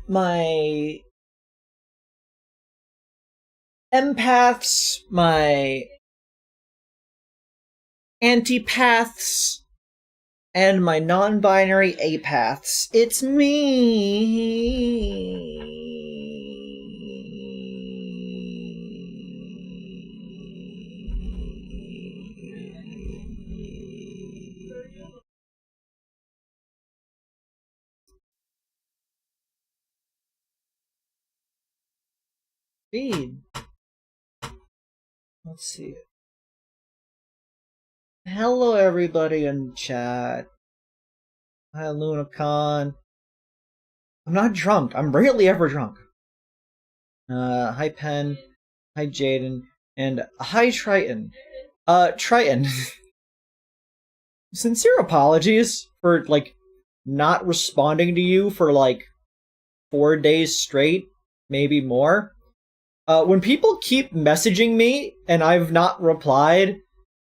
my empaths, my antipaths, and my non-binary apaths. It's me. Feed. Let's see. Hello, everybody in chat. Hi, Lunacon. I'm not drunk. I'm rarely ever drunk. Hi, Pen. Hi, Jaden. And hi, Triton. Triton. Sincere apologies for, like, not responding to you for, like, 4 days straight. Maybe more. When people keep messaging me and I've not replied,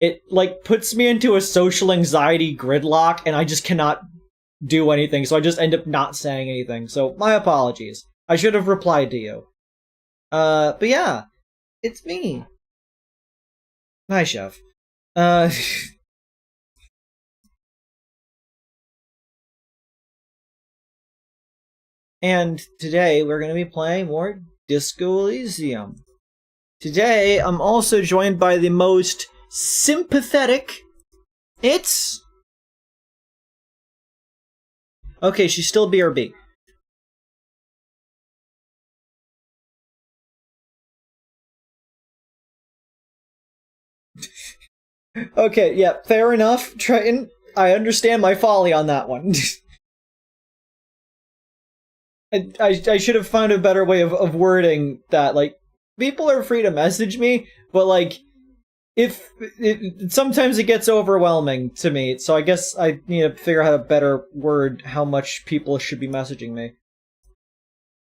it, like, puts me into a social anxiety gridlock and I just cannot do anything, so I just end up not saying anything. So, my apologies. I should have replied to you. But yeah, it's me. Hi, Chef. And today we're going to be playing more Disco Elysium. Today, I'm also joined by the most sympathetic... It's... Okay, she's still BRB. Okay, yeah, fair enough, Triton. I understand my folly on that one. I should have found a better way of wording that. Like, people are free to message me, but, like, sometimes it gets overwhelming to me, so I guess I need to figure out how to better word how much people should be messaging me.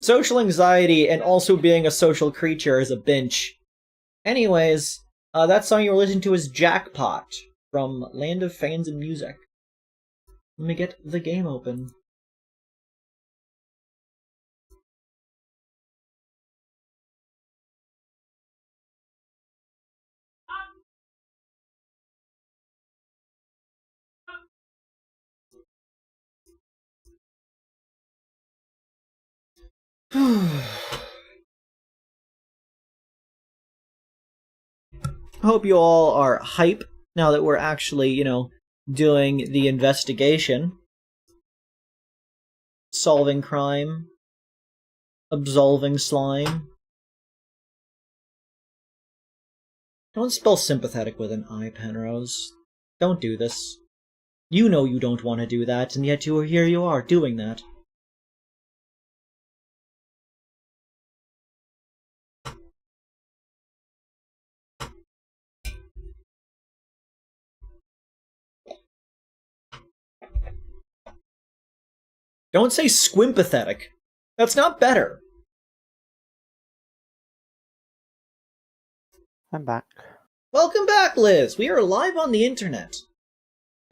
Social anxiety and also being a social creature is a binge. Anyways, that song you were listening to is Jackpot from Land of Fans and Music. Let me get the game open. Hope you all are hype now that we're actually, doing the investigation. Solving crime. Absolving slime. Don't spell sympathetic with an I, Penrose. Don't do this. You know you don't want to do that, and yet here you are, doing that. Don't say squimpathetic. That's not better. I'm back. Welcome back, Liz. We are live on the internet.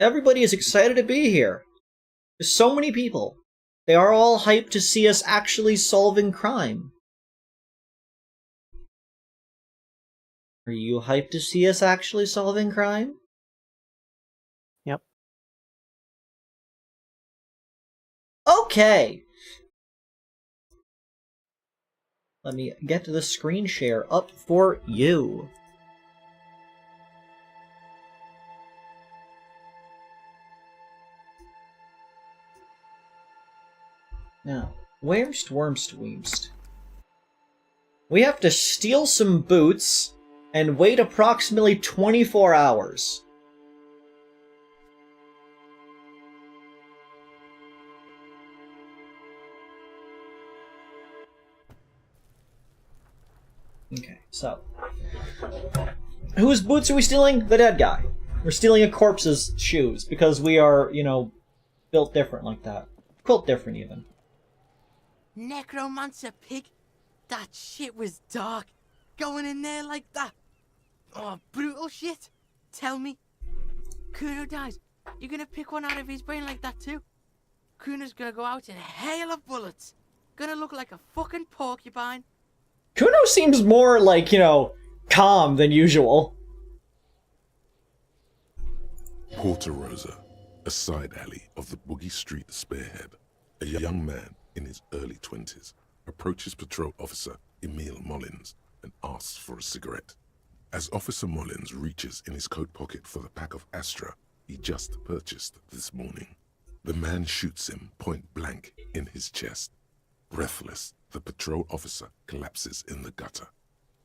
Everybody is excited to be here. There's so many people. They are all hyped to see us actually solving crime. Are you hyped to see us actually solving crime? Yep. Okay. Let me get the screen share up for you. Now, Wurmst. We have to steal some boots and wait approximately 24 hours. Okay, so. Whose boots are we stealing? The dead guy. We're stealing a corpse's shoes because we are, built different like that. Quilt different, even. Necromancer pig? That shit was dark. Going in there like that. Oh, brutal shit. Tell me. Kuno dies. You gonna pick one out of his brain like that too? Kuno's gonna go out in a hail of bullets. Gonna look like a fucking porcupine. Kuno seems more like, calm than usual. Porta Rosa, a side alley of the Boogie Street Spearhead. A young man in his early 20s approaches patrol officer Emile Mullins and asks for a cigarette. As Officer Mullins reaches in his coat pocket for the pack of Astra he just purchased this morning, the man shoots him point blank in his chest. Breathless, the patrol officer collapses in the gutter.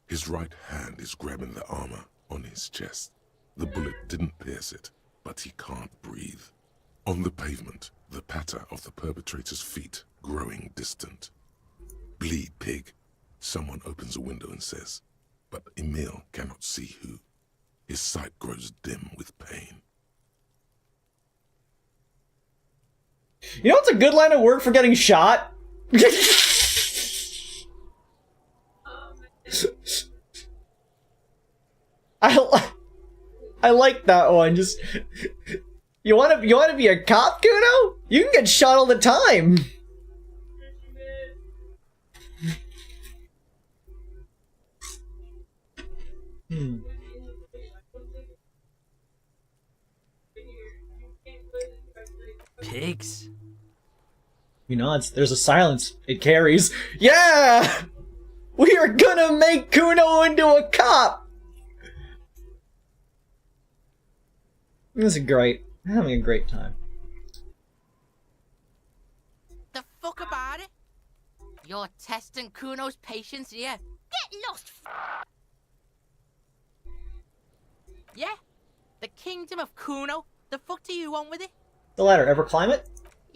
His right hand is grabbing the armor on his chest. The bullet didn't pierce it, but he can't breathe. On the pavement, the patter of the perpetrator's feet growing distant. Bleed, pig, someone opens a window and says, but Emile cannot see who. His sight grows dim with pain. You know what's a good line of work for getting shot? I like that one. Just you want to be a cop, Kuno? You can get shot all the time. Pigs. There's a silence. It carries. Yeah! We are gonna make Kuno into a cop! This is great. I'm having a great time. The fuck about it? You're testing Kuno's patience here. Get lost, Yeah? The kingdom of Kuno? The fuck do you want with it? The ladder, ever climb it?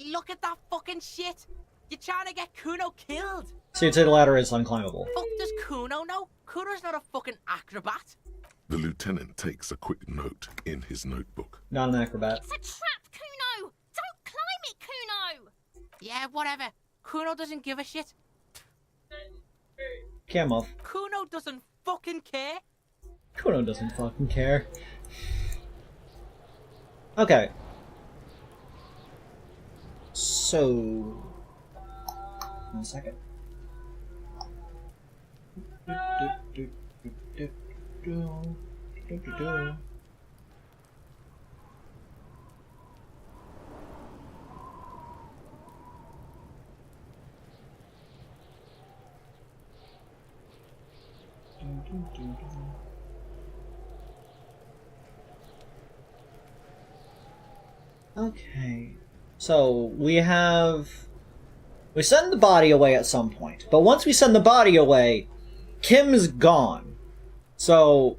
Look at that fucking shit! You're trying to get Kuno killed! So you'd say the ladder is unclimbable. Fuck does Kuno know? Kuno's not a fucking acrobat. The lieutenant takes a quick note in his notebook. Not an acrobat. it's a trap, Kuno! Don't climb it, Kuno! Yeah, whatever. Kuno doesn't give a shit. Cam off. Kuno doesn't fucking care. Kuno doesn't fucking care. Okay. So... 1 second. Okay. So, we send the body away at some point. But once we send the body away, Kim's gone. So,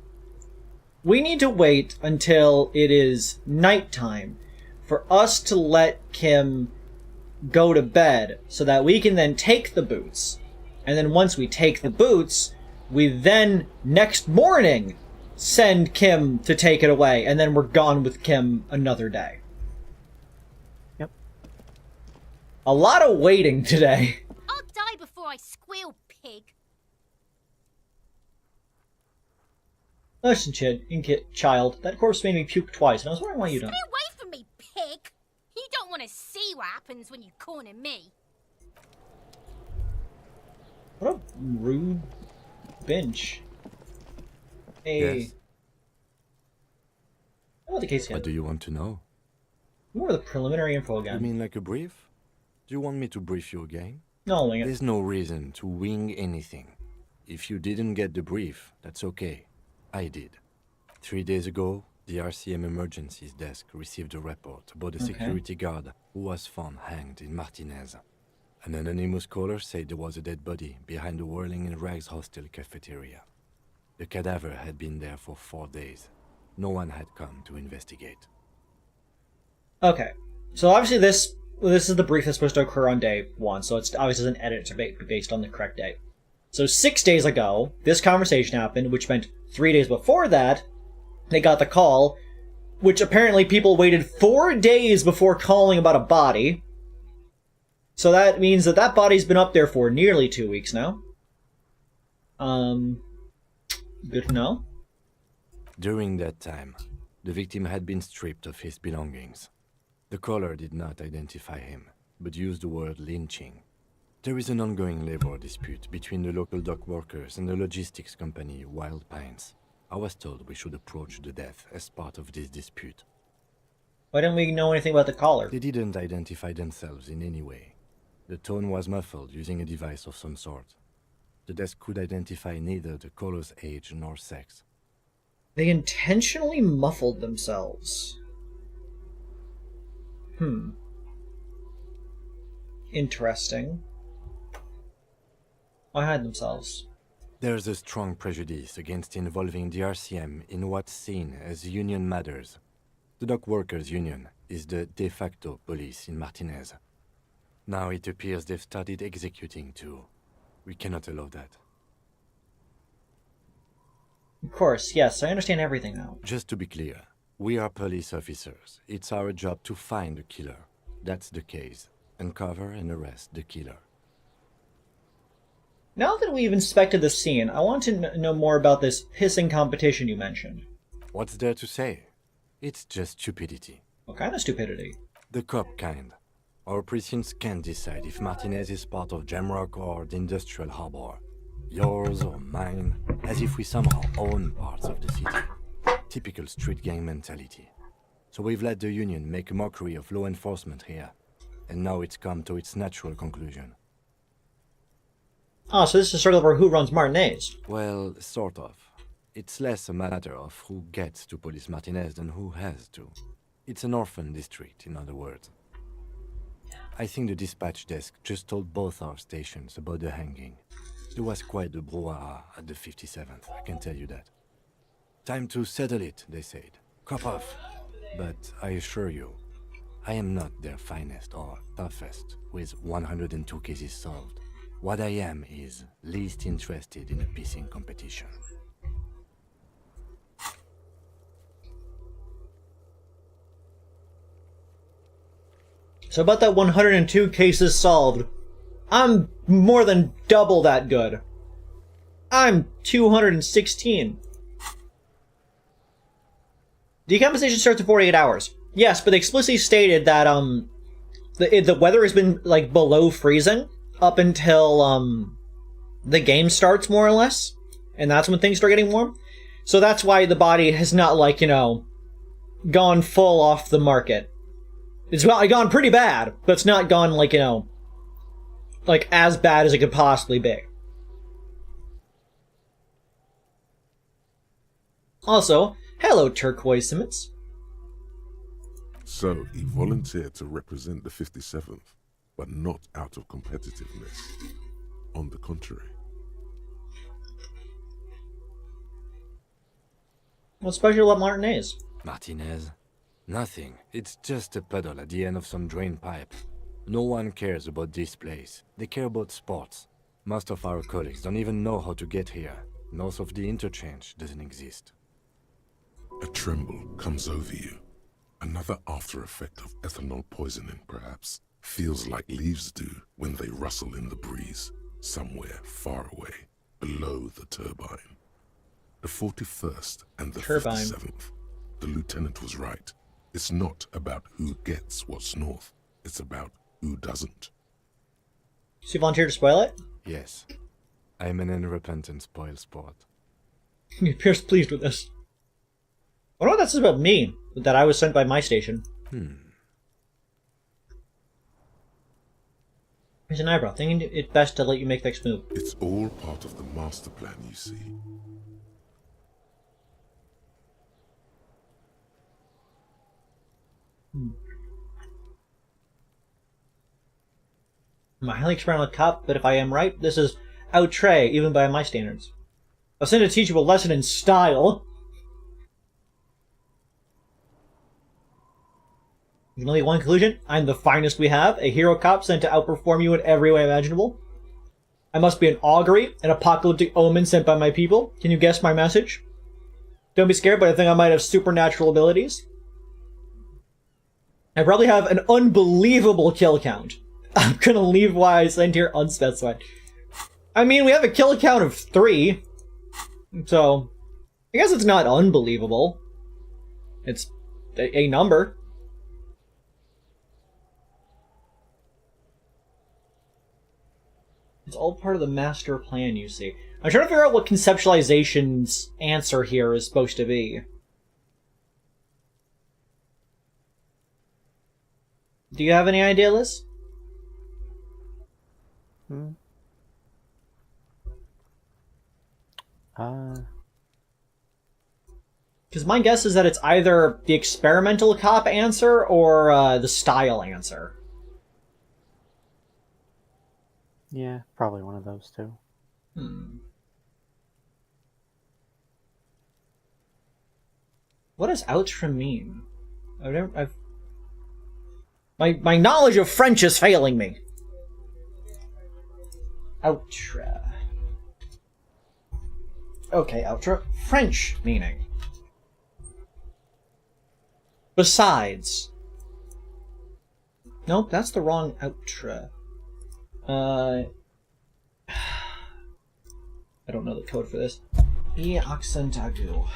we need to wait until it is nighttime for us to let Kim go to bed so that we can then take the boots. And then once we take the boots, we then, next morning, send Kim to take it away. And then we're gone with Kim another day. Yep. A lot of waiting today. I'll die before I squeal, pig. Listen, child, that corpse made me puke twice, and I was wondering why you don't. Stay away from me, pig! You don't want to see what happens when you corner me. What a rude bench. Hey. Yes. I know what the case What is. do you want to know? More of the preliminary info You again. mean like a brief? Do you want me to brief you again? No, wing it. There's no reason to wing anything. If you didn't get the brief, that's okay. I did. 3 days ago, the RCM emergencies desk received a report about a Okay. security guard who was found hanged in Martinez. An anonymous caller said there was a dead body behind the Whirling in Rags hostel cafeteria. The cadaver had been there for 4 days. No one had come to investigate. Okay. So obviously this is the brief that's supposed to occur on day 1, so it's obviously an edit to be based on the correct date. So 6 days ago, this conversation happened, which meant 3 days before that, they got the call, which apparently people waited 4 days before calling about a body. So that means that that body's been up there for nearly 2 weeks now. Good to know. During that time, the victim had been stripped of his belongings. The caller did not identify him. but used the word lynching. There is an ongoing labor dispute between the local dock workers and the logistics company Wild Pines. I was told we should approach the death as part of this dispute. Why didn't we know anything about the caller? They didn't identify themselves in any way. The tone was muffled using a device of some sort. The desk could identify neither the caller's age nor sex. They intentionally muffled themselves. Interesting. Why hide themselves? There's a strong prejudice against involving the RCM in what's seen as union matters. The dock workers' union is the de facto police in Martinez. Now it appears they've started executing too. We cannot allow that. Of course, yes, I understand everything now. Just to be clear, we are police officers. It's our job to find the killer. That's the case. Uncover and arrest the killer. Now that we've inspected the scene, I want to know more about this pissing competition you mentioned. What's there to say? It's just stupidity. What kind of stupidity? The cop kind. Our precincts can't decide if Martinez is part of Jamrock or the Industrial Harbor. Yours or mine, as if we somehow own parts of the city. Typical street gang mentality. So we've let the union make a mockery of law enforcement here. And now it's come to its natural conclusion. Ah, so this is sort of our Who Runs Martinez. Well, sort of. It's less a matter of who gets to police Martinez than who has to. It's an orphan district, in other words. I think the dispatch desk just told both our stations about the hanging. There was quite the brouhaha at the 57th, I can tell you that. Time to settle it, they said. Cop off. But I assure you, I am not their finest or toughest with 102 cases solved. What I am is least interested in a pissing competition. So about that 102 cases solved, I'm more than double that good. I'm 216. Decomposition starts in 48 hours. Yes, but they explicitly stated that the weather has been like below freezing up until the game starts, more or less, and that's when things start getting warm. So that's why the body has not, like, you know, gone full off the market. It's gone pretty bad, but it's not gone, like, you know, like as bad as it could possibly be. Also, hello, Turquoise Simmons. So, he volunteered to represent the 57th, but not out of competitiveness. On the contrary. What's special about Martinez? Martinez? Nothing. It's just a puddle at the end of some drain pipe. No one cares about this place. They care about sports. Most of our colleagues don't even know how to get here. North of the interchange doesn't exist. A tremble comes over you. Another after effect of ethanol poisoning, perhaps. Feels like leaves do when they rustle in the breeze, somewhere far away, below the turbine. The 41st and the 57th. The lieutenant was right. It's not about who gets what's north. It's about who doesn't. So you volunteer to spoil it? Yes. I'm an unrepentant spoil sport. He appears pleased with this. I wonder what that says about me, that I was sent by my station. Here's an eyebrow. Thinking it best to let you make the next move. It's all part of the master plan, you see. I'm a highly experimental cop, but if I am right, this is outre, even by my standards. I was sent to teach you a lesson in style. You can only one conclusion. I'm the finest we have, a hero cop sent to outperform you in every way imaginable. I must be an augury, an apocalyptic omen sent by my people. Can you guess my message? Don't be scared, but I think I might have supernatural abilities. I probably have an unbelievable kill count. I'm gonna leave why I sent here unspecified. I mean, we have a kill count of 3. So, I guess it's not unbelievable. It's a number. It's all part of the master plan, you see. I'm trying to figure out what conceptualization's answer here is supposed to be. Do you have any idea, Liz? Because my guess is that it's either the experimental cop answer or the style answer. Yeah, probably one of those two. What does outre mean? My knowledge of French is failing me. Outre. Okay, outre. French meaning. Besides. Nope, that's the wrong outre. I don't know the code for this. E accent aigu.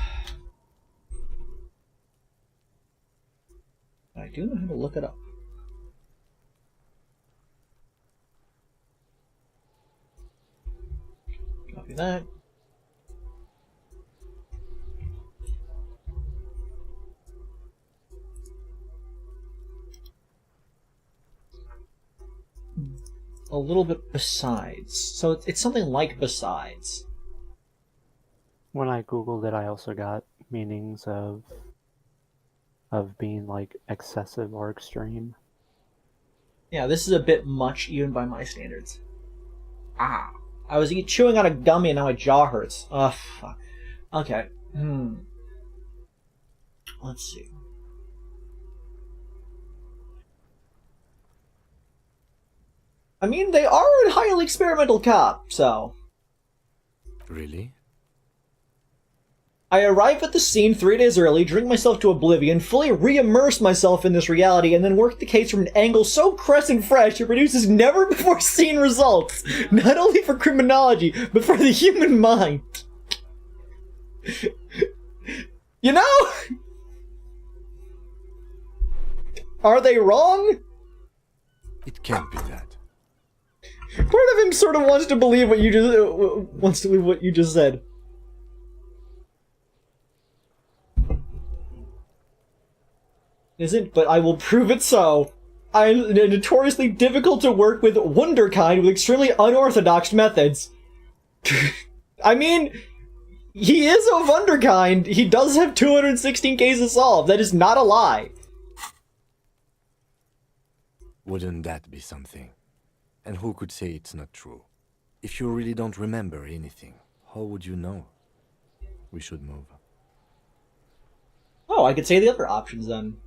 I do know how to look it up. Copy that. A little bit besides. So it's something like besides. When I googled it, I also got meanings of being like excessive or extreme. Yeah, this is a bit much even by my standards. Ah. I was chewing on a gummy and now my jaw hurts. Ugh, fuck. Okay. Let's see. I mean, they are a highly experimental cop, so... Really? I arrive at the scene 3 days early, drink myself to oblivion, fully re-immerse myself in this reality, and then work the case from an angle so crisp and fresh it produces never-before-seen results, not only for criminology, but for the human mind. You know? Are they wrong? It can't be that. Part of him sort of wants to believe what you just said. Isn't, but I will prove it so. I'm notoriously difficult to work with wunderkind with extremely unorthodox methods. I mean, he is a wunderkind. He does have 216 cases solved. That is not a lie. Wouldn't that be something? And who could say it's not true? If you really don't remember anything, how would you know? We should move. Oh, I could say the other options then.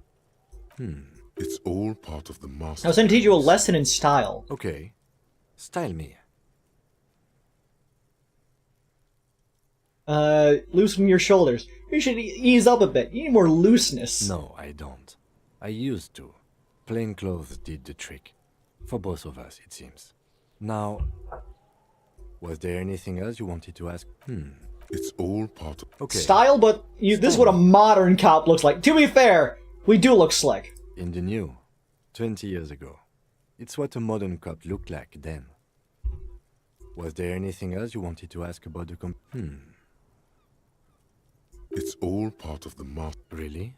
It's all part of the master. I was going to teach you a lesson in style. Okay. Style me. Loosen your shoulders. You should ease up a bit. You need more looseness. No, I don't. I used to. Plain clothes did the trick. For both of us, it seems. Now, was there anything else you wanted to ask? It's all part of... Okay. Style, but this is what a modern cop looks like. To be fair, we do look slick. In the new, 20 years ago. It's what a modern cop looked like then. Was there anything else you wanted to ask about the It's all part of the master. Really?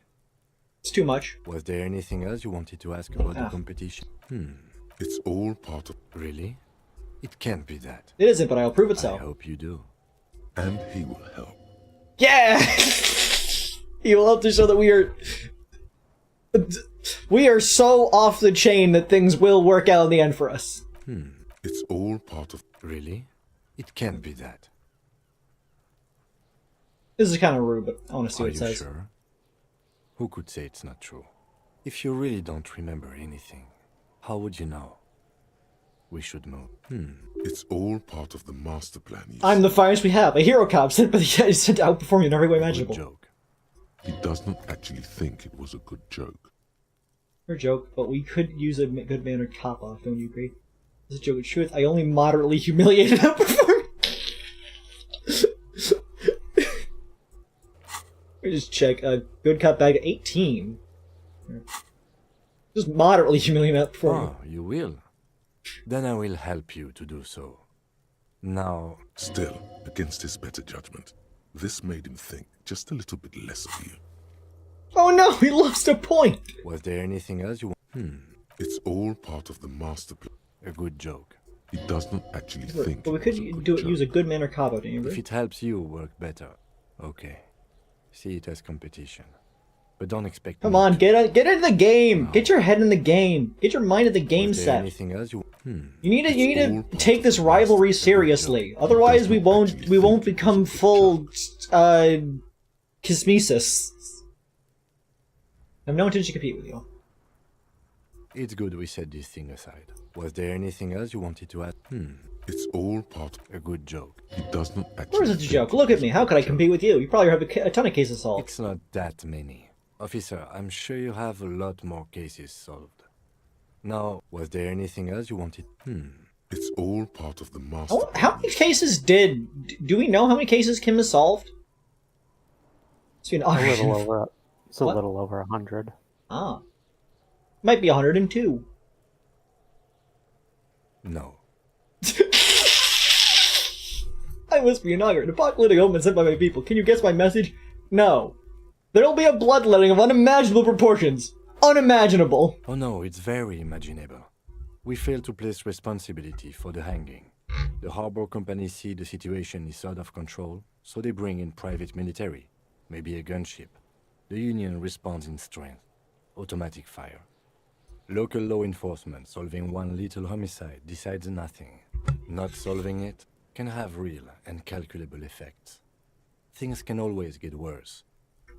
It's too much. Was there anything else you wanted to ask about the competition? It's all part of... Really? It can't be that. It isn't, but I'll prove it so. I hope you do. And he will help. Yeah! He will help to show that we are so off the chain that things will work out in the end for us. It's all part of... Really? It can't be that. This is kind of rude, but I want to see Are what it you says. sure? Who could say it's not true? If you really don't remember anything, how would you know? We should move. It's all part of the master plan. I'm the finest we have, a hero cop sent to outperform you in every way imaginable. Good joke. He does not actually think it was a good joke. Your joke, but we could use a good-mannered cop-off, don't you agree? It's a joke of truth. I only moderately humiliated outperform. Let me just check. Good cop bag 18. Just moderately humiliating outperform. Oh, you will? Then I will help you to do so. Now, Still, against his better judgment, this made him think just a little bit less of you. Oh no, he lost a point! was there anything else you want? It's all part of the master plan. A good joke. He does not actually think. But we it could was a good do joke. use a good manner combo, don't you If agree? it helps you work better, okay. See it as competition. But don't expect Come me on, to. get into the game! No. Get your head in the game! Get your mind in the game Was there set! anything else you You need It's all to part take of this the rivalry master plan. seriously. Otherwise, we won't become full kismesis. I have no intention to compete with you. It's good we set this thing aside. Was there anything else you wanted to add? It's all part of. A good joke. He does not actually. Where's the think joke? it Look at was me. a How good could I joke. compete with you? You probably have a ton of cases solved. It's not that many. Officer, I'm sure you have a lot more cases solved. Now, was there anything else you wanted? It's all part of the master. How many cases do we know how many cases Kim has solved? It's been A little auction. over. It's a What? little over 100. Ah. Might be 102. No. I must be inaugurated. Apocalyptic omen sent by my people. Can you guess my message? No. There'll be a bloodletting of unimaginable proportions. Unimaginable. Oh no, it's very imaginable. We fail to place responsibility for the hanging. The harbor company see the situation is out of control, so they bring in private military, maybe a gunship. The Union responds in strength. Automatic fire. Local law enforcement solving one little homicide decides nothing. Not solving it can have real and calculable effects. Things can always get worse.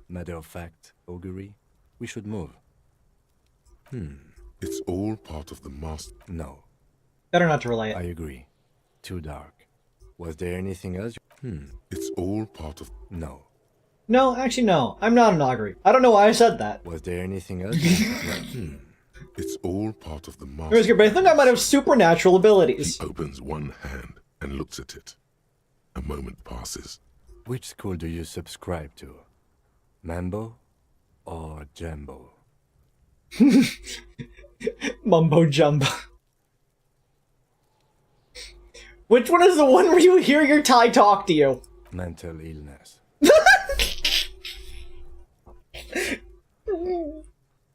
Matter of fact, augury, we should move. It's all part of the master. No, Better not to relay it. I agree. Too dark. Was there anything else? It's all part of. No. No, actually, no. I'm not an augury. I don't know why I said that. Was there anything else? It's all part of the It was master. good, but I think I might have supernatural He abilities. opens one hand and looks at it. A moment passes. Which school do you subscribe to? Mambo or Jumbo? Mumbo jumbo. Which one is the one where you hear your Thai talk to you? Mental illness.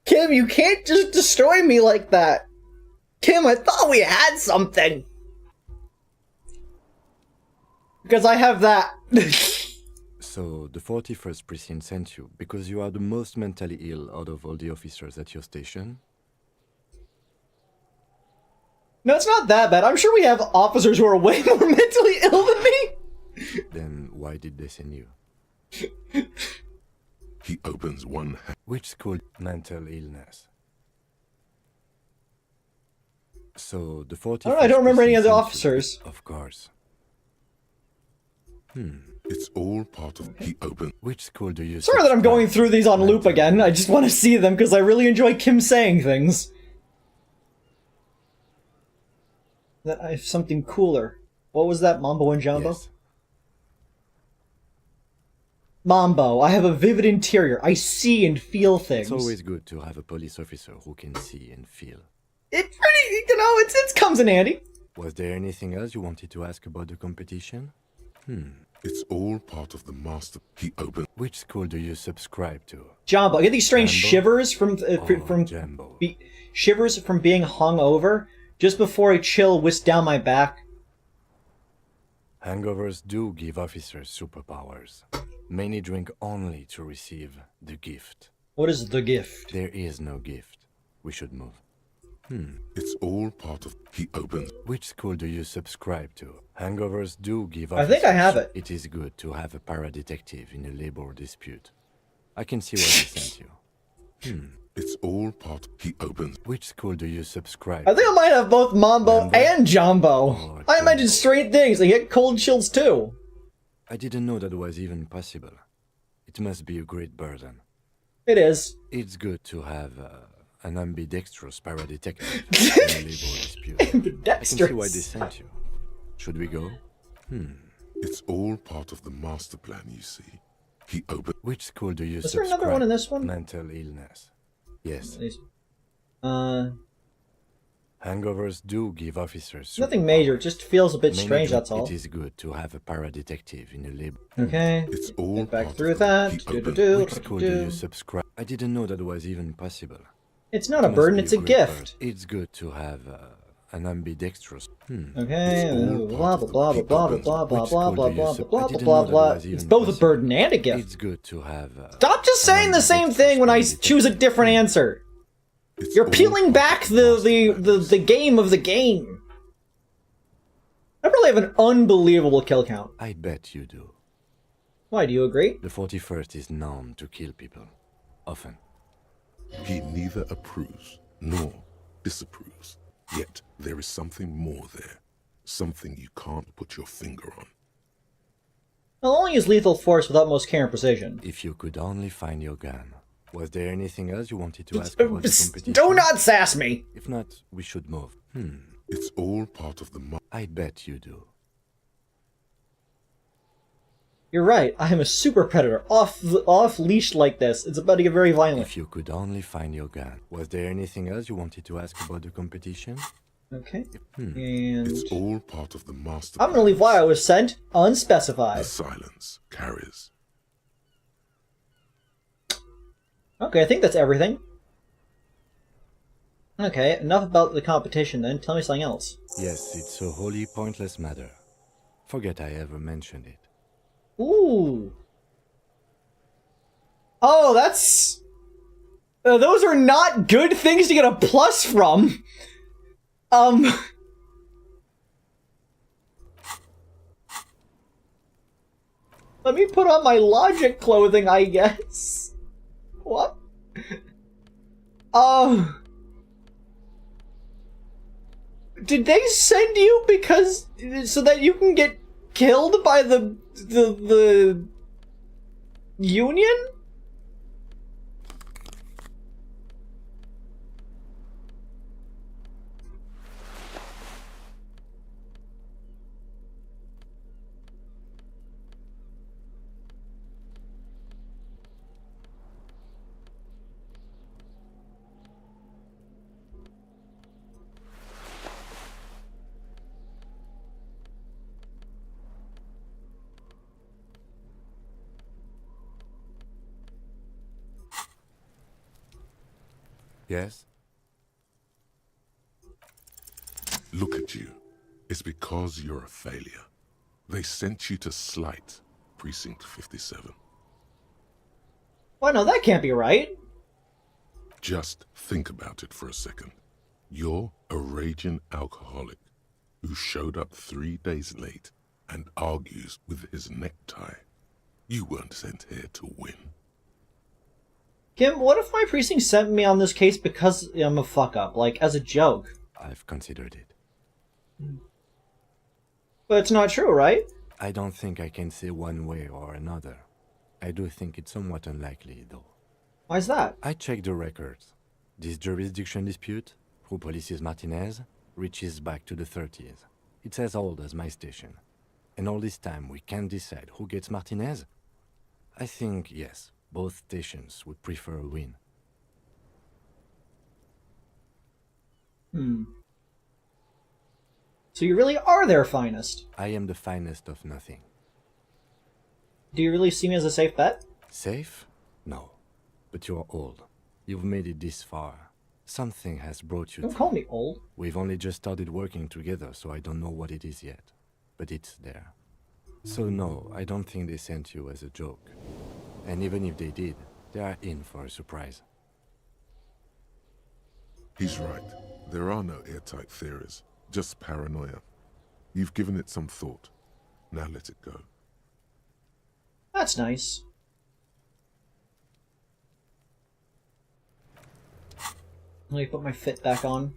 Kim, you can't just destroy me like that. Kim, I thought we had something. Because I have that. So, the 41st Precinct sent you because you are the most mentally ill out of all the officers at your station? No, it's not that bad. I'm sure we have officers who are way more mentally ill than me. Then why did they send you? He opens one hand. Which school? Mental illness. So, the 41st I don't remember any of the Precinct sent you. officers. Of course. It's all part of. He opens. Which school do you Sorry that I'm subscribe going through these on loop Mental again. I just want to see them because I really enjoy Kim saying things. That I have something cooler. What was that, Mambo and Jumbo? Yes. Mambo, I have a vivid interior. I see and feel things. It's always good to have a police officer who can see and feel. It's pretty, it comes in handy. Was there anything else you wanted to ask about the competition? It's all part of the master. He opens. Which school do you subscribe to? Jumbo, I get these strange Jumbo? shivers from Or Jumbo? shivers from being hung over just before a chill whisked down my back. Hangovers do give officers superpowers. Many drink only to receive the gift. What is the gift? There is no gift. We should move. It's all part of. He opens. Which school do you subscribe to? Hangovers do give I think I have officers- it. It is good to have a paradetective in a labor dispute. I can see why they sent you. It's all part. He opens. Which school do you subscribe I think I might have both Mambo Mambo? and Jumbo. Oh, I imagine Jumbo. strange things. I get cold chills too. I didn't know that was even possible. It must be a great burden. It is. It's good to have an ambidextrous paradetective in a labor dispute. I can see Ambidextrous. why they sent you. Should we go? It's all part of the master plan. You see. He opens. Which school do you Is there subscribe? another one in this one? Mental illness. Yes. Hangovers do give officers Nothing major, it superpowers. just feels a bit Many strange, think that's all. It is good to have a para-detective in a lab. Okay, It's all get back part through of the that. keep Do open. do Which do school do do you do. subscribe? I didn't know that was even possible. It's not a It must burden, be it's a great gift. perk. It's good to have an ambidextrous. Okay, It's all blah part blah of the blah blah keep blah open. blah Which blah school blah do you blah sub- blah I blah didn't blah know that blah. was It's even both a possible. burden and a gift. It's good to have. Stop just saying the same thing when I choose a different answer. It's You're all peeling part back of master the plans. game of the game. I really have an unbelievable kill count. I bet you do. Why, do you agree? The 41st is known to kill people. Often. He neither approves nor disapproves. Yet there is something more there. Something you can't put your finger on. I'll only use lethal force with utmost care and precision. If you could only find your gun. Was there anything else you wanted to ask about the competition? Do not sass me! If not, we should move. It's all part of the I bet you do. You're right, I am a super predator, off leash like this. It's about to get very violent. If you could only find your gun. Was there anything else you wanted to ask about the competition? Okay, and It's all part of the master. I'm gonna leave why I was sent The unspecified. silence carries. Okay, I think that's everything. Okay, enough about the competition then. Tell me something else. Yes, it's a wholly pointless matter. Forget I ever mentioned it. Ooh. Oh, that's... those are not good things to get a plus from. Let me put on my logic clothing, I guess. What? Did they send you because... so that you can get killed by the Union? Yes? Look at you. It's because you're a failure. They sent you to slight Precinct 57. Well, no, that can't be right. Just think about it for a second. You're a raging alcoholic who showed up 3 days late and argues with his necktie. You weren't sent here to win. Kim, what if my precinct sent me on this case because I'm a fuck-up, like, as a joke? I've considered it. But it's not true, right? I don't think I can say one way or another. I do think it's somewhat unlikely, though. Why's that? I checked the records. This jurisdiction dispute, who polices Martinez, reaches back to the 30s. It's as old as my station. And all this time we can't decide who gets Martinez? I think, yes, both stations would prefer a win. So you really are their finest. I am the finest of nothing. Do you really see me as a safe bet? Safe? No. But you're old. You've made it this far. Something has brought you Don't through. call me old. We've only just started working together, so I don't know what it is yet. But it's there. So no, I don't think they sent you as a joke. And even if they did, they are in for a surprise. He's right. There are no airtight theories, just paranoia. You've given it some thought. Now let it go. That's nice. Let me put my fit back on.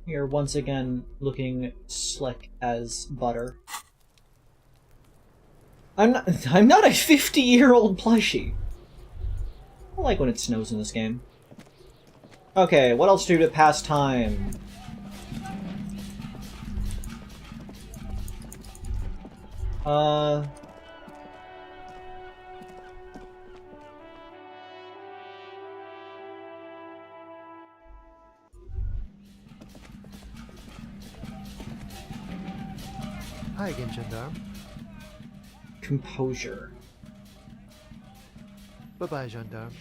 You're once again looking slick as butter. I'm not a 50-year-old plushie. I like when it snows in this game. Okay, what else to do to pass time? Hi again, Gendarme. Composure. Bye-bye, Gendarme.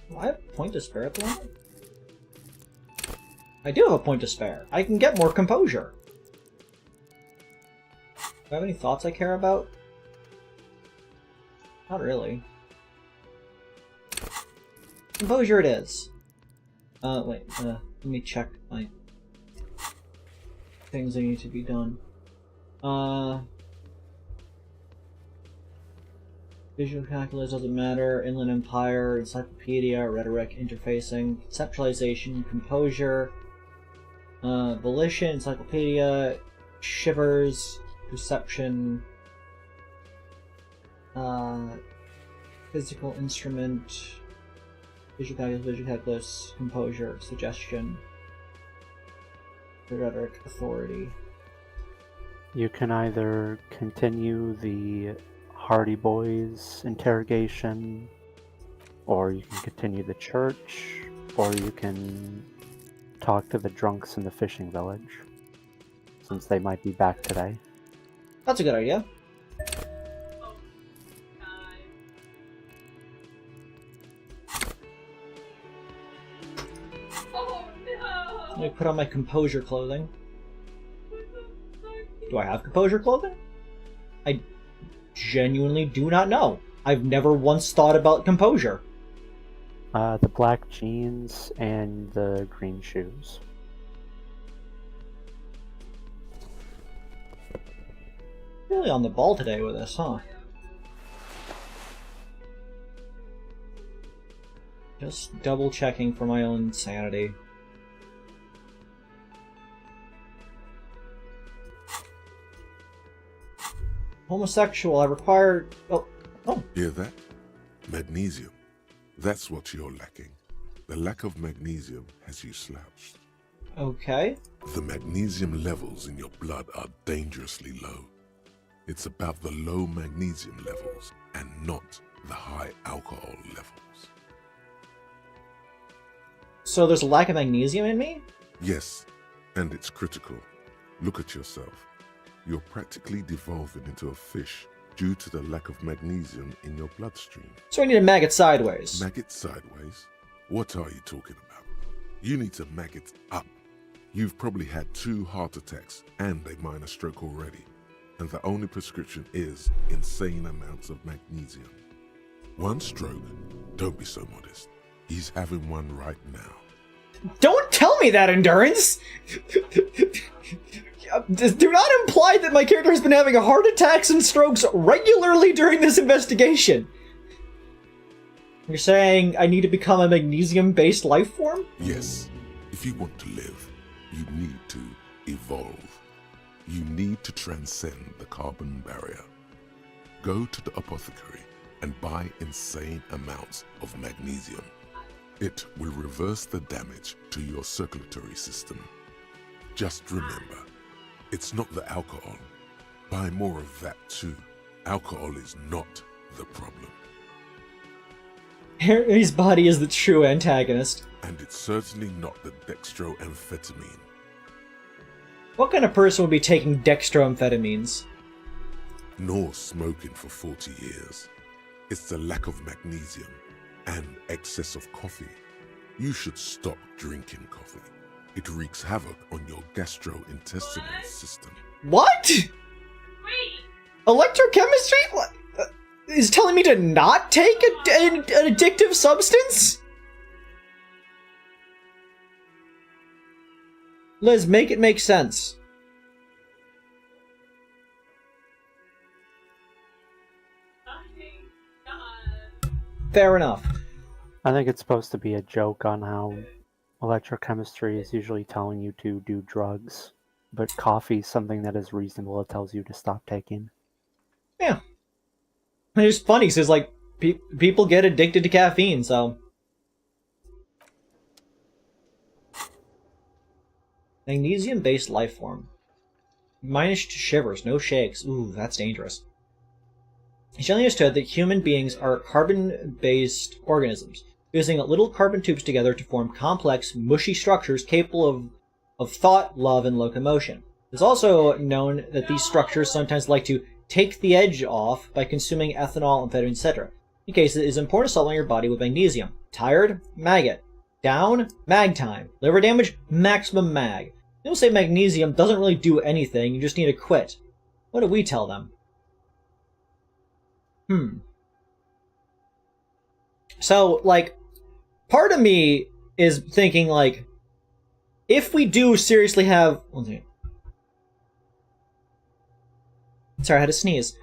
Do I have a point to spare at the moment? I do have a point to spare. I can get more composure. Do I have any thoughts I care about? Not really. Composure it is. Wait, let me check my things that need to be done. Visual calculus doesn't matter. Inland Empire, encyclopedia, rhetoric, interfacing, conceptualization, composure, volition, encyclopedia, shivers, perception, physical instrument, visual calculus, composure, suggestion, rhetoric, authority. You can either continue the Hardy Boys interrogation, or you can continue the church, or you can talk to the drunks in the fishing village, since they might be back today. That's a good idea. Let me put on my composure clothing. Do I have composure clothing? I genuinely do not know. I've never once thought about composure. The black jeans and the green shoes. Really on the ball today with this, huh? Just double checking for my own sanity. Homosexual, I require... Oh. Hear that? Magnesium. That's what you're lacking. The lack of magnesium has you slouched. Okay. The magnesium levels in your blood are dangerously low. It's about the low magnesium levels and not the high alcohol levels. So there's a lack of magnesium in me? Yes, and it's critical. Look at yourself. You're practically devolving into a fish due to the lack of magnesium in your bloodstream. So I need to mag it sideways. Maggot sideways? What are you talking about? You need to maggot up. You've probably had 2 heart attacks and a minor stroke already, and the only prescription is insane amounts of magnesium. 1 stroke? Don't be so modest. He's having one right now. Don't tell me that, Endurance! Do not imply that my character has been having heart attacks and strokes regularly during this investigation. You're saying I need to become a magnesium-based life form? Yes. If you want to live, you need to evolve. You need to transcend the carbon barrier. Go to the apothecary and buy insane amounts of magnesium. It will reverse the damage to your circulatory system. Just remember, it's not the alcohol. Buy more of that too. Alcohol is not the problem. Harry's body is the true antagonist. And it's certainly not the dextroamphetamine. What kind of person would be taking dextroamphetamines? Nor smoking for 40 years. It's the lack of magnesium and excess of coffee. You should stop drinking coffee. It wreaks havoc on your gastrointestinal system. What? Wait! Electrochemistry? What? Is telling me to not take an addictive substance? Liz, make it make sense. Fair enough. I think it's supposed to be a joke on how electrochemistry is usually telling you to do drugs, but coffee is something that is reasonable. It tells you to stop taking. Yeah. It's funny, because, like, people get addicted to caffeine, so... Magnesium-based life form. Minus shivers, no shakes. Ooh, that's dangerous. It's generally understood that human beings are carbon-based organisms, using little carbon tubes together to form complex, mushy structures capable of thought, love, and locomotion. It's also known that these structures sometimes like to take the edge off by consuming ethanol, amphetamine, etc. In case it is important to supplement your body with magnesium. Tired? Maggot. Down? Mag time. Liver damage? Maximum mag. People say magnesium doesn't really do anything, you just need to quit. What do we tell them? So, like, part of me is thinking, like, if we do seriously have... One second. Sorry, I had to sneeze.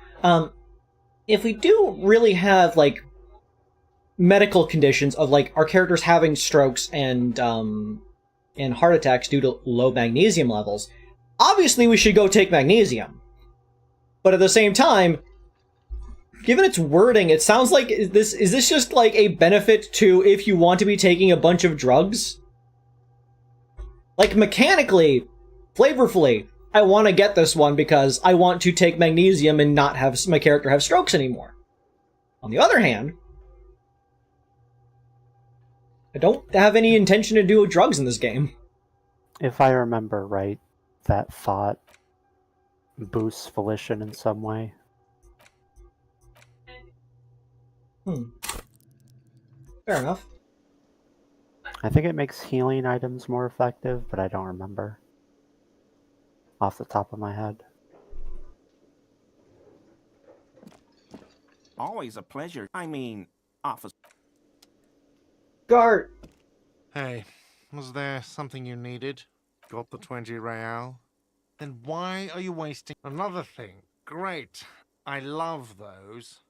If we do really have, like, medical conditions of, like, our characters having strokes and heart attacks due to low magnesium levels, obviously we should go take magnesium. But at the same time, given its wording, it sounds like, is this just, like, a benefit to if you want to be taking a bunch of drugs? Like, mechanically, flavorfully, I want to get this one because I want to take magnesium and not have my character have strokes anymore. On the other hand, I don't have any intention to do drugs in this game. If I remember right, that thought boosts volition in some way. Fair enough. I think it makes healing items more effective, but I don't remember off the top of my head. Always a pleasure. I mean, officer. Gart! Hey, was there something you needed? Got the 20 real? Then why are you wasting another thing? Great. I love those.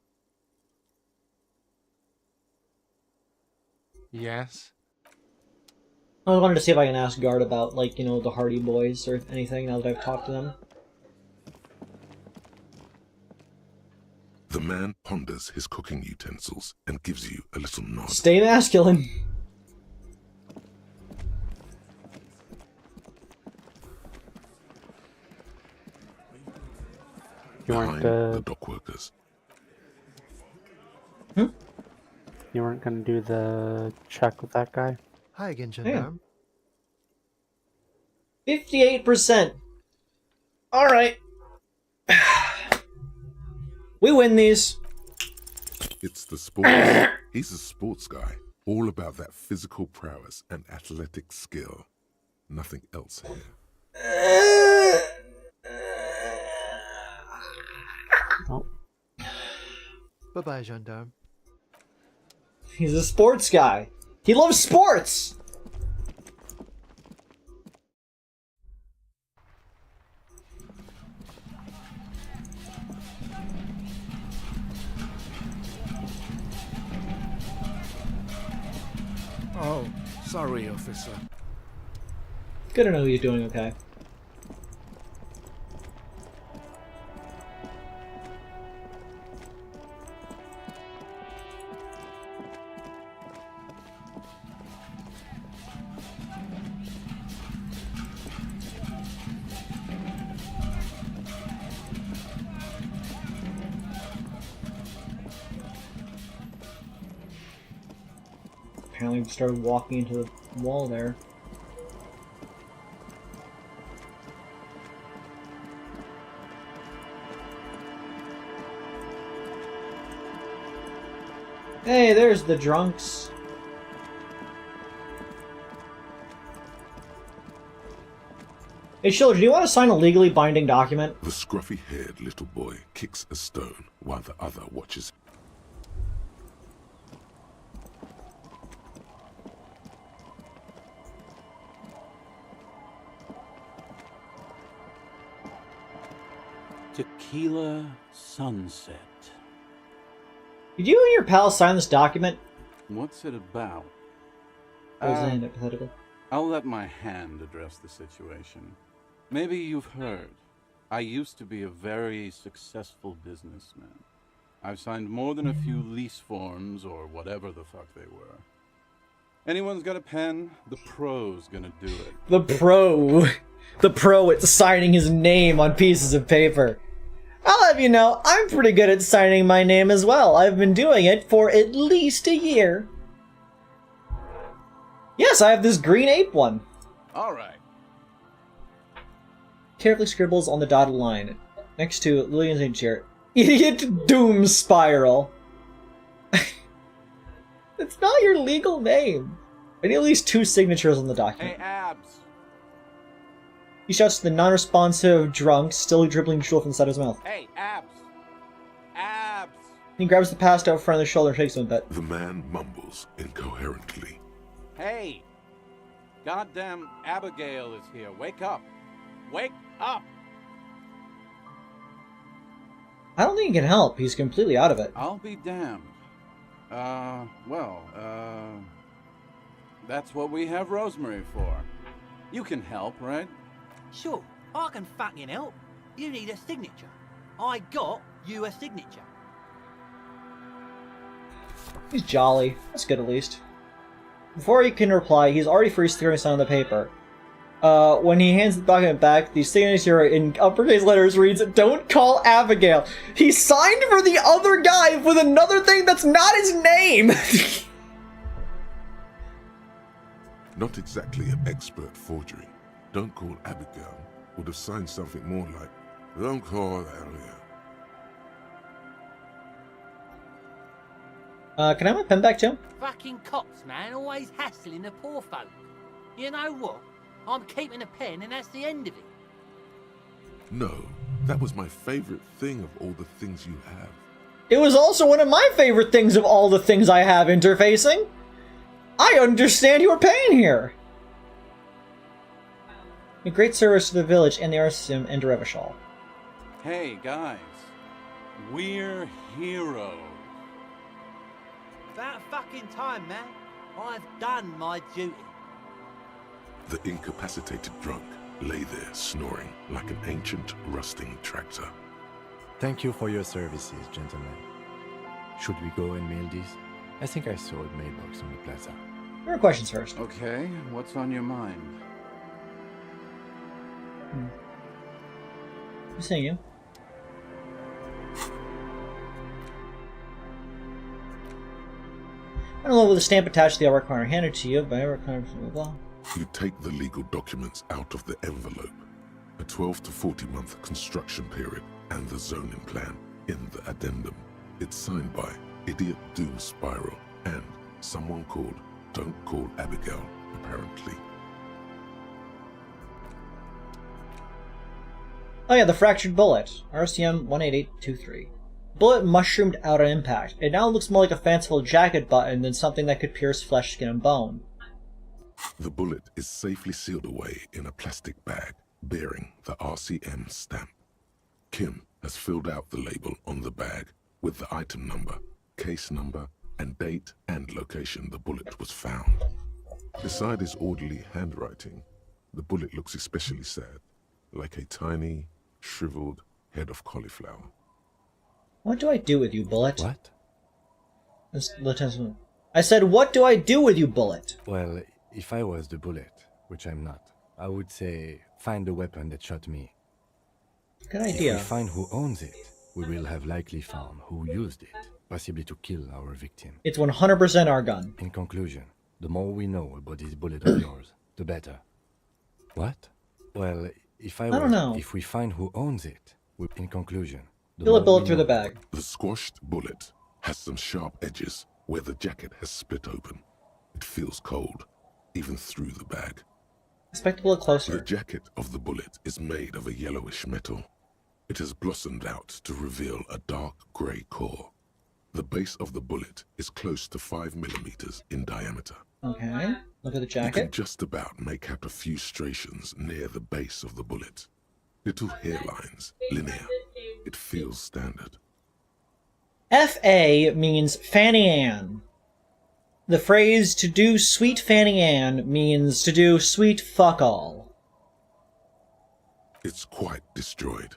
Yes? I wanted to see if I can ask Gart about, like, you know, the Hardy Boys or anything now that I've talked to them. The man ponders his cooking utensils and gives you a little nod. Stay masculine. You Behind the dock workers. You weren't going to do the check with that guy? Hi again, Gendarme. 58%. Alright. We win these. It's the sports. He's a sports guy. All about that physical prowess and athletic skill. Nothing else here. Oh. Bye-bye, Gendarme. He's a sports guy. He loves sports! Oh, sorry, officer. Good to know he's doing okay. Apparently we started walking into the wall there. Hey, there's the drunks. Hey, children, do you want to sign a legally binding document? The scruffy-haired little boy kicks a stone while the other watches. Tequila Sunset. Did you and your pal sign this document? What's it about? Hypothetically. I'll let my hand address the situation. Maybe you've heard. I used to be a very successful businessman. I've signed more than a few lease forms or whatever the fuck they were. Anyone's got a pen? The pro's gonna do it. The pro. The pro at signing his name on pieces of paper. I'll have you know, I'm pretty good at signing my name as well. I've been doing it for at least a year. Yes, I have this green ape one. Alright. Carefully scribbles on the dotted line, next to Lillian's name chair. Idiot Doom Spiral. It's not your legal name. I need at least 2 signatures on the document. Hey, Abs. He shouts to the non-responsive drunk, still dribbling drool from the side of his mouth. Hey, Abs. Abs. He grabs the passed out front of the shoulder and shakes him a bit. The man mumbles incoherently. Hey. Goddamn Abigail is here. Wake up. Wake up. I don't think he can help. He's completely out of it. I'll be damned. That's what we have Rosemary for. You can help, right? Sure, I can fucking help. You need a signature. I got you a signature. He's jolly. That's good at least. Before he can reply, he's already free throwing sign on the paper. When he hands the document back, the signature in uppercase letters reads, "Don't call Abigail." He signed for the other guy with another thing that's not his name! Not exactly an expert forgery. Don't call Abigail would have signed something more like, "Don't call Abigail." Can I have my pen back, Tim? Fucking cops, man, always hassling the poor folk. You know what? I'm keeping a pen and that's the end of it. No, that was my favorite thing of all the things you have. It was also one of my favorite things of all the things I have interfacing. I understand your pain here. A great service to the village and the Elysium and Derevishal. Hey, guys. We're heroes. About fucking time, man. I've done my duty. The incapacitated drunk lay there snoring like an ancient rusting tractor. Thank you for your services, gentlemen. Should we go and mail these? I think I saw a mailbox on the plaza. There are questions first. Okay, what's on your mind? I'm seeing you. I don't know with a stamp attached to the upper corner. Handed to you by our corner. Blah blah. You take the legal documents out of the envelope, a 12 to 40 month construction period, and the zoning plan in the addendum. It's signed by Idiot Doom Spiral and someone called Don't Call Abigail, apparently. Oh yeah, the fractured bullet. RCM 18823. Bullet mushroomed out on impact. It now looks more like a fanciful jacket button than something that could pierce flesh, skin, and bone. The bullet is safely sealed away in a plastic bag bearing the RCM stamp. Kim has filled out the label on the bag with the item number, case number, and date and location the bullet was found. Beside his orderly handwriting, the bullet looks especially sad, like a tiny, shriveled head of cauliflower. What do I do with you, Bullet? What? Lieutenant. I said, what do I do with you, Bullet? Well, if I was the bullet, which I'm not, I would say, find the weapon that shot me. Good idea. If we find who owns it, we will have likely found who used it, possibly to kill our victim. It's 100% our gun. In conclusion, the more we know about this bullet of yours, the better. What? Well, if I don't know. If we find who owns it, in conclusion, Fill a bullet through the bag. The squashed bullet has some sharp edges where the jacket has split open. It feels cold, even through the bag. Expect a bullet The closer. jacket of the bullet is made of a yellowish metal. It has blossomed out to reveal a dark grey core. The base of the bullet is close to 5 millimeters in diameter. Okay. Look at the You can jacket. just about make out a few striations near the base of the bullet. Little hairlines, linear. It feels standard. FA means Fanny Ann. the phrase "to do sweet Fanny Ann" means to do sweet fuck all. It's quite destroyed.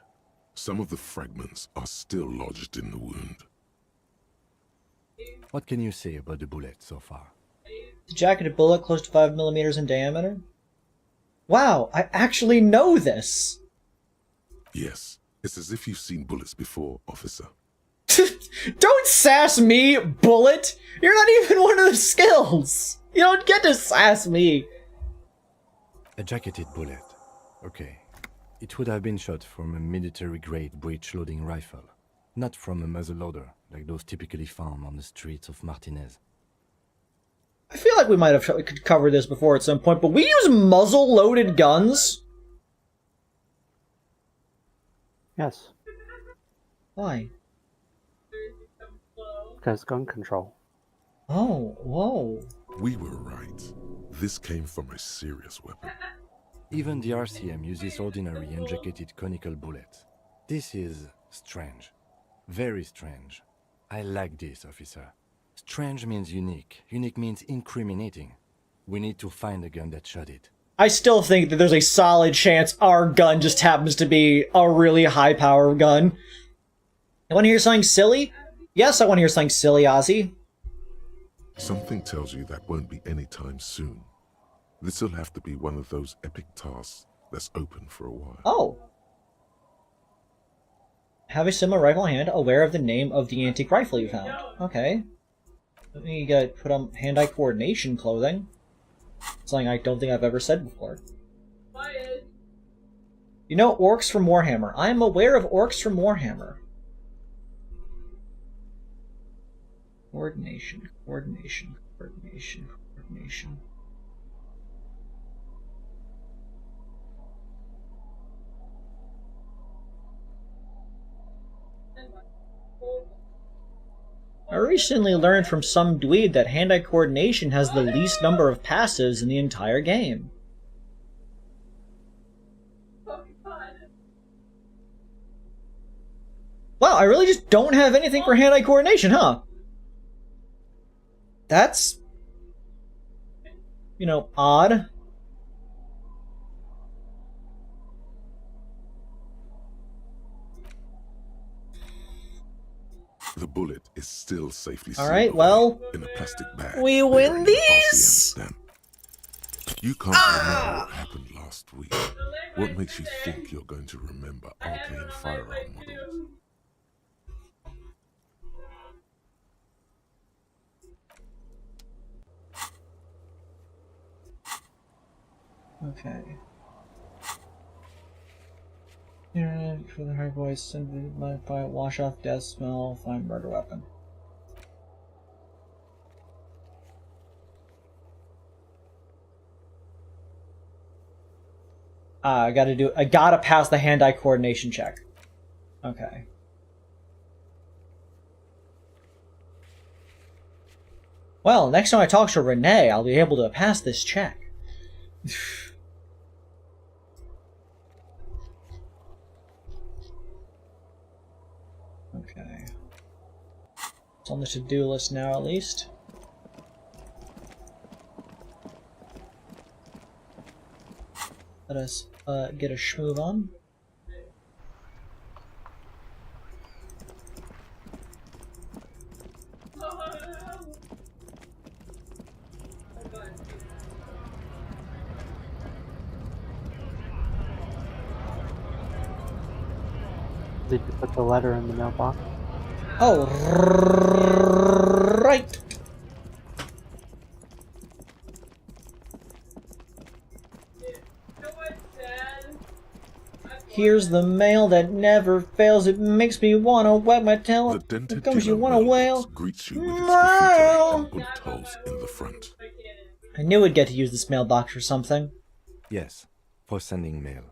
Some of the fragments are still lodged in the wound. What can you say about the bullet so far? The jacketed bullet close to 5 millimeters in diameter? Wow, I actually know this! Yes, it's as if you've seen bullets before, officer. Don't sass me, bullet! You're not even one of the skills! You don't get to sass me! A jacketed bullet. Okay. It would have been shot from a military-grade breech-loading rifle, not from a muzzleloader, like those typically found on the streets of Martinez. I feel like we might have could cover this before at some point, but we use muzzle-loaded guns? Yes. Why? Because gun control. Oh, whoa. We were right. This came from a serious weapon. Even the RCM uses ordinary unjacketed conical bullets. This is strange. Very strange. I like this, officer. Strange means unique. Unique means incriminating. We need to find the gun that shot it. I still think that there's a solid chance our gun just happens to be a really high-power gun. You want to hear something silly? Yes, I want to hear something silly, Ozzy. Something tells you that won't be anytime soon. This'll have to be one of those epic tasks that's open for a while. Oh. Have a similar rifle in hand, aware of the name of the antique rifle you found. Okay. Let me put on hand-eye coordination clothing. Something I don't think I've ever said before. You know orcs from Warhammer. I am aware of orcs from Warhammer. Coordination, coordination, coordination, coordination. I recently learned from some dweeb that hand-eye coordination has the least number of passives in the entire game. Wow, I really just don't have anything for hand-eye coordination, huh? That's, you know, odd. The bullet is still safely All sealed right, away well, in a plastic bag. we win bearing the RCM these. stamp. You can't remember what happened last week. What makes you think you're going to remember arcane firearm models? Okay. Yeah, for the hard voice, simply modify wash off death smell, find murder weapon. I gotta pass the hand-eye coordination check. Okay. Well, next time I talk to Renee, I'll be able to pass this check. Okay. It's on the to-do list now, at least. Let us get a schmoove on. Did you put the letter in the mailbox? Oh, right. Here's the mail that never fails. It makes me wanna wag my tail. It comes you wanna wail. Greets you with its graffiti and bullet holes in the front. I knew I'd get to use this mailbox for something. Yes, for sending mail.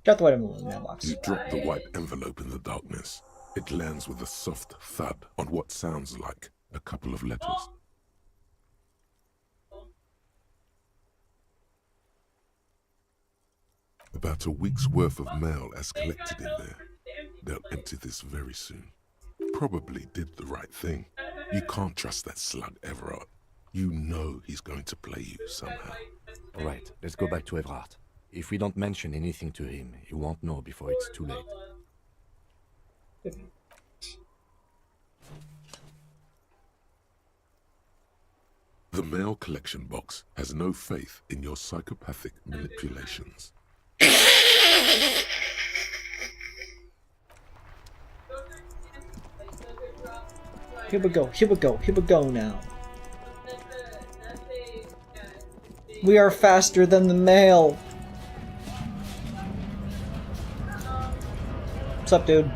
Got the white envelope in the mailbox. You drop the white envelope in the darkness. It lands with a soft thud on what sounds like a couple of letters. About a week's worth of mail as collected in there. They'll empty this very soon. Probably did the right thing. You can't trust that slug, Everard. You know he's going to play you somehow. All right, let's go back to Evrart. If we don't mention anything to him, he won't know before it's too late. The mail collection box has no faith in your psychopathic manipulations. Here we go, here we go, here we go now. We are faster than the mail. What's up, dude?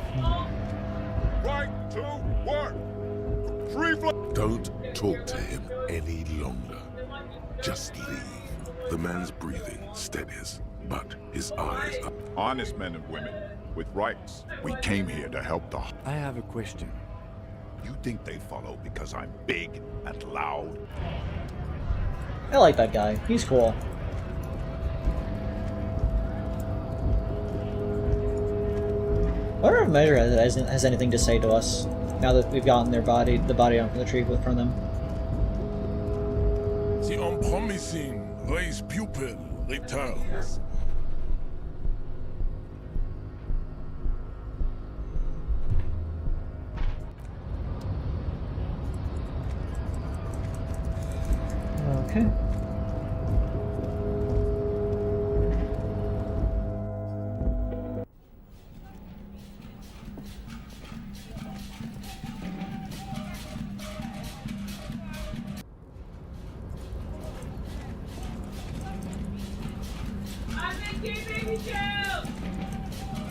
Right to work. Don't talk to him any longer. Just leave. The man's breathing steadies, but his eyes are honest men and women with rights. We came here to help the... I have a question. You think they follow because I'm big and loud? I like that guy. He's cool. I wonder if Measure has anything to say to us now that we've gotten the body off the tree from them. The unpromising race pupil returns. Okay.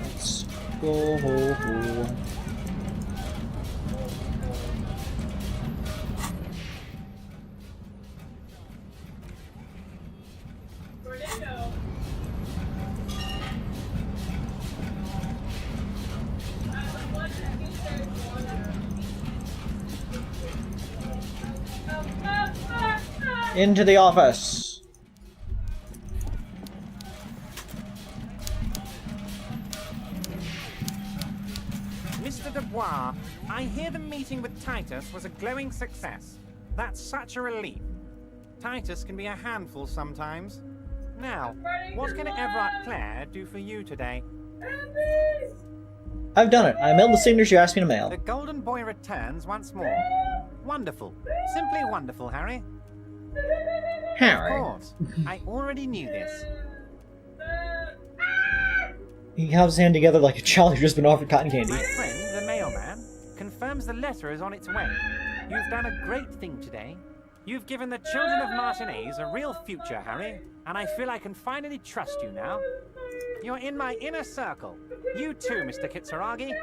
Let's go. Into the office. Mr. Dubois, I hear the meeting with Titus was a glowing success. That's such a relief. Titus can be a handful sometimes. Now, what can Everett Clare do for you today? I've done it. I mailed the signatures you asked me to mail. The Golden Boy returns once more. Wonderful. Simply wonderful, Harry. Harry. Of course. I already knew this. He has his hand together like a child who's just been offered cotton candy. My friend, the mailman, confirms the letter is on its way. You've done a great thing today. You've given the children of Martinez a real future, Harry, and I feel I can finally trust you now. You're in my inner circle. You too, Mr. Kitsuragi.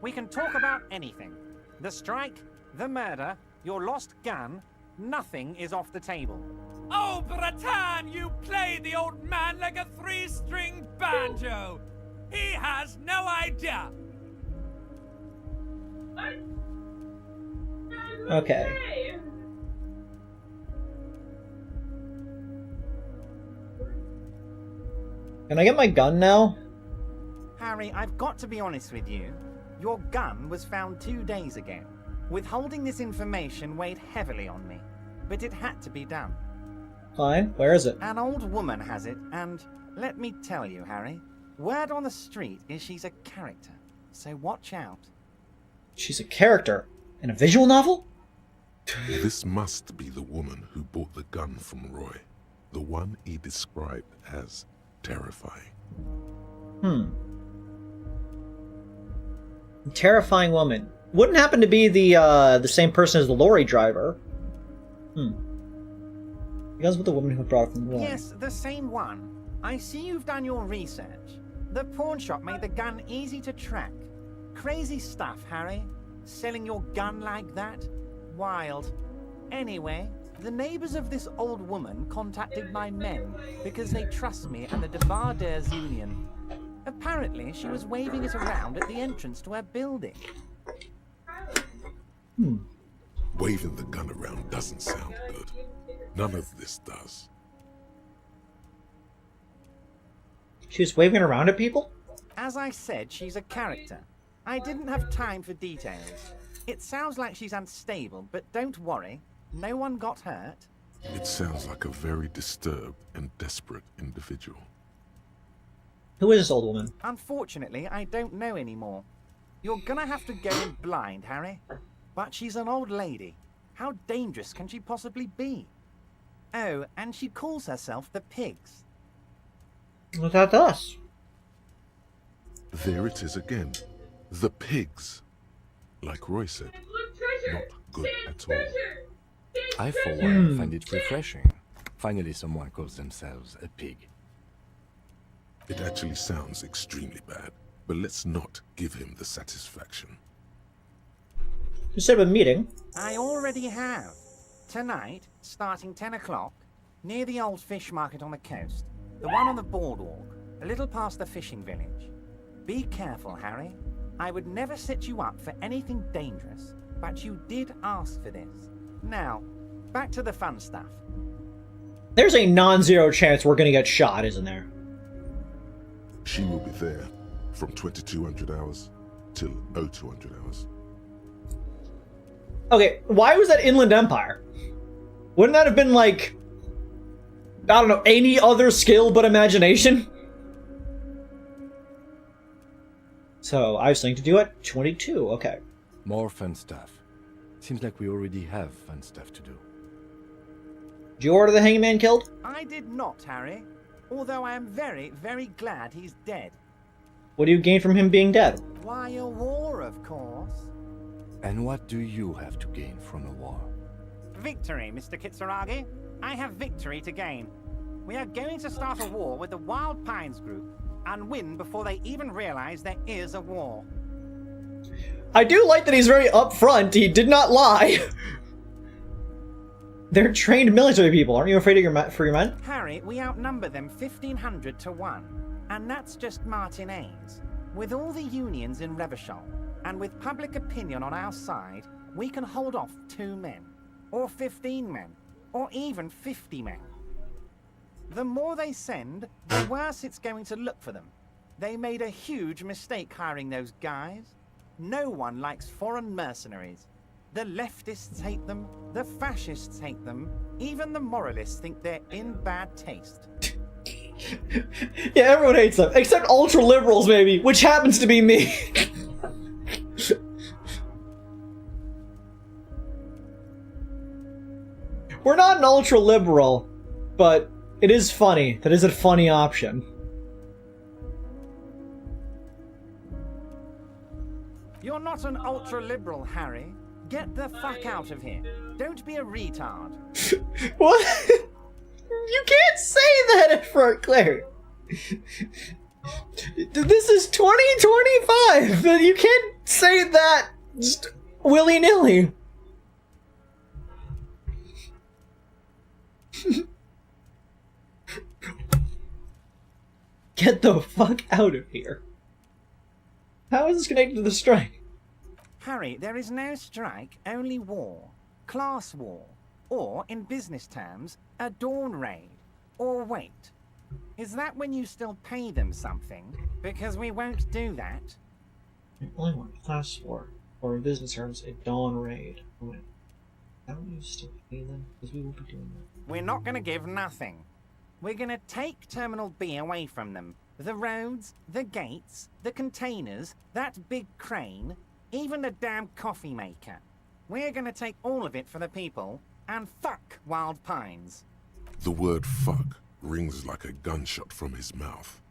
We can talk about anything. The strike, the murder, your lost gun, nothing is off the table. Oh, Bratan, you play the old man like a three-string banjo. He has no idea. Okay. Can I get my gun now? Harry, I've got to be honest with you. Your gun was found 2 days ago. Withholding this information weighed heavily on me, but it had to be done. Fine. Where is it? An old woman has it, and let me tell you, Harry, word on the street is she's a character, so watch out. She's a character? In a visual novel? This must be the woman who bought the gun from Roy. The one he described as terrifying. Terrifying woman. Wouldn't happen to be the same person as the lorry driver. Because with the woman who brought it from Roy. Yes, the same one. I see you've done your research. The pawn shop made the gun easy to track. Crazy stuff, Harry. Selling your gun like that? Wild. Anyway, the neighbors of this old woman contacted my men because they trust me and the Devarders Union. Apparently, she was waving it around at the entrance to her building. Waving the gun around doesn't sound good. None of this does. She was waving around at people? As I said, she's a character. I didn't have time for details. It sounds like she's unstable, but don't worry. No one got hurt? It sounds like a very disturbed and desperate individual. Who is this old woman? Unfortunately, I don't know anymore. You're gonna have to go in blind, Harry. But she's an old lady. How dangerous can she possibly be? Oh, and she calls herself the Pigs. What's that to us? There it is again. The pigs. Like Roy said, not good at all. I, for one, find it refreshing. Finally, someone calls themselves a pig. It actually sounds extremely bad, but let's not give him the satisfaction. You said a meeting. I already have. Tonight, starting 10 o'clock, near the old fish market on the coast. The one on the boardwalk, a little past the fishing village. Be careful, Harry. I would never set you up for anything dangerous, but you did ask for this. Now, back to the fun stuff. There's a non-zero chance we're gonna get shot, isn't there? She will be there from 2200 hours till 0200 hours. Okay, why was that Inland Empire? Wouldn't that have been like, I don't know, any other skill but imagination? So I was thinking to do it 22, okay. More fun stuff. Seems like we already have fun stuff to do. Did you order the hangman killed? I did not, Harry. Although I am very, very glad he's dead. What do you gain from him being dead? Why, a war, of course. And what do you have to gain from a war? Victory, Mr. Kitsuragi. I have victory to gain. We are going to start a war with the Wild Pines group and win before they even realize there is a war. I do like that he's very upfront. He did not lie. They're trained military people. Aren't you afraid of for your men? Harry, we outnumber them 1,500 to 1. And that's just Martinez. With all the unions in Revachol, and with public opinion on our side, we can hold off 2 men, or 15 men, or even 50 men. The more they send, the worse it's going to look for them. They made a huge mistake hiring those guys. No one likes foreign mercenaries. The leftists hate them, the fascists hate them, even the moralists think they're in bad taste. Yeah, everyone hates them, except ultra-liberals maybe, which happens to be me. We're not an ultra-liberal, but it is funny. That is a funny option. You're not an ultra-liberal, Harry. Get the fuck out of here. Don't be a retard. What? You can't say that for Claire. This is 2025. You can't say that just willy-nilly. Get the fuck out of here. How is this connected to the strike? Harry, there is no strike, only war. Class war. Or, in business terms, a dawn raid. Or wait. Is that when you still pay them something? Because we won't do that. Only one class war. Or in business terms, a dawn raid. Wait. Don't you still pay them? Because we won't be doing that. We're not gonna give nothing. We're gonna take Terminal B away from them. The roads, the gates, the containers, that big crane, even the damn coffee maker. We're gonna take all of it for the people, and fuck Wild Pines. The word fuck rings like a gunshot from his mouth.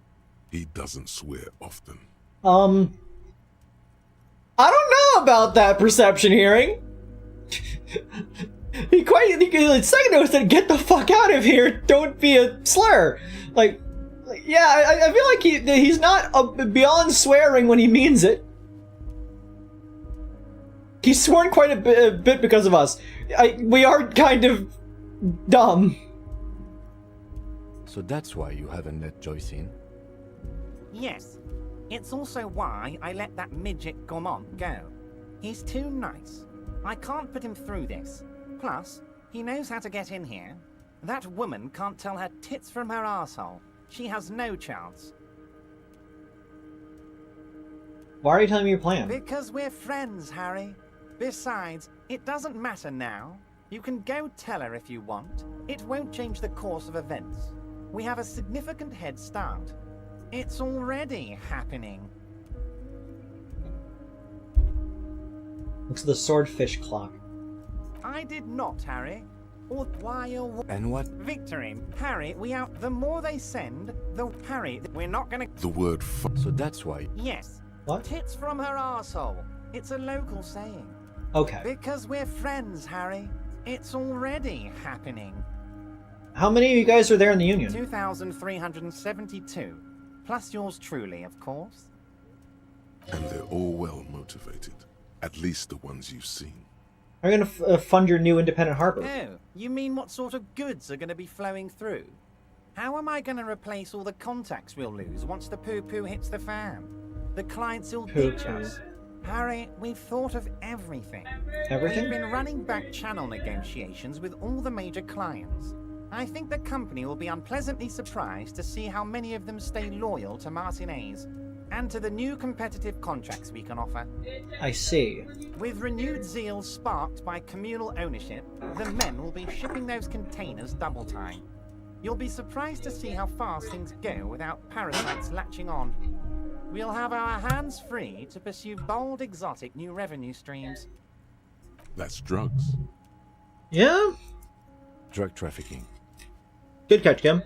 He doesn't swear often. I don't know about that perception hearing. The second note said, "Get the fuck out of here! Don't be a slur." Yeah, I feel like he's not beyond swearing when he means it. He's sworn quite a bit because of us. We are kind of dumb. So that's why you haven't let Joyce in? Yes. It's also why I let that midget Gaumont go. He's too nice. I can't put him through this. Plus, he knows how to get in here. That woman can't tell her tits from her asshole. She has no chance. Why are you telling me your plan? Because we're friends, Harry. Besides, it doesn't matter now. You can go tell her if you want. It won't change the course of events. We have a significant head start. It's already happening. It's the swordfish clock. I did not, Harry. Or why or And what? Victory. Harry, we out. The more they send, the Harry, we're not gonna. The word So that's why. Yes. What? Tits from her arsehole. It's a local saying. Okay. Because we're friends, Harry. It's already happening. How many of you guys are there in the Union? 2,372. Plus yours truly, of course. And they're all well motivated. At least the ones you've seen. Are you going to fund your new independent harbor? Oh, you mean what sort of goods are going to be flowing through? How am I going to replace all the contacts we'll lose once the poo-poo hits the fan? The clients will ditch us. Harry, we've thought of everything. Everything? We've been running back channel negotiations with all the major clients. I think the company will be unpleasantly surprised to see how many of them stay loyal to Martinez and to the new competitive contracts we can offer. I see. With renewed zeal sparked by communal ownership, the men will be shipping those containers double time. You'll be surprised to see how fast things go without parasites latching on. We'll have our hands free to pursue bold, exotic new revenue streams. That's drugs. Yeah? Drug trafficking. Good catch, Kim.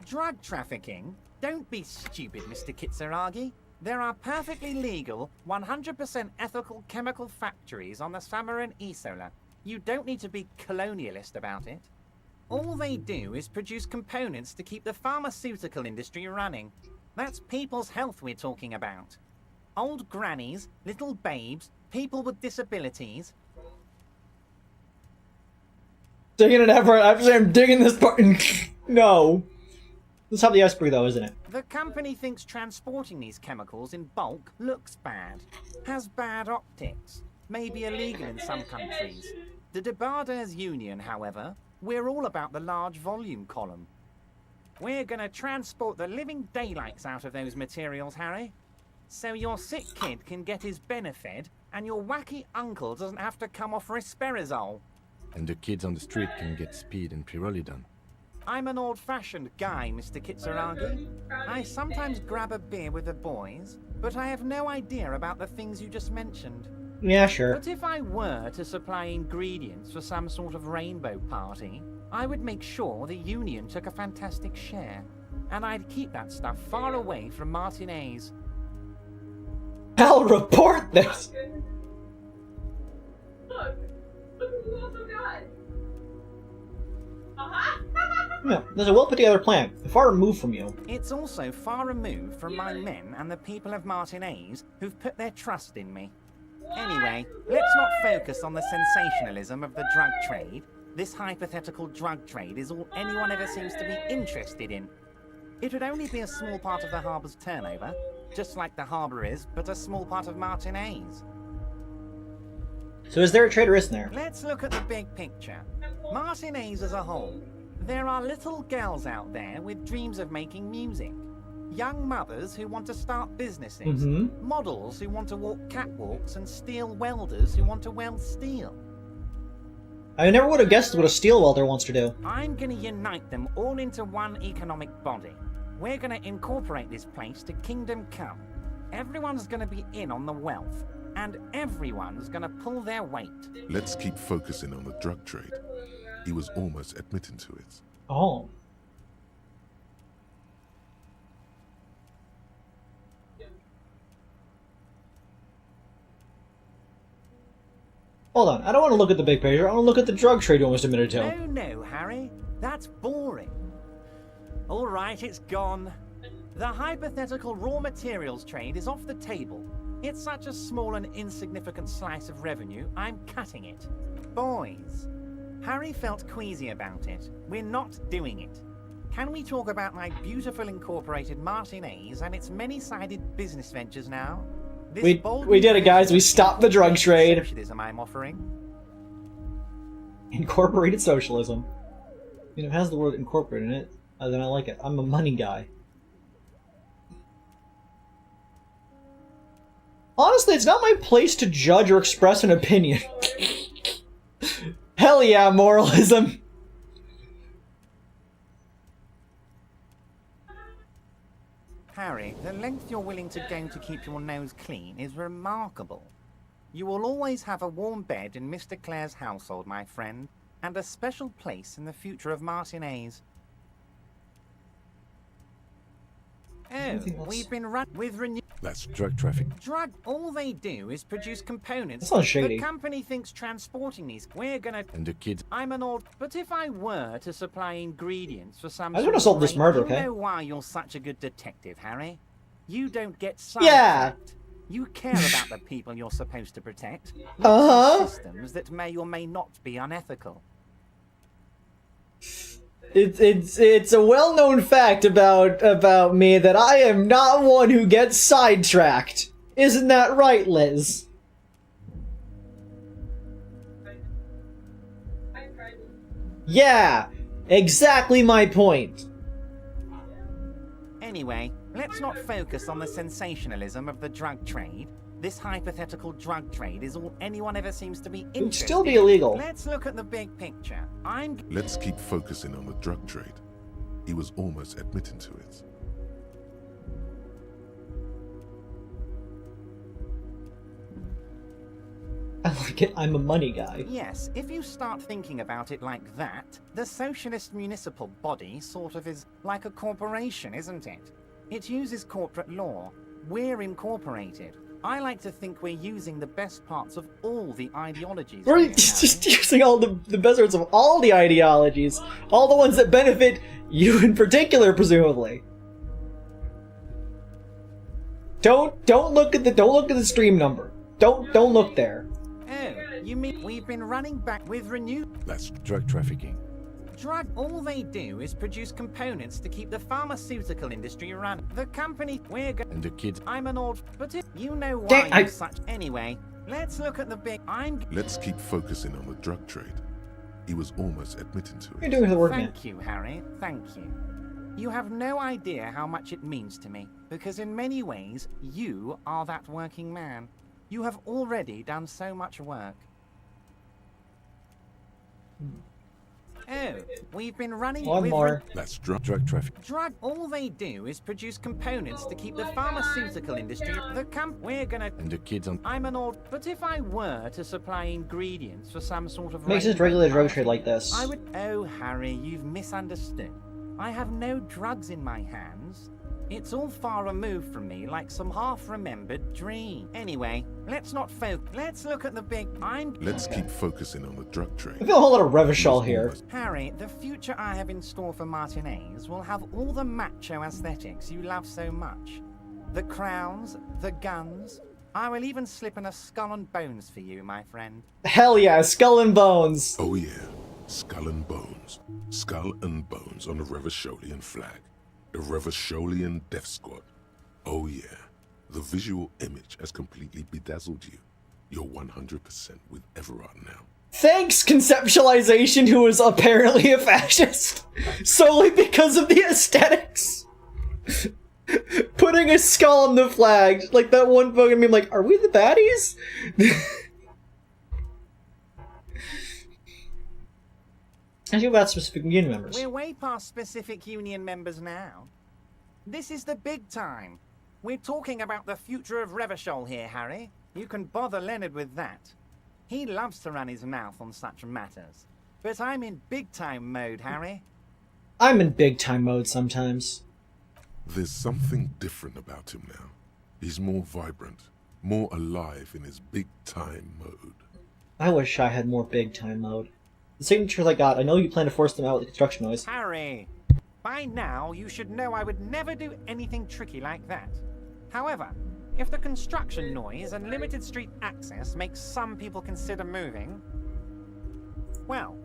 Drug trafficking? Don't be stupid, Mr. Kitsuragi. There are perfectly legal, 100% ethical chemical factories on the Samaran Isola. You don't need to be colonialist about it. All they do is produce components to keep the pharmaceutical industry running. That's people's health we're talking about. Old grannies, little babes, people with disabilities. Digging an effort. I'm digging this part. No. This is how the iceberg, though, isn't it? The company thinks transporting these chemicals in bulk looks bad, has bad optics, may be illegal in some countries. The Debarders Union, however, we're all about the large volume column. We're gonna transport the living daylights out of those materials, Harry. So your sick kid can get his benefed, and your wacky uncle doesn't have to come off risperazole. And the kids on the street can get speed and pyrrolidon. I'm an old-fashioned guy, Mr. Kitsuragi. I sometimes grab a beer with the boys, but I have no idea about the things you just mentioned. Yeah, sure. But if I were to supply ingredients for some sort of rainbow party, I would make sure the Union took a fantastic share. And I'd keep that stuff far away from Martinez. I'll report this! Look what we also got. Yeah, there's a well-put-together plan, far removed from you. It's also far removed from my men and the people of Martinez who've put their trust in me. Anyway, let's not focus on the sensationalism of the drug trade. This hypothetical drug trade is all anyone ever seems to be interested in. It would only be a small part of the harbour's turnover, just like the harbour is, but a small part of Martinez. So is there a trade or isn't there? Let's look at the big picture. Martinez as a whole. There are little girls out there with dreams of making music. Young mothers who want to start businesses. Models who want to walk catwalks and steel welders who want to weld steel. I never would have guessed what a steel welder wants to do. I'm going to unite them all into one economic body. We're going to incorporate this place to Kingdom Come. Everyone's going to be in on the wealth, and everyone's going to pull their weight. Let's keep focusing on the drug trade. He was almost admitting to it. Oh. Hold on, I don't want to look at the big picture, I want to look at the drug trade you almost admitted to. No, Harry. That's boring. All right, it's gone. The hypothetical raw materials trade is off the table. It's such a small and insignificant slice of revenue, I'm cutting it. Boys, Harry felt queasy about it. We're not doing it. Can we talk about my beautiful incorporated Martinez and its many-sided business ventures now? We did it, guys. We stopped the drug trade. Socialism I'm offering. Incorporated socialism. You know, it has the word incorporated in it. Then I like it. I'm a money guy. Honestly, it's not my place to judge or express an opinion. Hell yeah, moralism. Harry, the length you're willing to go to keep your nose clean is remarkable. You will always have a warm bed in Mr. Clare's household, my friend, and a special place in the future of Martinez. Oh, we've been run with renewed. That's drug traffic. All they do is produce components. That sounds shady. The company thinks transporting these. We're gonna. And the kids. I'm an old. But if I were to supply ingredients for some. I just want to solve this murder, okay? You know why you're such a good detective, Harry? You don't get sidetracked. Yeah. You care about the people you're supposed to protect. Uh-huh. Systems that may or may not be unethical. It's a well-known fact about me that I am not one who gets sidetracked. Isn't that right, Liz? Yeah, exactly my point. Anyway, let's not focus on the sensationalism of the drug trade. This hypothetical drug trade is all anyone ever seems to be interested in. It would still be illegal. Let's look at the big picture. Let's keep focusing on the drug trade. He was almost admitting to it. I like it. I'm a money guy. Yes, if you start thinking about it like that, the socialist municipal body sort of is like a corporation, isn't it? It uses corporate law. We're incorporated. I like to think we're using the best parts of all the ideologies. We're just using all the best parts of all the ideologies. All the ones that benefit you in particular, presumably. Don't look at the stream number. Don't look there. Oh, you mean we've been running back with renewed... That's drug trafficking. All they do is produce components to keep the pharmaceutical industry running. The company we're going... And the kids... I'm an old... But if you know why you're such... Anyway, let's look at the big... Let's keep focusing on the drug trade. He was almost admitting to it. You're doing the work, man. Thank you, Harry. Thank you. You have no idea how much it means to me, because in many ways, you are that working man. You have already done so much work. Oh, we've been running One more. That's drug traffic. All they do is produce components to keep the pharmaceutical industry. We're gonna. And the kids on. I'm an old. But if I were to supply ingredients for some sort of. Makes sense to regulate a drug trade like this. I would. Oh, Harry, you've misunderstood. I have no drugs in my hands. It's all far removed from me, like some half-remembered dream. Anyway, let's not focus. Let's look at the big... Let's keep focusing on the drug trade. I feel a whole lot of Revachol here. Harry, the future I have in store for Martinez will have all the macho aesthetics you love so much. The crowns, the guns. I will even slip in a skull and bones for you, my friend. Hell yeah, skull and bones. Oh yeah, skull and bones. Skull and bones on the Revacholian flag. The Revacholian Death Squad. Oh yeah, the visual image has completely bedazzled you. You're 100% with Everard now. Thanks, conceptualization, who is apparently a fascist, solely because of the aesthetics. Putting a skull on the flag, like that one fucking meme, like, are we the baddies? I think about specific union members. We're way past specific union members now. This is the big time. We're talking about the future of Revachol here, Harry. You can bother Leonard with that. He loves to run his mouth on such matters. But I'm in big-time mode, Harry. I'm in big-time mode sometimes. There's something different about him now. He's more vibrant, more alive in his big-time mode. I wish I had more big-time mode. The signatures I got, I know you plan to force them out with the construction noise. Harry, by now you should know I would never do anything tricky like that. However, if the construction noise and limited street access makes some people consider moving, well,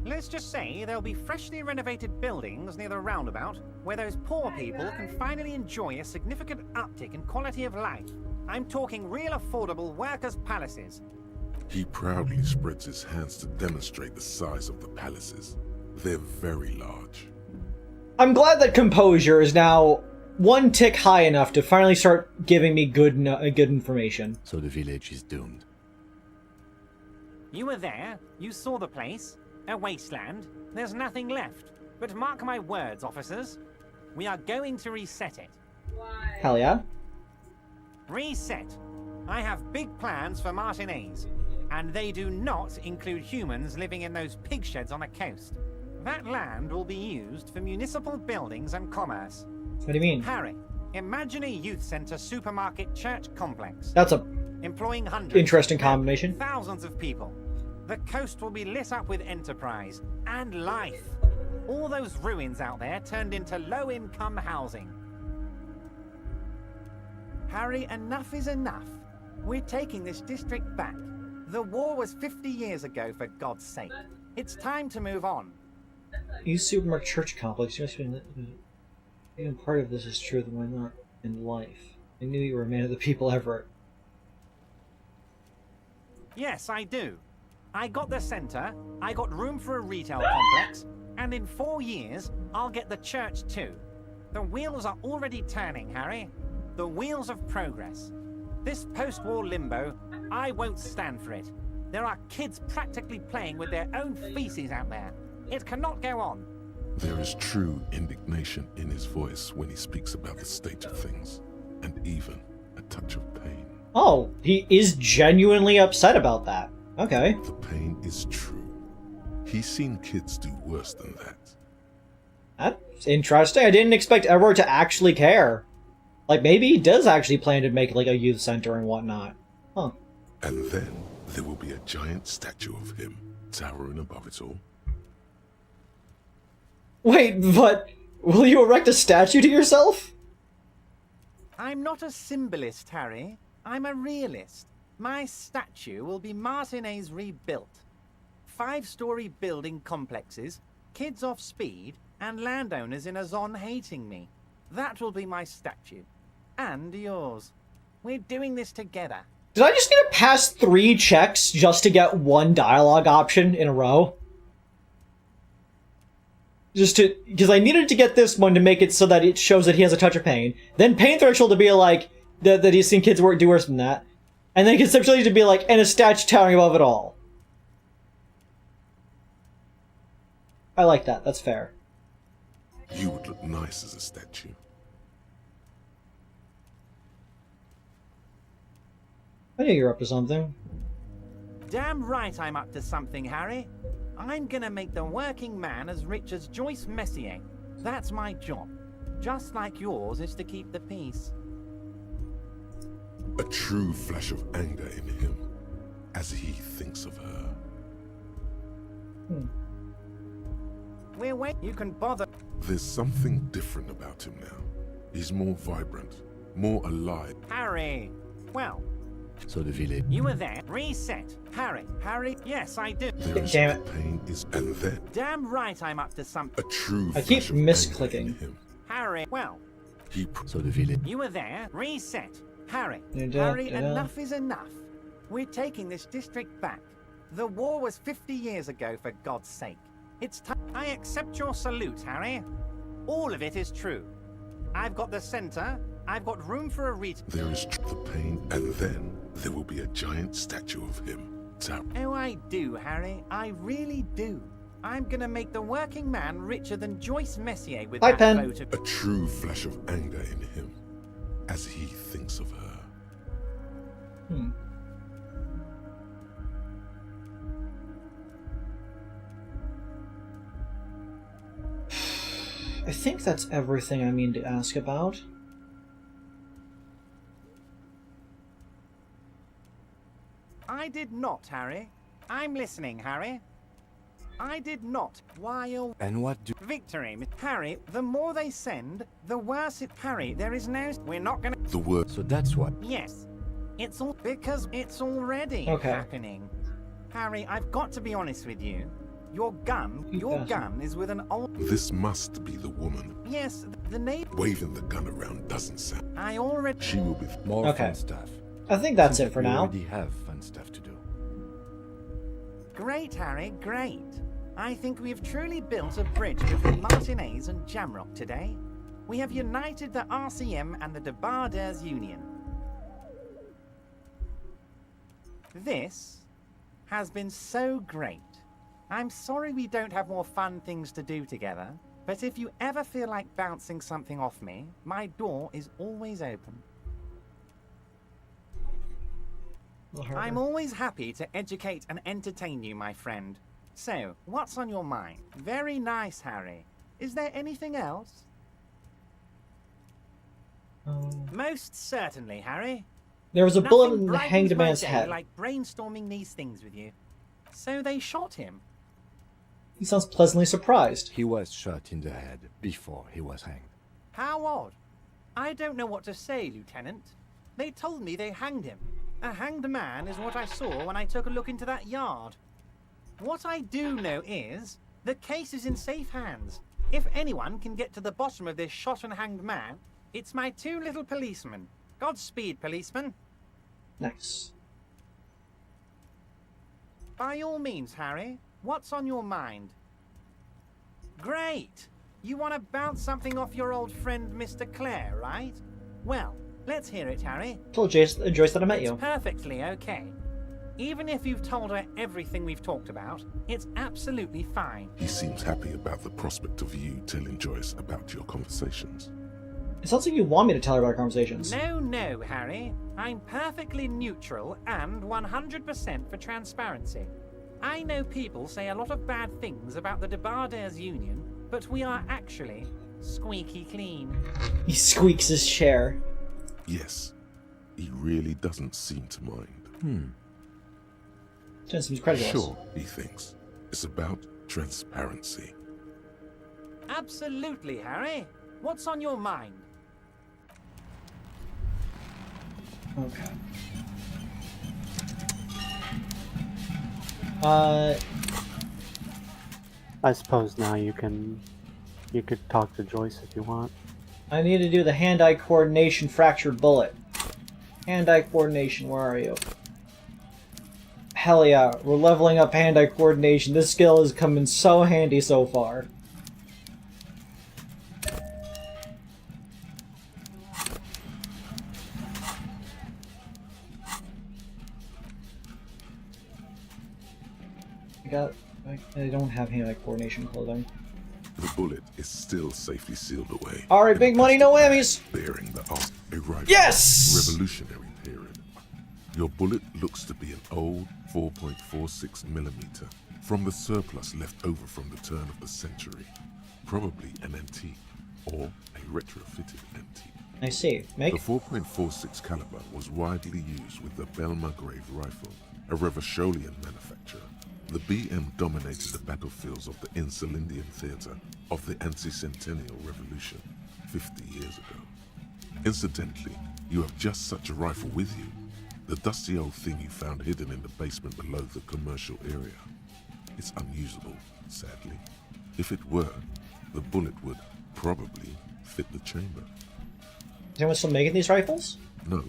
let's just say there'll be freshly renovated buildings near the roundabout where those poor people can finally enjoy a significant uptick in quality of life. I'm talking real affordable workers' palaces. He proudly spreads his hands to demonstrate the size of the palaces. They're very large. I'm glad that composure is now one tick high enough to finally start giving me good information. So the village is doomed. You were there, you saw the place. A wasteland. There's nothing left. But mark my words, officers. We are going to reset it. Hell yeah. Reset. I have big plans for Martinez. And they do not include humans living in those pig sheds on the coast. That land will be used for municipal buildings and commerce. What do you mean? Harry, imagine a youth center supermarket church complex. That's a employing hundreds. Interesting combination. Thousands of people. The coast will be lit up with enterprise and life. All those ruins out there turned into low-income housing. Harry, enough is enough. We're taking this district back. The war was 50 years ago, for God's sake. It's time to move on. Use supermarket church complex. Even part of this is true, then why not in life? I knew you were a man of the people, Everett. Yes, I do. I got the center, I got room for a retail complex, and in 4 years, I'll get the church too. The wheels are already turning, Harry. The wheels of progress. This post-war limbo, I won't stand for it. There are kids practically playing with their own feces out there. It cannot go on. There is true indignation in his voice when he speaks about the state of things, and even a touch of pain. Oh, he is genuinely upset about that. Okay. The pain is true. He's seen kids do worse than that. That's interesting. I didn't expect Everett to actually care. Like, maybe he does actually plan to make, like, a youth center and whatnot. Huh. And then there will be a giant statue of him, towering above it all. Wait, but will you erect a statue to yourself? I'm not a symbolist, Harry. I'm a realist. My statue will be Martinez rebuilt. 5-story building complexes, kids off speed, and landowners in a zone hating me. That will be my statue. And yours. We're doing this together. Did I just need to pass 3 checks just to get 1 dialogue option in a row? Because I needed to get this one to make it so that it shows that he has a touch of pain. Then pain threshold to be like, that he's seen kids do worse than that. And then conceptually to be like, and a statue towering above it all. I like that, that's fair. You would look nice as a statue. I knew you were up to something. Damn right I'm up to something, Harry. I'm gonna make the working man as rich as Joyce Messier. That's my job. Just like yours is to keep the peace. A true flash of anger in him, as he thinks of her. We're waiting. You can bother. There's something different about him now. He's more vibrant, more alive. Harry! Well, So the village. you were there. Reset. Harry, yes, I do. There is Damn it. pain is, and then Damn right I'm up to something. a true I keep flash of anger in misclicking. him. Harry, well, So the village. you were there. Reset. Harry, Da-da, da-da. enough is enough. We're taking this district back. The war was 50 years ago, for God's sake. It's time. I accept your salute, Harry. All of it is true. I've got the center. I've got room for a There is the pain, and then there will be a giant statue of him. Oh, I do, Harry. I really do. I'm gonna make the working man richer than Joyce Messier with Hi, that Pen. vote of... A true flash of anger in him, as he thinks of her. I think that's everything I mean to ask about. I did not, Harry. I'm listening, Harry. I did not. While... And what do... Victory, Harry, the more they send, the worse it... Harry, there is no... We're not gonna... The word. So that's what. Yes. It's all... Because it's already happening. Harry, I've got to be honest with you. Your gun is with an old... This must be the woman. Yes, the name... Waving the gun around doesn't sound. I already... She will be... More Okay. fun stuff. I think that's Seems it for like we now. already have fun stuff to do. Great, Harry, great. I think we've truly built a bridge between Martinez and Jamrock today. We have united the RCM and the Debarders Union. This has been so great. I'm sorry we don't have more fun things to do together, but if you ever feel like bouncing something off me, my door is always open. I'm always happy to educate and entertain you, my friend. So, what's on your mind? Very nice, Harry. Is there anything else? Most certainly, Harry. There was a bullet Nothing in the brightens hanged my man's day head. like brainstorming these things with you. So they shot him. He sounds pleasantly surprised. He was shot in the head before he was hanged. How odd. I don't know what to say, Lieutenant. They told me they hanged him. A hanged man is what I saw when I took a look into that yard. What I do know is, the case is in safe hands. If anyone can get to the bottom of this shot and hanged man, it's my two little policemen. Godspeed, policeman. Nice. By all means, Harry. What's on your mind? Great! You want to bounce something off your old friend, Mr. Clare, right? Well, let's hear it, Harry. Told Joyce that I met you. It's perfectly okay. Even if you've told her everything we've talked about, it's absolutely fine. He seems happy about the prospect of you telling Joyce about your conversations. It sounds like you want me to tell her about our conversations. No, Harry. I'm perfectly neutral and 100% for transparency. I know people say a lot of bad things about the Debardairs Union, but we are actually squeaky clean. He squeaks his chair. Yes, he really doesn't seem to mind. Jen seems credulous. Sure, he thinks. It's about transparency. Absolutely, Harry. What's on your mind? Okay. I suppose now you could talk to Joyce if you want. I need to do the hand-eye coordination fractured bullet. Hand-eye coordination, where are you? Hell yeah, we're leveling up hand-eye coordination. This skill is coming so handy so far. I don't have hand-eye coordination clothing. The bullet is still safely sealed away. Alright, big money, no whammies! Bearing the arc, a rifle. Yes! Revolutionary period. Your bullet looks to be an old 4.46mm from the surplus left over from the turn of the century. Probably an antique, or a retrofitted antique. I see. Make The 4.46 caliber was widely used with the Belmargrave rifle, a Revacholian manufacturer. The BM dominated the battlefields of the Insulindian theatre of the anti-centennial revolution 50 years ago. Incidentally, you have just such a rifle with you. The dusty old thing you found hidden in the basement below the commercial area. It's unusable, sadly. If it were, the bullet would probably fit the chamber. Is anyone still making these rifles? No,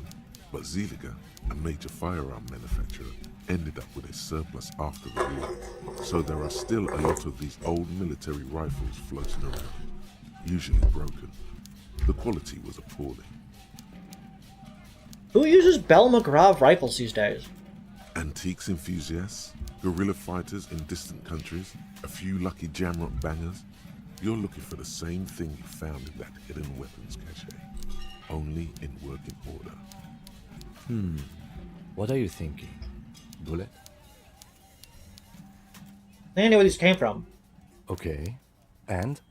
but Zeliger, a major firearm manufacturer, ended up with a surplus after the war, so there are still a lot of these old military rifles floating around, usually broken. The quality was appalling. Who uses Belmargrave rifles these days? Antiques enthusiasts, guerrilla fighters in distant countries, a few lucky jamrock bangers. You're looking for the same thing you found in that hidden weapons cache, only in working order. What are you thinking? Bullet? I didn't know where these came from. Okay. And?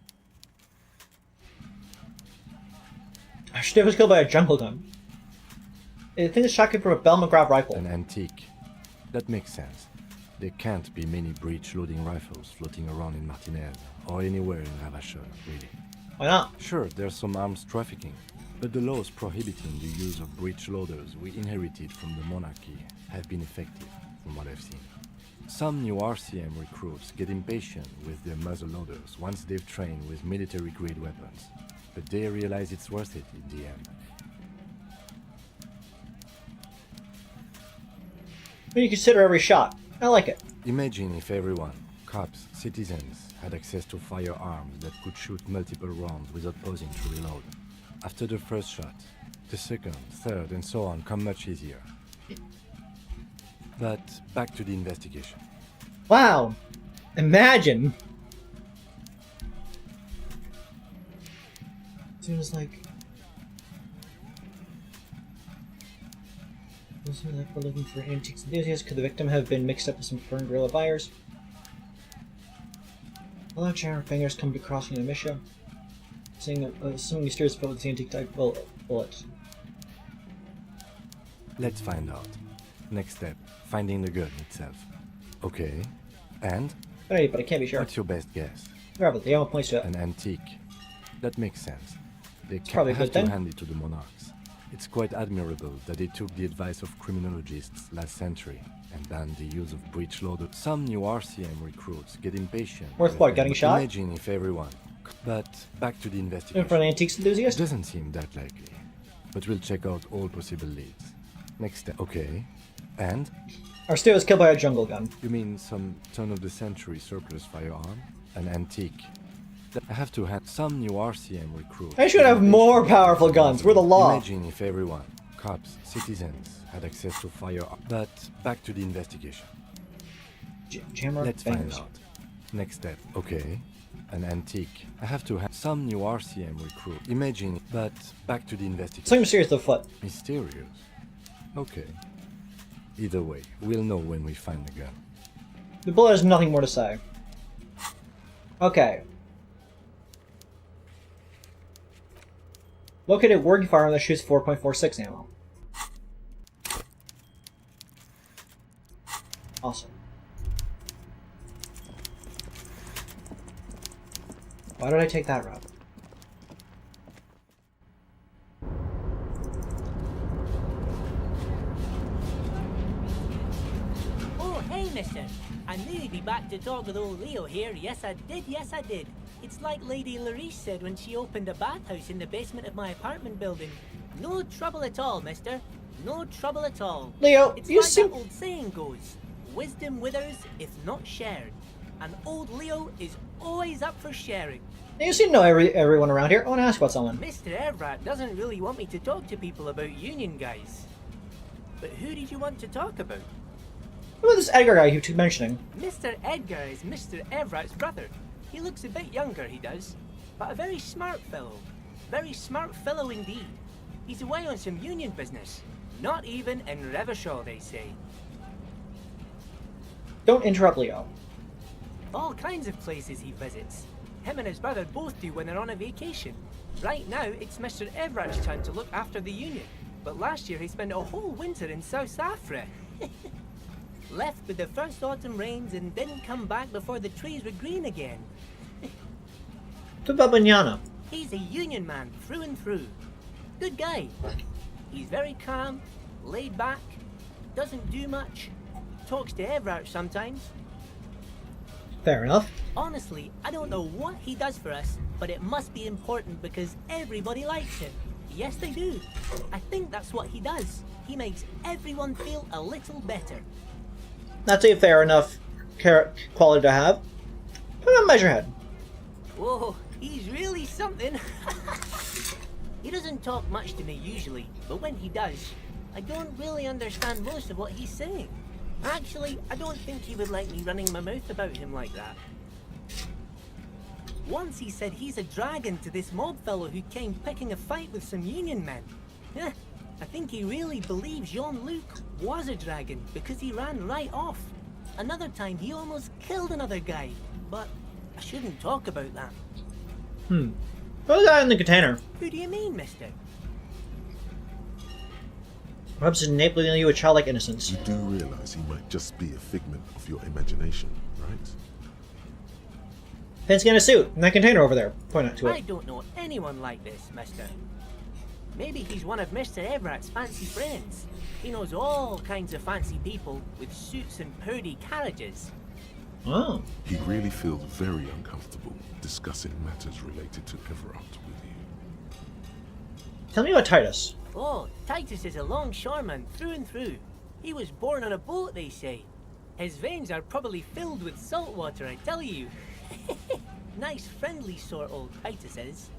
She was killed by a jungle gun. I think the shot came from a Belmargrave rifle. An antique. That makes sense. There can't be many breech-loading rifles floating around in Martinez, or anywhere in Ravachol, really. Why not? Sure, there's some arms trafficking, but the laws prohibiting the use of breech loaders we inherited from the monarchy have been effective, from what I've seen. Some new RCM recruits get impatient with their muzzle loaders once they've trained with military-grade weapons, but they realize it's worth it in the end. When you consider every shot. I like it. Imagine if everyone, cops, citizens, had access to firearms that could shoot multiple rounds without pausing to reload. After the first shot, the second, third, and so on come much easier. But back to the investigation. Wow. Imagine. Seems like we're looking for antiques enthusiasts. Could the victim have been mixed up with some foreign guerrilla buyers? A lot of giant fingers come to crossing the mission. Seeing some mysterious boat with the antique type bullet. Let's find out. Next step, finding the gun itself. Okay. And? But I can't be sure. What's your best guess? Probably, the only points to it. An antique. That makes sense. They probably a have good to thing. hand it to the monarchs. It's quite admirable that they took the advice of criminologists last century and banned the use of breech loaders. Some new RCM recruits get impatient. Worth what, getting shot? Imagine if everyone. But back to the And investigation. for an antiques enthusiast? Doesn't seem that likely. But we'll check out all possible leads. Next step. Okay. And? Our Stu was killed by a jungle gun. You mean some turn-of-the-century surplus firearm? An antique? I have to have some new RCM recruits. I should have more powerful guns. We're the law. Imagine if everyone, cops, citizens, had access to firearms. But back to the investigation. Jammer Let's fingers. find out. Next step. Okay. An antique. I have to have some new RCM recruit. Imagine. But back to the investigation. Something mysterious afoot. Mysterious? Okay. Either way, we'll know when we find the gun. The bullet has nothing more to say. Okay. Located working firearm that shoots 4.46 ammo. Awesome. Why did I take that route? Oh, hey, mister. I knew you'd be back to talk with old Leo here. Yes, I did. It's like Lady Larice said when she opened a bathhouse in the basement of my apartment building. No trouble at all, mister. No trouble at all. Leo, it's you like seem... that old saying goes, wisdom withers if not shared. And old Leo is always up for sharing. You seem to know everyone around here. I want to ask about someone. Mr. Everett doesn't really want me to talk to people about union guys. But who did you want to talk about? Who is this Edgar guy you keep mentioning? Mr. Edgar is Mr. Everett's brother. He looks a bit younger, he does. But a very smart fellow. Very smart fellow indeed. He's away on some union business. Not even in Revershaw, they say. Don't interrupt Leo. All kinds of places he visits. Him and his brother both do when they're on a vacation. Right now, it's Mr. Everett's turn to look after the union. But last year he spent a whole winter in South Africa. Left with the first autumn rains and didn't come back before the trees were green again. Tubabanyana. He's a union man through and through. Good guy. He's very calm, laid back, doesn't do much, talks to Everett sometimes. Fair enough. Honestly, I don't know what he does for us, but it must be important because everybody likes him. Yes, they do. I think that's what he does. He makes everyone feel a little better. That's a fair enough quality to have. Put on Measurehead. Whoa, he's really something. He doesn't talk much to me usually, but when he does, I don't really understand most of what he's saying. Actually, I don't think he would like me running my mouth about him like that. Once he said he's a dragon to this mob fellow who came picking a fight with some union men. I think he really believes Jean-Luc was a dragon because he ran right off. Another time he almost killed another guy, but I shouldn't talk about that. Who's the guy in the container? Who do you mean, mister? Perhaps enabling you with childlike innocence. You do realize he might just be a figment of your imagination, right? Fancy in a suit in that container over there. Point out to I it. don't know anyone like this, mister. Maybe he's one of Mr. Everett's fancy friends. He knows all kinds of fancy people with suits and purdy carriages. Oh. He really feels very uncomfortable discussing matters related to Everett with you. Tell me about Titus. Oh, Titus is a longshoreman through and through. He was born on a boat, they say. His veins are probably filled with salt water, I tell you. Nice, friendly sort, old Titus is.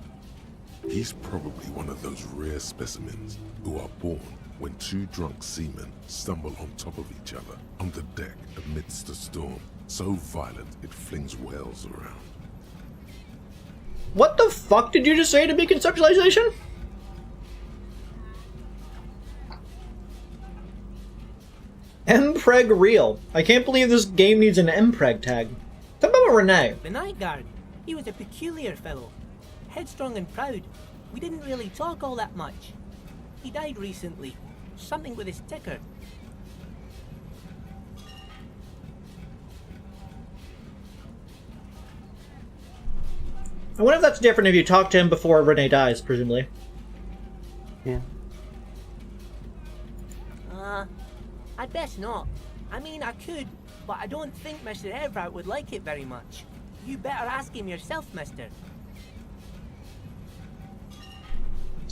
He's probably one of those rare specimens who are born when two drunk seamen stumble on top of each other on the deck amidst a storm so violent it flings whales around. What the fuck did you just say to me, conceptualization? Mpreg real. I can't believe this game needs an Mpreg tag. Talk about Renee. The night guard. He was a peculiar fellow. Headstrong and proud. We didn't really talk all that much. He died recently. Something with his ticker. I wonder if that's different if you talk to him before Renee dies, presumably. Yeah. I'd best not. I mean, I could, but I don't think Mr. Everett would like it very much. You better ask him yourself, mister.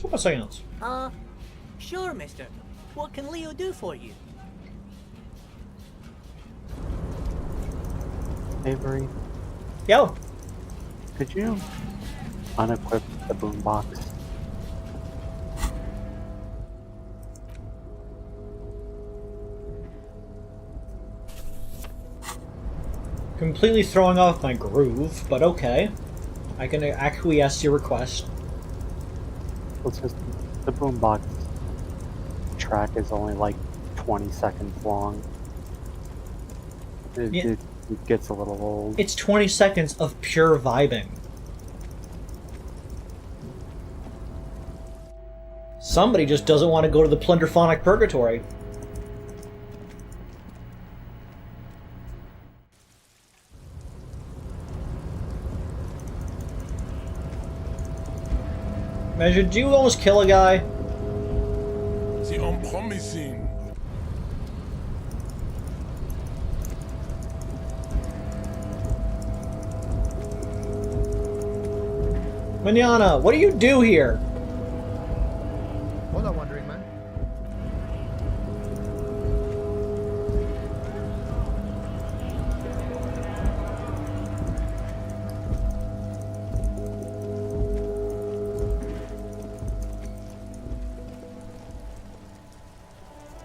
What's something else? Sure, mister. What can Leo do for you? Avery? Yo! Could you unequip the boombox? Completely throwing off my groove, but okay. I can acquiesce your request. It's just the boombox track is only like 20 seconds long. It gets a little old. It's 20 seconds of pure vibing. Somebody just doesn't want to go to the Plunderphonic Purgatory. Measure, did you almost kill a guy? C'est unpromising. Manana, what do you do here? What am I wondering, man?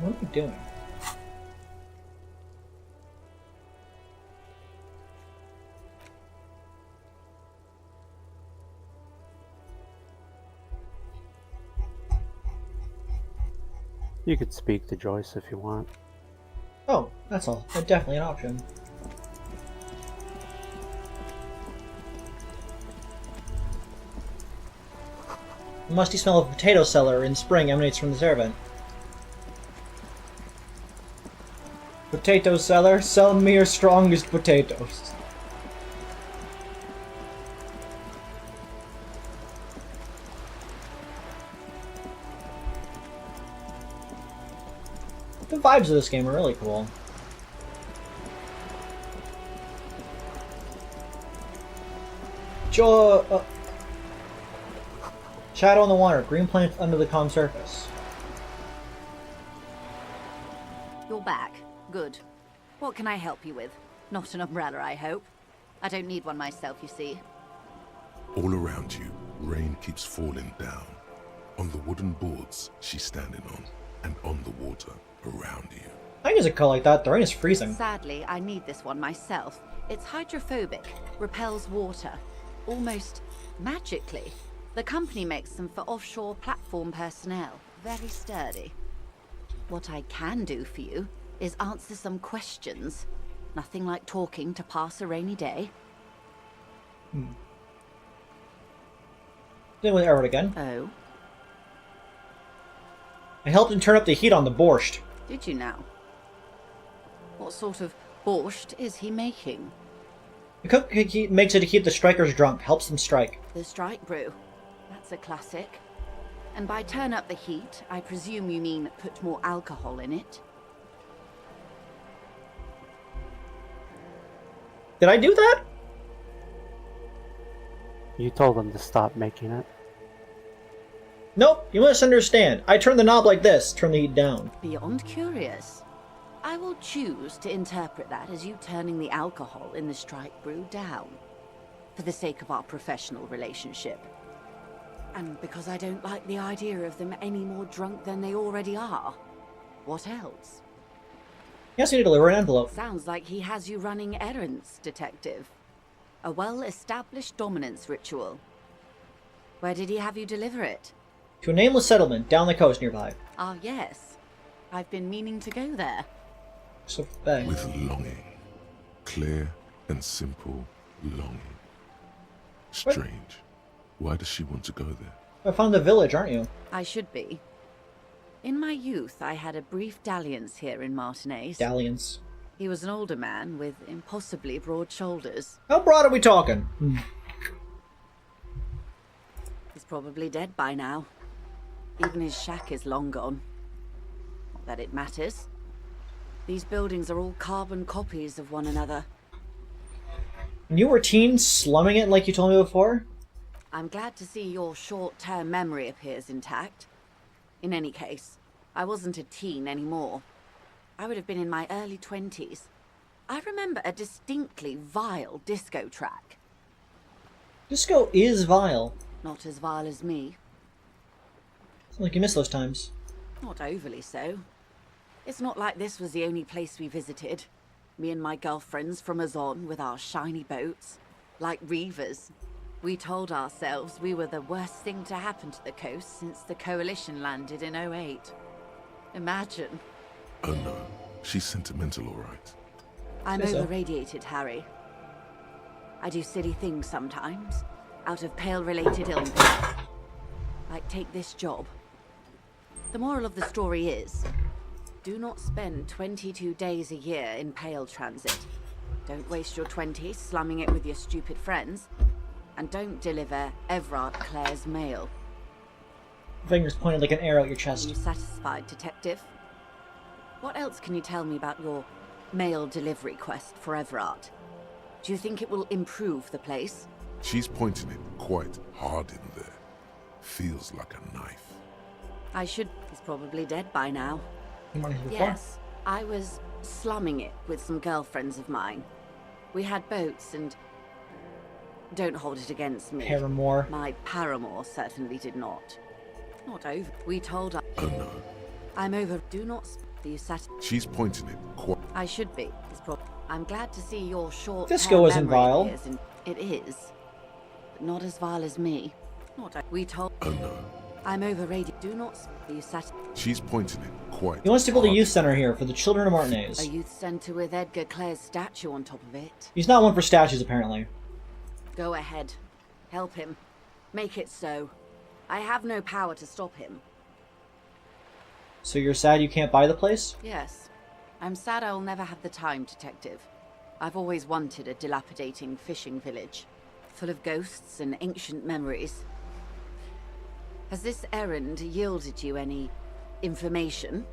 What are you doing? You could speak to Joyce if you want. Oh, that's all. Definitely an option. The musty smell of a potato cellar in spring emanates from the servant. Potato seller, sell me your strongest potatoes. The vibes of this game are really cool. Shadow on the water, green plants under the calm surface. You're back. Good. What can I help you with? Not an umbrella, I hope. I don't need one myself, you see. All around you, rain keeps falling down. On the wooden boards she's standing on, and on the water around you. I use a car like that. The rain is freezing. Sadly, I need this one myself. It's hydrophobic, repels water, almost magically. The company makes them for offshore platform personnel. Very sturdy. What I can do for you is answer some questions. Nothing like talking to pass a rainy day. Then with Everett again. Oh? I helped him turn up the heat on the borscht. Did you now? What sort of borscht is he making? The cook makes it to keep the strikers drunk, helps them strike. The strike brew. That's a classic. And by turn up the heat, I presume you mean put more alcohol in it? Did I do that? You told them to stop making it. Nope, you misunderstand. I turn the knob like this, turn the heat down. Beyond curious. I will choose to interpret that as you turning the alcohol in the strike brew down. For the sake of our professional relationship. And because I don't like the idea of them any more drunk than they already are. What else? Yes, you need to deliver an envelope. Sounds like he has you running errands, Detective. A well-established dominance ritual. Where did he have you deliver it? To a nameless settlement down the coast nearby. Ah, yes. I've been meaning to go there. So bang. With longing. Clear and simple longing. Strange. Why does she want to go there? I found the village, aren't you? I should be. In my youth, I had a brief dalliance here in Martinez. Dalliance. He was an older man with impossibly broad shoulders. How broad are we talking? He's probably dead by now. Even his shack is long gone. Not that it matters. These buildings are all carbon copies of one another. When you were teens slumming it like you told me before? I'm glad to see your short-term memory appears intact. In any case, I wasn't a teen anymore. I would have been in my early 20s. I remember a distinctly vile disco track. Disco is vile. Not as vile as me. Sounds like you miss those times. Not overly so. It's not like this was the only place we visited. Me and my girlfriends from Azon with our shiny boats. Like reavers. We told ourselves we were the worst thing to happen to the coast since the Coalition landed in '08. Imagine. Oh no, she's sentimental, all right. I'm Say so. over-radiated, Harry. I do silly things sometimes, out of Pale-related illness. Like take this job. The moral of the story is, do not spend 22 days a year in Pale transit. Don't waste your 20s slumming it with your stupid friends. And don't deliver Everard Clare's mail. Fingers pointed like an arrow at your Are chest. you satisfied, Detective? What else can you tell me about your mail delivery quest for Everard? Do you think it will improve the place? She's pointing it quite hard in there. Feels like a knife. I should... He's probably dead by now. Before? Yes, I was slumming it with some girlfriends of mine. We had boats and... Don't hold it against me. Paramour. My paramour certainly did not. Not over. We told her... Oh no. I'm over... Do not... You sat... She's pointing it quite... I should be. I'm glad to see your short... Disco isn't vile. It is. But not as vile as me. Not... We told... Oh no. I'm overrated. Do not... You sat... She's pointing it quite... He wants to build a youth center here for the children of Martinez. A youth center with Edgar Clare's statue on top of it. He's not one for statues, apparently. Go ahead. Help him. Make it so. I have no power to stop him. So you're sad you can't buy the place? Yes. I'm sad I'll never have the time, Detective. I've always wanted a dilapidating fishing village, full of ghosts and ancient memories. Has this errand yielded you any information?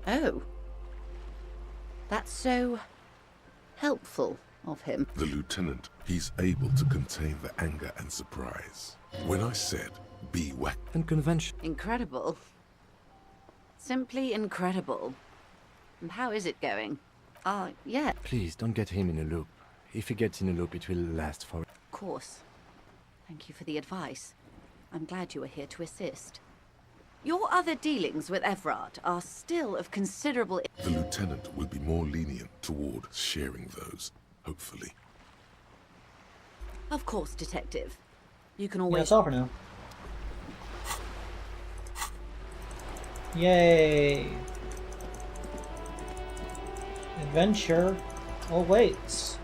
Oh. That's so helpful of him. The lieutenant, he's able to contain the anger and surprise. When I said, be whack and convention. Incredible. Simply incredible. And how is it going? Yeah. Please, don't get him in a loop. If he gets in a loop, it will last for... Of course. Thank you for the advice. I'm glad you were here to assist. Your other dealings with Everard are still of considerable... The lieutenant will be more lenient toward sharing those, hopefully. Of course, Detective. You can Yeah, always... that's all for now. Yay! Adventure awaits.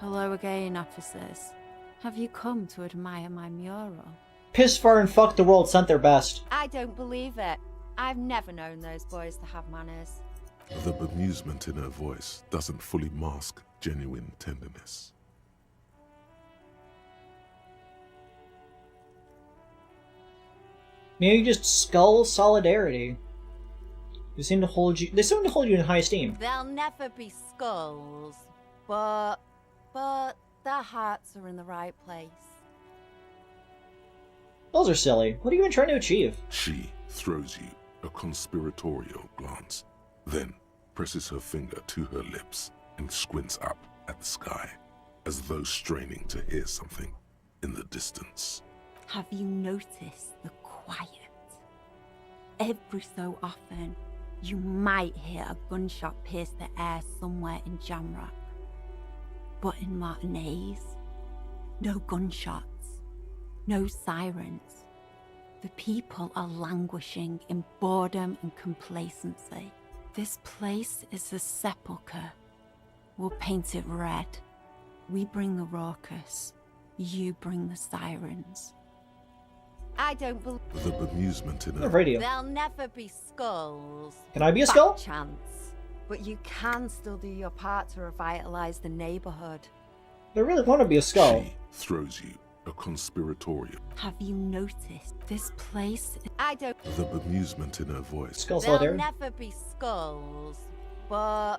Hello again, officers. Have you come to admire my mural? Piss, far, and fuck the world sent their best. I don't believe it. I've never known those boys to have manners. The bemusement in her voice doesn't fully mask genuine tenderness. Maybe just skull solidarity. They seem to hold you in high esteem. There'll never be skulls, but their hearts are in the right place. Those are silly. What are you even trying to achieve? She throws you a conspiratorial glance, then presses her finger to her lips and squints up at the sky, as though straining to hear something in the distance. Have you noticed the quiet? Every so often, you might hear a gunshot pierce the air somewhere in Jamrock. But in Martinez, no gunshots, no sirens. The people are languishing in boredom and complacency. This place is a sepulchre. We'll paint it red. We bring the raucous. You bring the sirens. I don't believe The bemusement in her radio. there'll never be skulls. Can I be a Fat skull? chance. But you can still do your part to revitalize the neighborhood. I really want to be a skull. She throws you a conspiratorial. Have you noticed this place? I don't. The bemusement in her voice. Skull There'll solidarity. never be skulls, but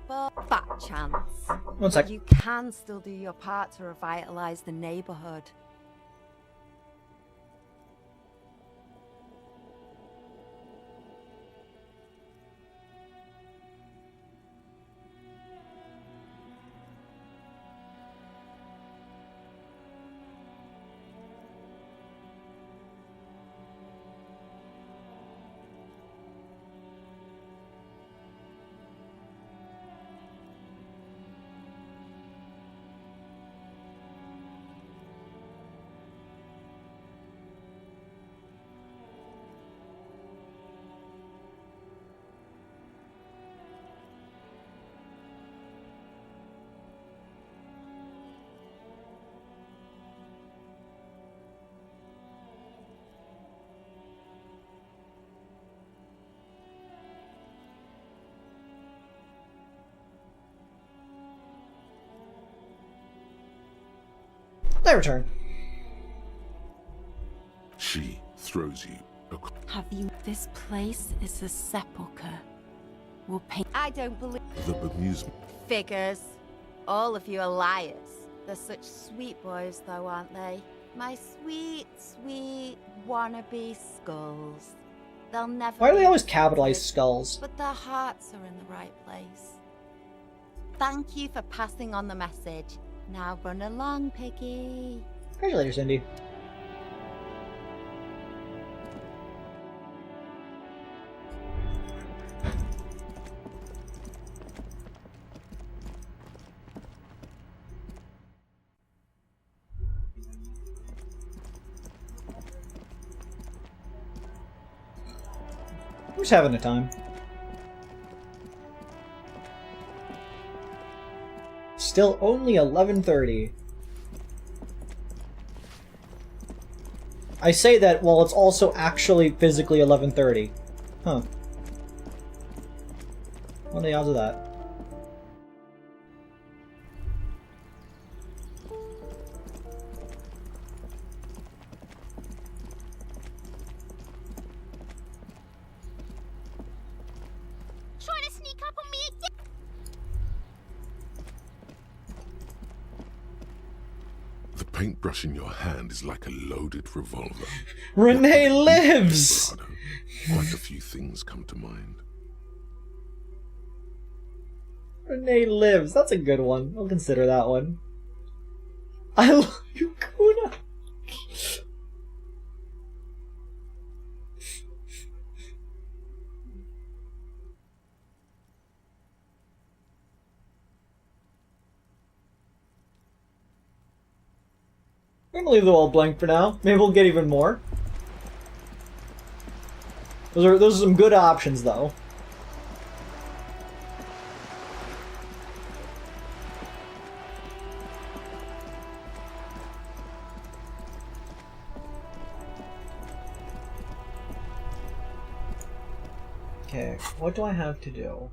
fat chance. One sec. You can still do your part to revitalize the neighborhood. I return. She throws you a. Have you? This place is a sepulchre. We'll paint. I don't believe. The bemusement. Figures. All of you are liars. They're such sweet boys, though, aren't they? My sweet, sweet wannabe skulls. They'll never. Why do they be always capitalize accepted, skulls? But their hearts are in the right place. Thank you for passing on the message. Now run along, Piggy. Catch you later, Cindy. I'm just having a time. Still only 11:30. I say that while it's also actually physically 11:30. Huh. What are the odds of that? Trying to sneak up on me again? The paintbrush in your hand is like a loaded revolver. Renee lives! Quite a few things come to mind. Renee lives. That's a good one. I'll consider that one. I love you, Kuna. I'm gonna leave the wall blank for now. Maybe we'll get even more. Those are some good options, though. Okay, what do I have to do?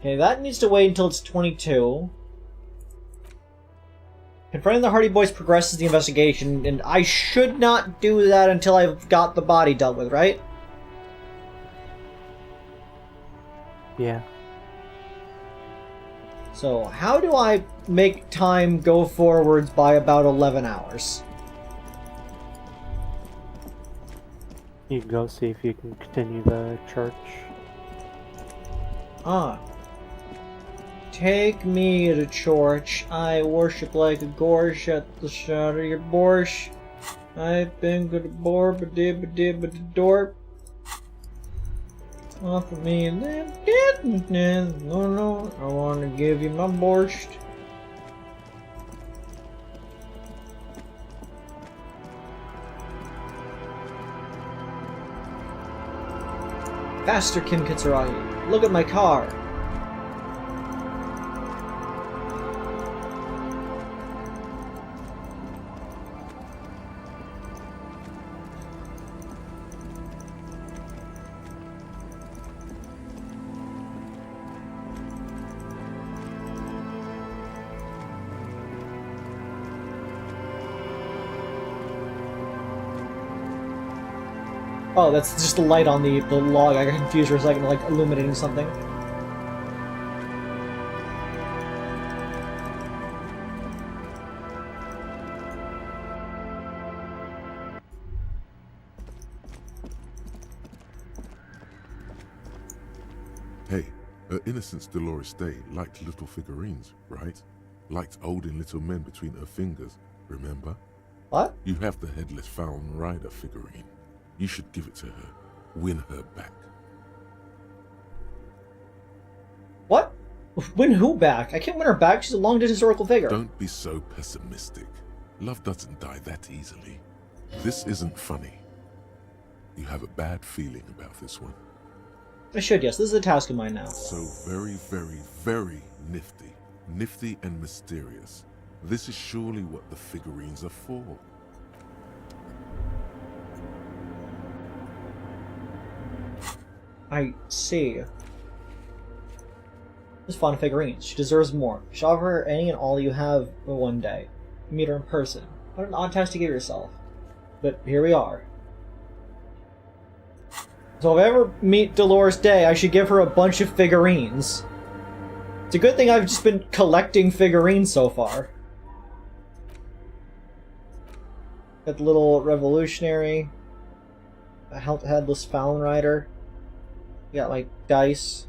Okay, that needs to wait until it's 22. Confronting the Hardy Boys progresses the investigation, and I should not do that until I've got the body dealt with, right? Yeah. So, how do I make time go forwards by about 11 hours? You can go see if you can continue the church. Take me to church. I worship like a gorge at the shot of your borscht. I've been good at door. Offer me no, I want to give you my borscht. Faster, Kim Kitsuragi. Look at my car. Oh, that's just the light on the log. I got confused for a second, like illuminating something. Hey, her Innocence Dolores Day liked little figurines, right? Liked holding little men between her fingers, remember? What? You have the Headless Fallen Rider figurine. You should give it to her. Win her back. What? Win who back? I can't win her back. She's a long-distance historical figure. Don't be so pessimistic. Love doesn't die that easily. This isn't funny. You have a bad feeling about this one. I should, yes. This is a task of mine now. So very, very, very nifty. Nifty and mysterious. This is surely what the figurines are for. I see. This fond figurines. She deserves more. You should offer her any and all you have for one day. Meet her in person. What an odd task to give yourself. But here we are. So if I ever meet Dolores Day, I should give her a bunch of figurines. It's a good thing I've just been collecting figurines so far. Got the little revolutionary. A headless Fallen Rider. You got like dice.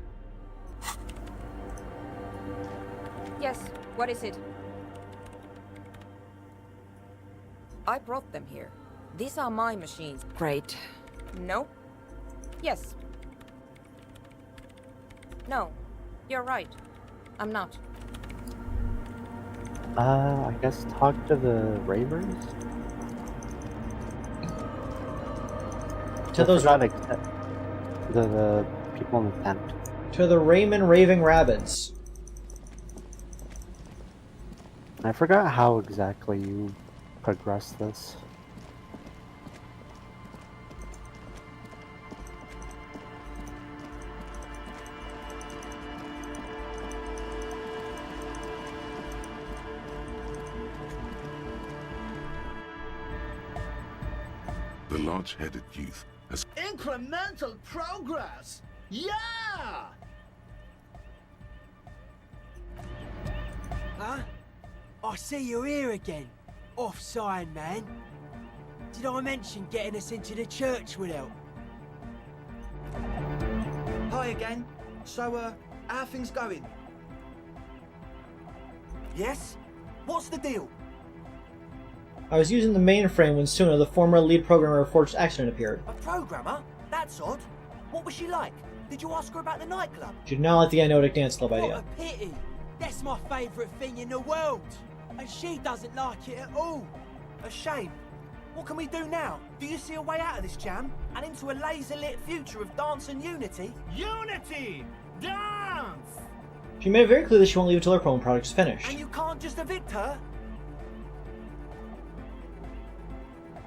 Yes, what is it? I brought them here. These are my machines. Great. No. Yes. No. You're right. I'm not. I guess talk to the Ravers? To those the people in the tent. To the Raymond Raving Rabbits. I forgot how exactly you progress this. The large-headed youth has incremental progress! Yeah! Huh? I see you're here again. Offside, man. Did I mention getting us into the church would help? Hi again. So, how are things going? Yes? What's the deal? I was using the mainframe when Suna, the former lead programmer of Forged Accident, appeared. A programmer? That's odd. What was she like? Did you ask her about the nightclub? She did not like the Inotic Dance Club idea. What a pity. That's my favourite thing in the world. And she doesn't like it at all. A shame. What can we do now? Do you see a way out of this jam? And into a laser-lit future of dance and unity? Unity! Dance! She made it very clear that she won't leave until her promo product is finished. And you can't just evict her?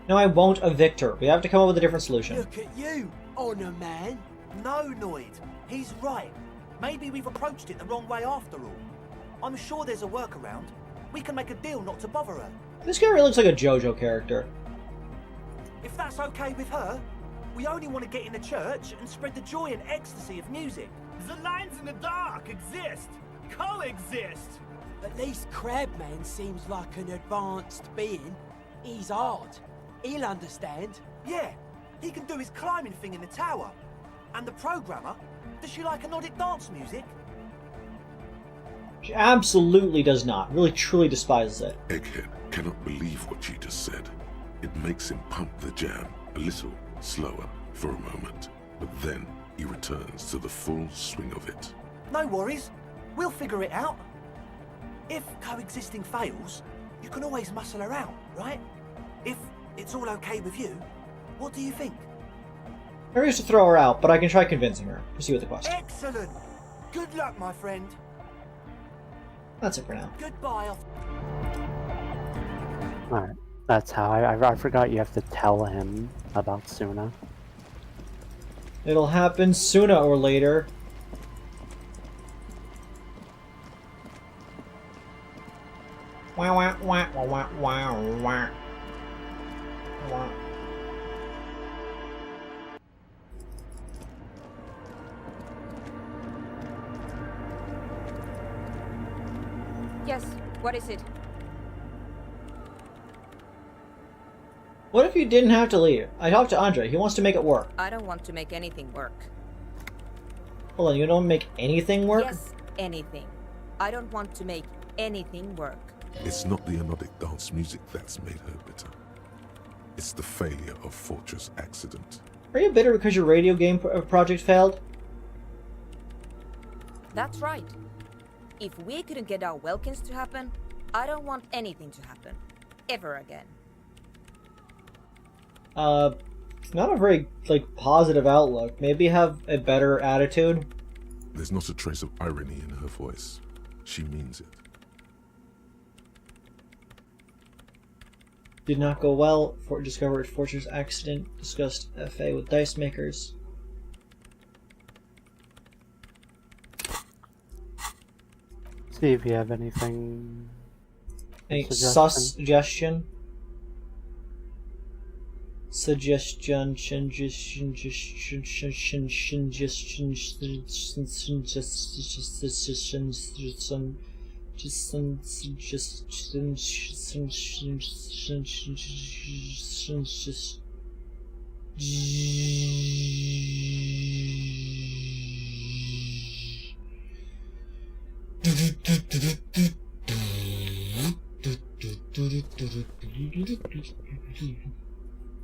No, I won't evict her. We have to come up with a different solution. Look at you, Honor Man. No, Noid. He's right. Maybe we've approached it the wrong way after all. I'm sure there's a workaround. We can make a deal not to bother her. This guy really looks like a JoJo character. If that's okay with her, we only want to get in the church and spread the joy and ecstasy of music. The lines in the dark exist. coexist. At least Crabman seems like an advanced being. He's hard. He'll understand. Yeah, he can do his climbing thing in the tower. And the programmer, does she like Nordic dance music? She absolutely does not. Really, truly despises it. Egghead cannot believe what you just said. It makes him pump the jam a little slower for a moment, but then he returns to the full swing of it. No worries. We'll figure it out. If coexisting fails, you can always muscle her out, right? If it's all okay with you, what do you think? I used to throw her out, but I can try convincing her. Proceed with the quest. Excellent. Good luck, my friend. That's it for now. Goodbye. Alright, that's how I forgot you have to tell him about Suna. It'll happen sooner or later. Wah wah wah wah wah wah wah. Wah. Yes, what is it? What if you didn't have to leave? I talked to Andre. He wants to make it work. I don't want to make anything work. Hold on, you don't make anything work? Yes, anything. I don't want to make anything work. It's not the anodic dance music that's made her bitter. It's the failure of Fortress Accident. Are you bitter because your radio game project failed? That's right. If we couldn't get our Welkins to happen, I don't want anything to happen. Ever again. Not a very, positive outlook. Maybe have a better attitude. There's not a trace of irony in her voice. She means it. Did not go well. Discovered Fortress Accident. Discussed FA with dice makers. See if you have anything. Any suggestion?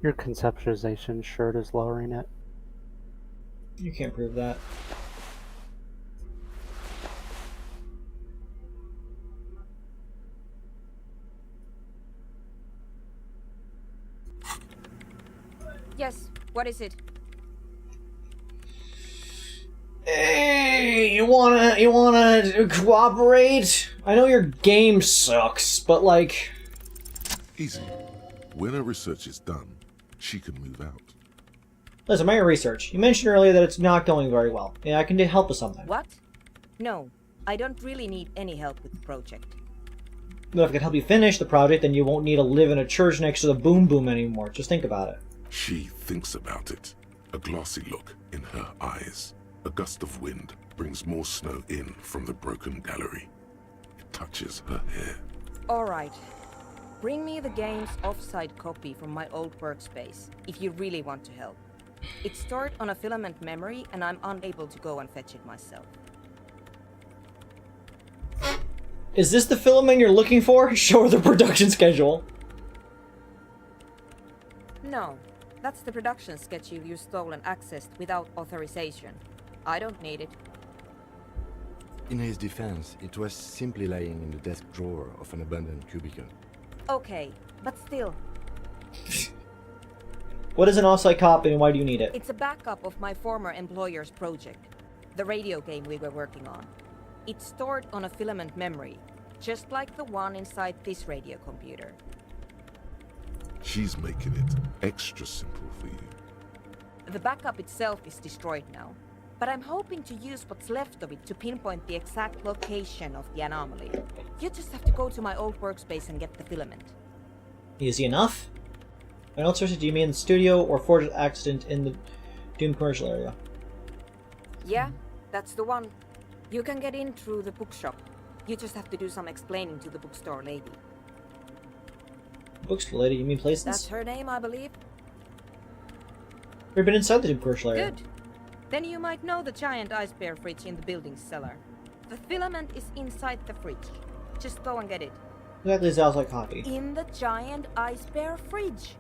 Your conceptualization shirt is lowering it. You can't prove that. Yes, what is it? Hey, you wanna cooperate? I know your game sucks, but Easy. When her research is done, she can move out. Listen, my research. You mentioned earlier that it's not going very well. Yeah, I can help with something. What? No, I don't really need any help with the project. But if I can help you finish the project, then you won't need to live in a church next to the boom boom anymore. Just think about it. She thinks about it. A glassy look in her eyes. A gust of wind brings more snow in from the broken gallery. It touches her hair. All right. Bring me the game's offsite copy from my old workspace, if you really want to help. It's stored on a filament memory, and I'm unable to go and fetch it myself. Is this the filament you're looking for? Show her the production schedule. No, that's the production schedule you stole and accessed without authorization. I don't need it. In his defense, it was simply lying in the desk drawer of an abandoned cubicle. Okay, but still. What is an offsite copy and why do you need it? It's a backup of my former employer's project, the radio game we were working on. It's stored on a filament memory, just like the one inside this radio computer. She's making it extra simple for you. The backup itself is destroyed now, but I'm hoping to use what's left of it to pinpoint the exact location of the anomaly. You just have to go to my old workspace and get the filament. Easy enough. An outsourced, do you mean in the studio or Fortress Accident in the Doom commercial area? Yeah, that's the one. You can get in through the bookshop. You just have to do some explaining to the bookstore lady. Bookstore lady, you mean places? That's her name, I believe. We've been inside the commercial area. Good. Then you might know the giant ice bear fridge in the building's cellar. The filament is inside the fridge. Just go and get it. Exactly as outside copy. In the giant ice bear fridge.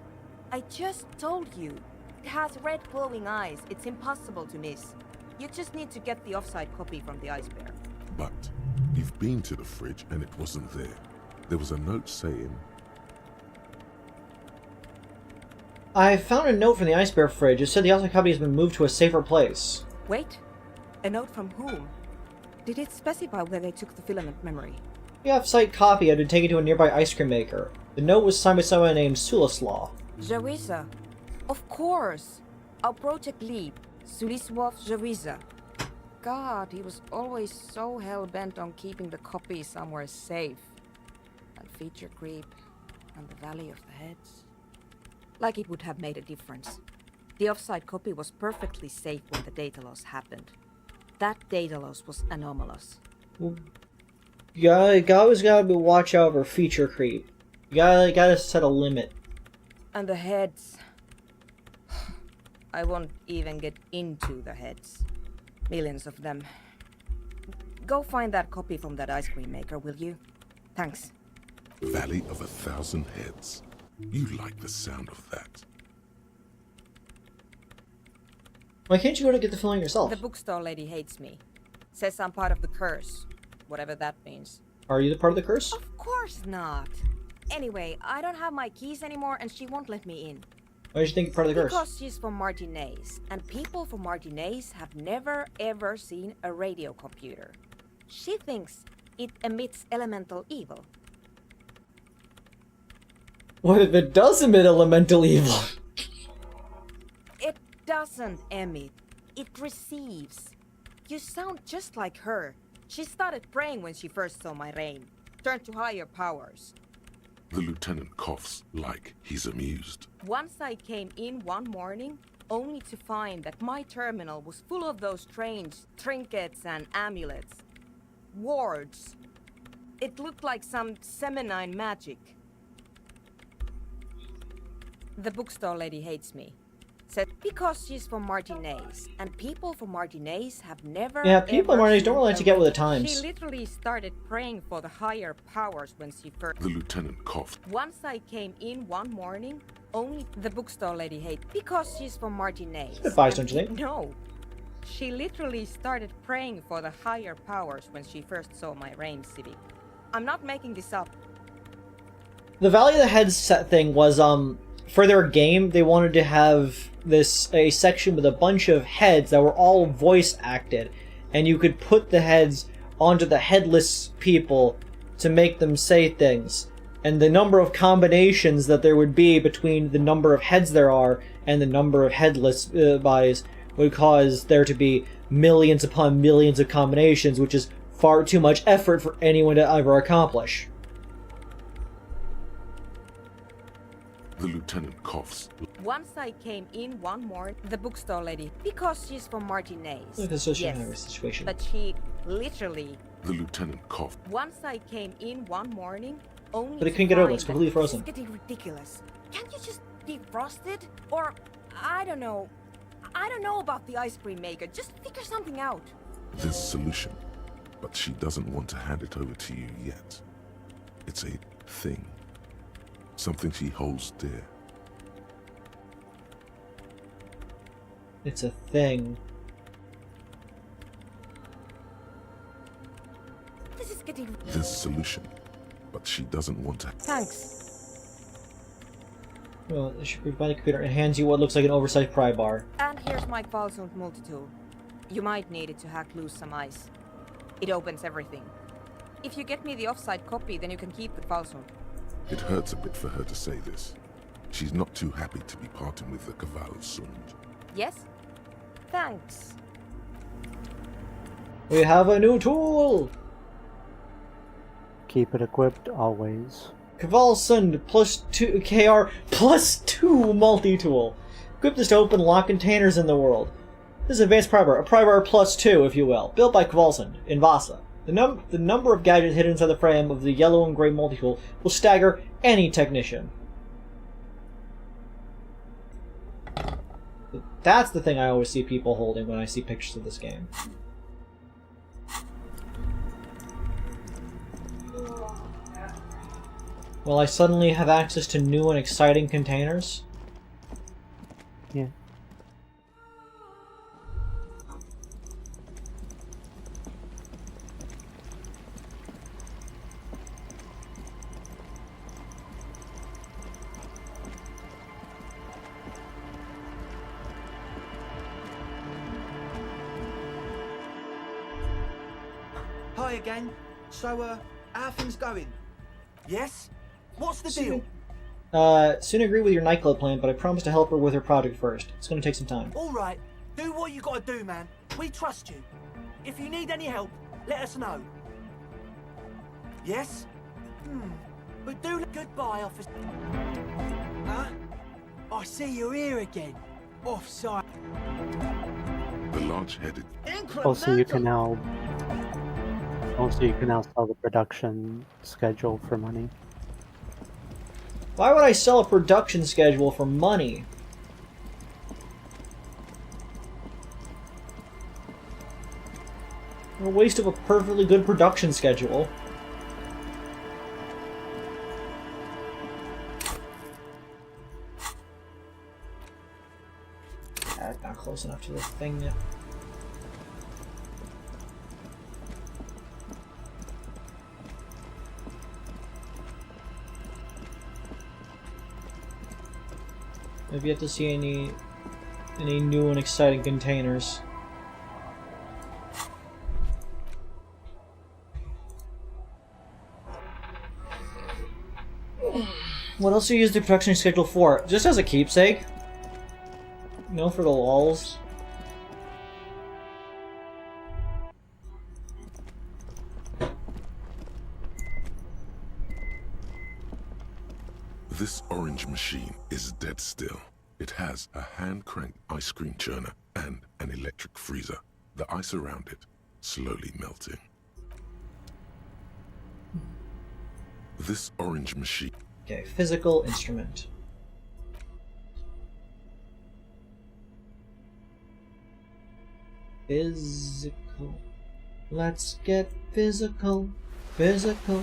I just told you. It has red glowing eyes. It's impossible to miss. You just need to get the offside copy from the ice bear. But you've been to the fridge and it wasn't there. There was a note saying... I found a note from the ice bear fridge. It said the outside copy has been moved to a safer place. Wait. A note from whom? Did it specify where they took the filament memory? The off-site copy had been taken to a nearby ice cream maker. The note was signed by someone named Sulislaw. Jawiza. Of course. Our project lead, Sulisław Jawiza. God, he was always so hell-bent on keeping the copy somewhere safe. And feature creep, and the Valley of the Heads. Like it would have made a difference. The offside copy was perfectly safe when the data loss happened. That data loss was anomalous. You always gotta watch out for feature creep. You gotta set a limit. And the heads. I won't even get into the heads. Millions of them. Go find that copy from that ice cream maker, will you? Thanks. Valley of 1,000 Heads. You like the sound of that. Why can't you go to get the filling yourself? The bookstore lady hates me. Says I'm part of the curse. Whatever that means. Are you the part of the curse? Of course not. Anyway, I don't have my keys anymore and she won't let me in. Why do you think you're part of the curse? Because she's from Martinez, and people from Martinez have never ever seen a radio computer. She thinks it emits elemental evil. What if it does emit elemental evil? It doesn't emit. It receives. You sound just like her. She started praying when she first saw my reign. Turned to higher powers. The lieutenant coughs like he's amused. Once I came in one morning, only to find that my terminal was full of those strange trinkets and amulets. Wards. It looked like some Semenine magic. The bookstore lady hates me. Said because she's from Martinez, and people from Martinez have never. Yeah, people in Martinez don't really like to get with the times. She literally started praying for the higher powers when she first. The lieutenant coughed. Once I came in one morning, only the bookstore lady hates because she's from Martinez. Advice, don't you think? No, she literally started praying for the higher powers when she first saw my reign civic. I'm not making this up. The Valley of the Heads set thing was for their game, they wanted to have a section with a bunch of heads that were all voice acted, and you could put the heads onto the headless people to make them say things. And the number of combinations that there would be between the number of heads there are and the number of headless bodies would cause there to be millions upon millions of combinations, which is far too much effort for anyone to ever accomplish. The lieutenant coughs. Once I came in one morning, the bookstore lady, because she's from Martinez. Look at the situation. But she literally. The lieutenant coughed. Once I came in one morning, only. But it couldn't get over. It's completely frozen. This is getting ridiculous. Can't you just defrost it? Or I don't know. I don't know about the ice cream maker. Just figure something out. There's a solution, but she doesn't want to hand it over to you yet. It's a thing. Something she holds dear. It's a thing. This is getting. There's a solution, but she doesn't want to. Thanks. Well, she provides a computer and hands you what looks like an oversized pry bar. And here's my Falsund multitool. You might need it to hack loose some ice. It opens everything. If you get me the offside copy, then you can keep the Falsund. It hurts a bit for her to say this. She's not too happy to be parting with the Kvalsund. Yes? Thanks. We have a new tool! Keep it equipped always. Kvalsund +2 KR +2 multi-tool. Equip this to open lock containers in the world. This is Advanced Prybar, a Prybar plus 2, if you will, built by Kvalsund in Vasa. The number of gadgets hidden inside the frame of the yellow and gray multi-tool will stagger any technician. That's the thing I always see people holding when I see pictures of this game. Will I suddenly have access to new and exciting containers? Yeah. Hi again. So, how are things going? Yes? What's the deal? Soon agree with your nightclub plan, but I promise to help her with her project first. It's gonna take some time. Alright, do what you gotta do, man. We trust you. If you need any help, let us know. Yes? But do goodbye, officer. Huh? I see you're here again. Offside. The large-headed... Also, you can now sell the production schedule for money. Why would I sell a production schedule for money? A waste of a perfectly good production schedule. Not close enough to the thing yet. I've yet to see any new and exciting containers. What else do you use the production schedule for? Just as a keepsake? No, for the lulz. This orange machine is dead still. It has a hand-cranked ice cream churner and an electric freezer. The ice around it slowly melting. This orange machine... Okay, physical instrument. Physical. Let's get physical. Physical.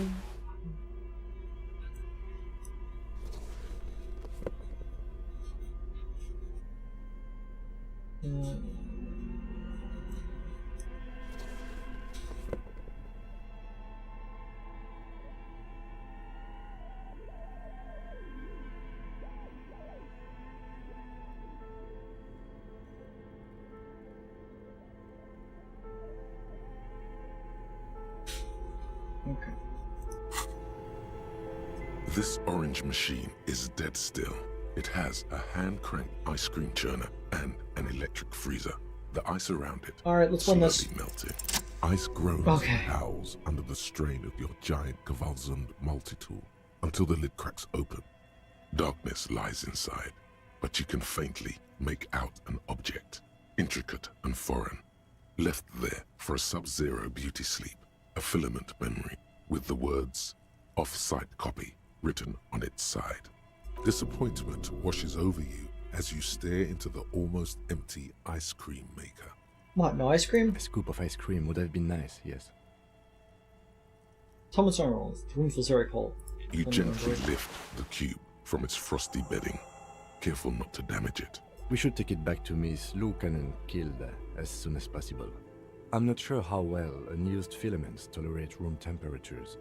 Okay. This orange machine is dead still. It has a hand-cranked ice cream churner and an electric freezer. The ice around it Alright, let's win this. slowly melting. Ice groans Okay. and howls under the strain of your giant Kvalsund multi-tool until the lid cracks open. Darkness lies inside, but you can faintly make out an object, intricate and foreign, left there for a sub-zero beauty sleep, a filament memory with the words "off-site copy" written on its side. Disappointment washes over you as you stare into the almost empty ice cream maker. What, no ice cream? A scoop of ice cream would have been nice, yes. Thomas Arnold, the room feels very cold. You gently lift the cube from its frosty bedding, careful not to damage it. We should take it back to Miss Lucan and Kilda as soon as possible. I'm not sure how well unused filaments tolerate room temperatures.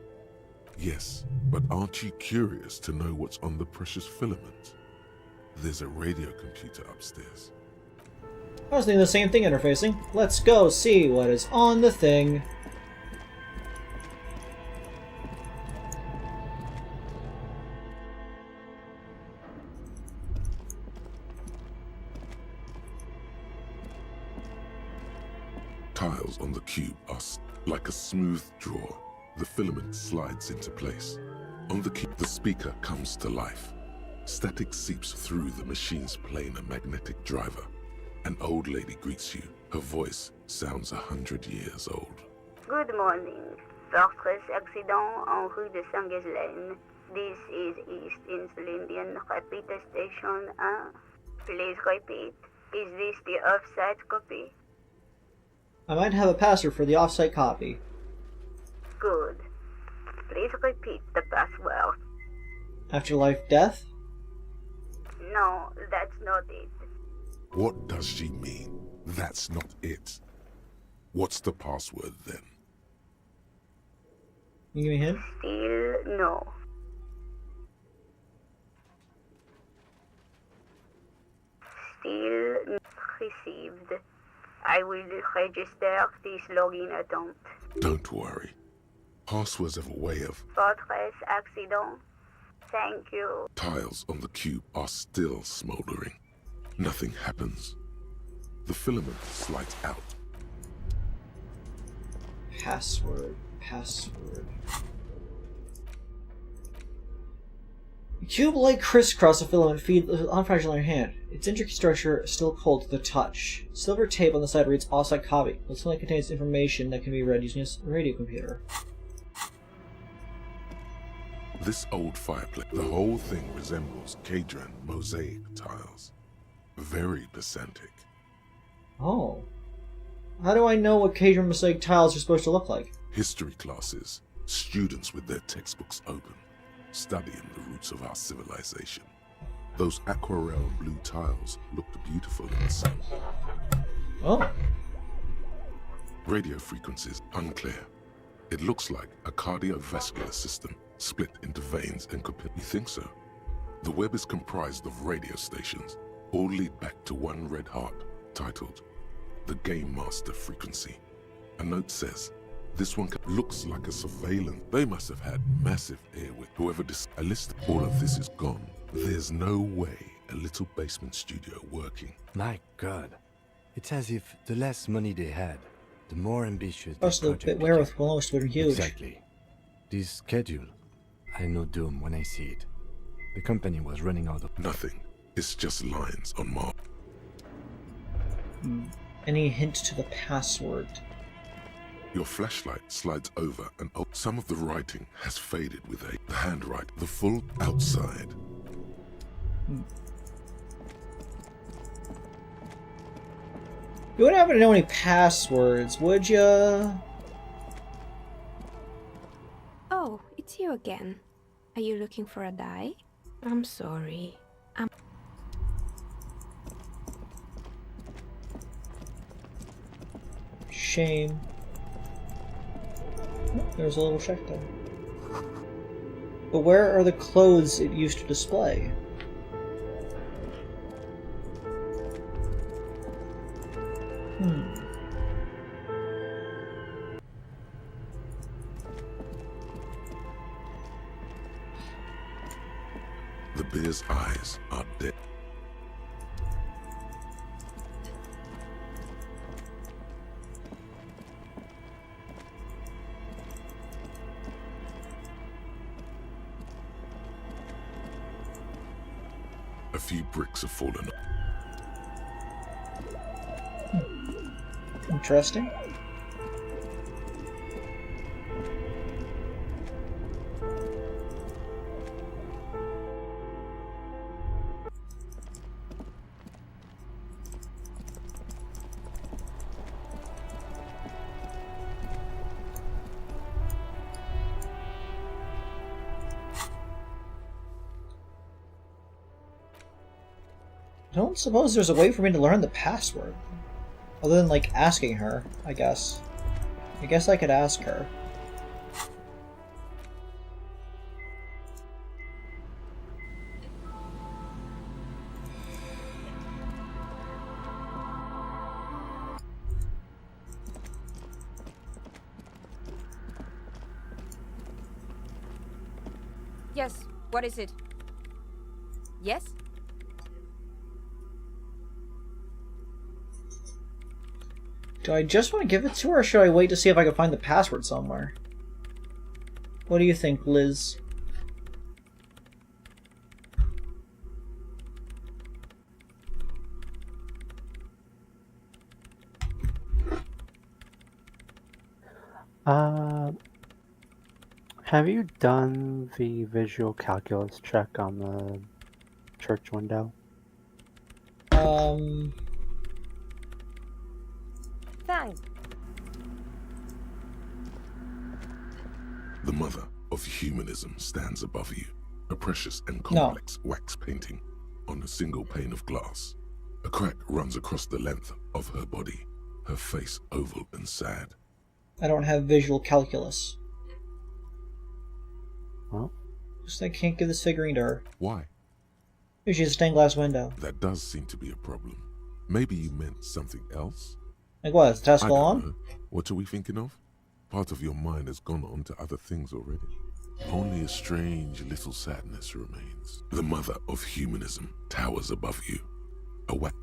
Yes, but aren't you curious to know what's on the precious filament? There's a radio computer upstairs. I was thinking the same thing interfacing. Let's go see what is on the thing. Tiles on the cube are like a smooth draw. The filament slides into place. On the cube, the speaker comes to life. Static seeps through the machine's planar magnetic driver. An old lady greets you. Her voice sounds 100 years old. Good morning. Fortress accident en rue de Saint-Ghislaine. This is East Insulindian Repeater Station 1. Please repeat. Is this the offsite copy? I might have a password for the offsite copy. Good. Please repeat the password. Afterlife death? No, that's not it. What does she mean? That's not it. What's the password then? You give me a hint? Still no. Still received. I will register this login attempt. Don't worry. Passwords have a way of... Fortress accident. Thank you. Tiles on the cube are still smoldering. Nothing happens. The filament slides out. Password. The cube-like crisscross of filament feed unfragile in your hand. Its intricate structure is still cold to the touch. Silver tape on the side reads offsite copy. It only contains information that can be read using a radio computer. This old fireplace, the whole thing resembles Cadran mosaic tiles. Very pedantic. Oh. How do I know what Cadran mosaic tiles are supposed to look like? History classes, students with their textbooks open, studying the roots of our civilization. Those aquarelle blue tiles looked beautiful in the sun. Oh. Radio frequencies unclear. It looks like a cardiovascular system split into veins and capillaries. You think so? The web is comprised of radio stations, all lead back to one red heart, titled the Game Master Frequency. A note says, this one looks like a surveillance. They must have had massive airwidth. Whoever a list, all of this is gone. There's no way a little basement studio working. My God. It's as if the less money they had, the more ambitious the Also, the project bit where with most were huge. Exactly. This schedule, I know doom when I see it. The company was running out of... Nothing. It's just lines on mark. Any hint to the password? Your flashlight slides over and some of the writing has faded with the handwriting, the full outside. You wouldn't happen to know any passwords, would ya? Oh, it's you again. Are you looking for a die? I'm sorry. Shame. There's a little check there. But where are the clothes it used to display? The bear's eyes are dead. A few bricks have fallen. Interesting. I don't suppose there's a way for me to learn the password. Other than, like, asking her, I guess. I guess I could ask her. Yes, what is it? Yes? Do I just want to give it to her, or should I wait to see if I can find the password somewhere? What do you think, Liz? Have you done the visual calculus check on the church window? Thanks. The mother of humanism stands above you, a precious and complex wax painting on a single pane of glass. A crack runs across the length of her body, her face oval and sad. I don't have visual calculus. Well, just I can't give this figurine to her. Why? She's a stained glass window. That does seem to be a problem. Maybe you meant something else? Like what? Is the task I go don't on? know. What are we thinking of? Part of your mind has gone on to other things already. Only a strange little sadness remains. The mother of humanism towers above you. A wax.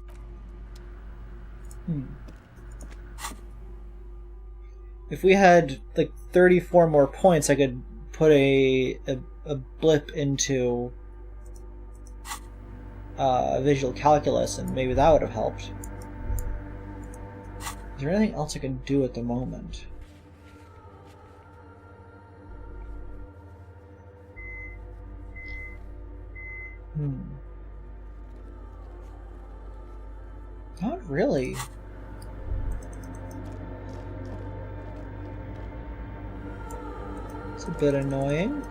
If we had like 34 more points, I could put a blip into visual calculus, and maybe that would have helped. Is there anything else I can do at the moment? Not really. It's a bit annoying.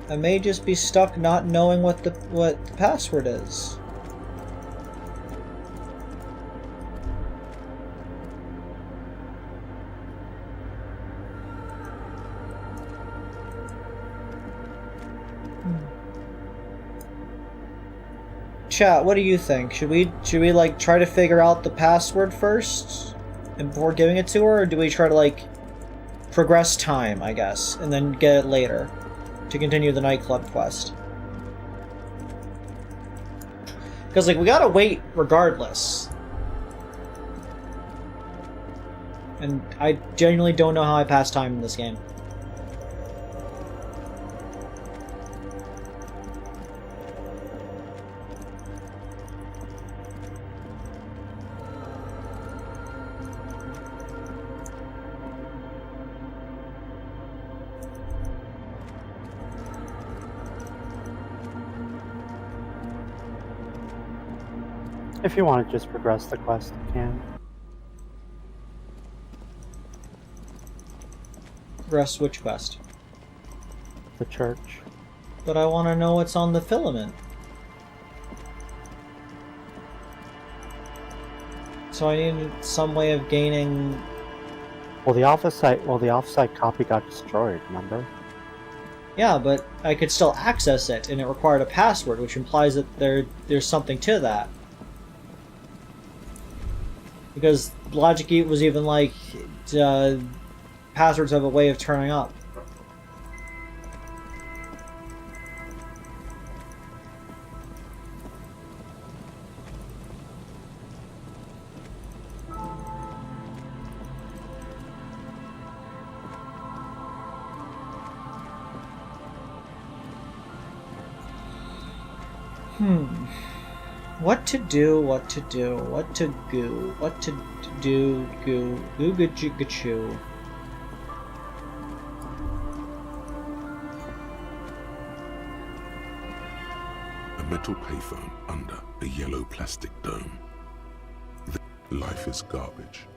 I may just be stuck not knowing what the password is. Chat, what do you think? Should we like try to figure out the password first and before giving it to her, or do we try to like progress time, I guess, and then get it later to continue the nightclub quest? Because like we gotta wait regardless. And I genuinely don't know how I pass time in this game. If you want to just progress the quest, you can. Progress which quest? The church. But I want to know what's on the filament. So I need some way of gaining... Well, the offsite copy got destroyed, remember? Yeah, but I could still access it, and it required a password, which implies that there's something to that. Because Logic Eat was even like, passwords have a way of turning up. What to do, what to do, what to goo, what to do, goo, goo, goo, goo, goo, choo. A metal payphone under a yellow plastic dome. Life is garbage.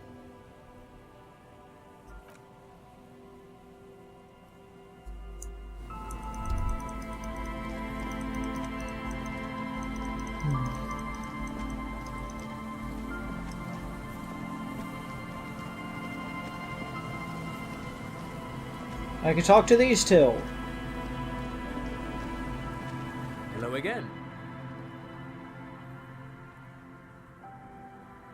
I can talk to these two. Hello again.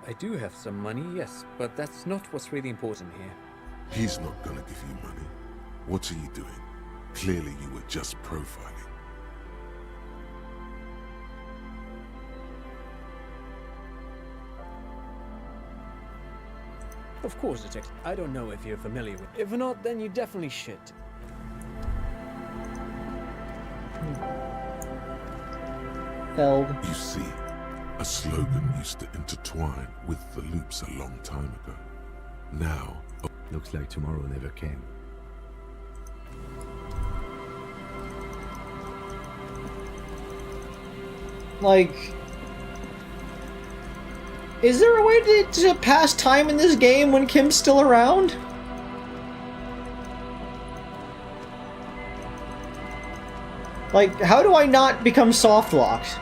I do have some money, yes, but that's not what's really important here. He's not gonna give you money. What are you doing? Clearly you were just profiling. Of course, Detective. I don't know if you're familiar with it. If not, then you definitely should. You see, a slogan used to intertwine with the loops a long time ago. Now, Looks like tomorrow never came. Like, is there a way to pass time in this game when Kim's still around? Like, how do I not become soft-locked?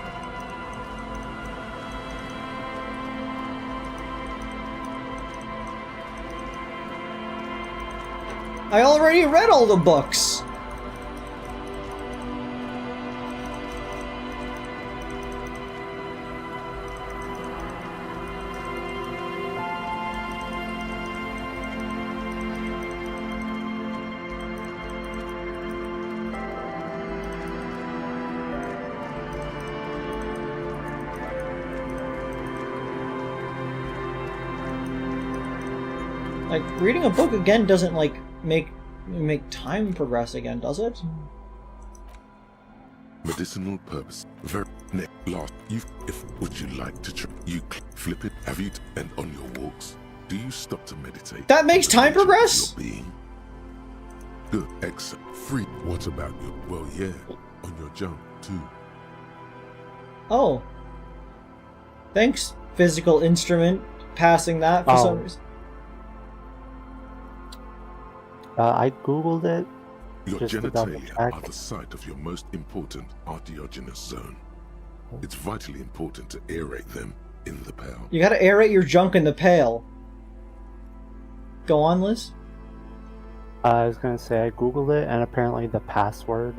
I already read all the books! Like, reading a book again doesn't, like, make time progress again, does it? Medicinal purpose. Very last. Would you like to try? You flip it. Have you? And on your walks, do you stop to meditate? That makes time progress. Your being. Good. Excellent. Free. What about you? Well, yeah. On your jump too. Oh. Thanks, physical instrument. Passing that for some reason. I googled it. Your just genitalia are the site of your most important archaeogenous zone. It's vitally important to aerate them in the pail. You gotta aerate your junk in the pail. Go on, Liz. I was gonna say I googled it, and apparently the password,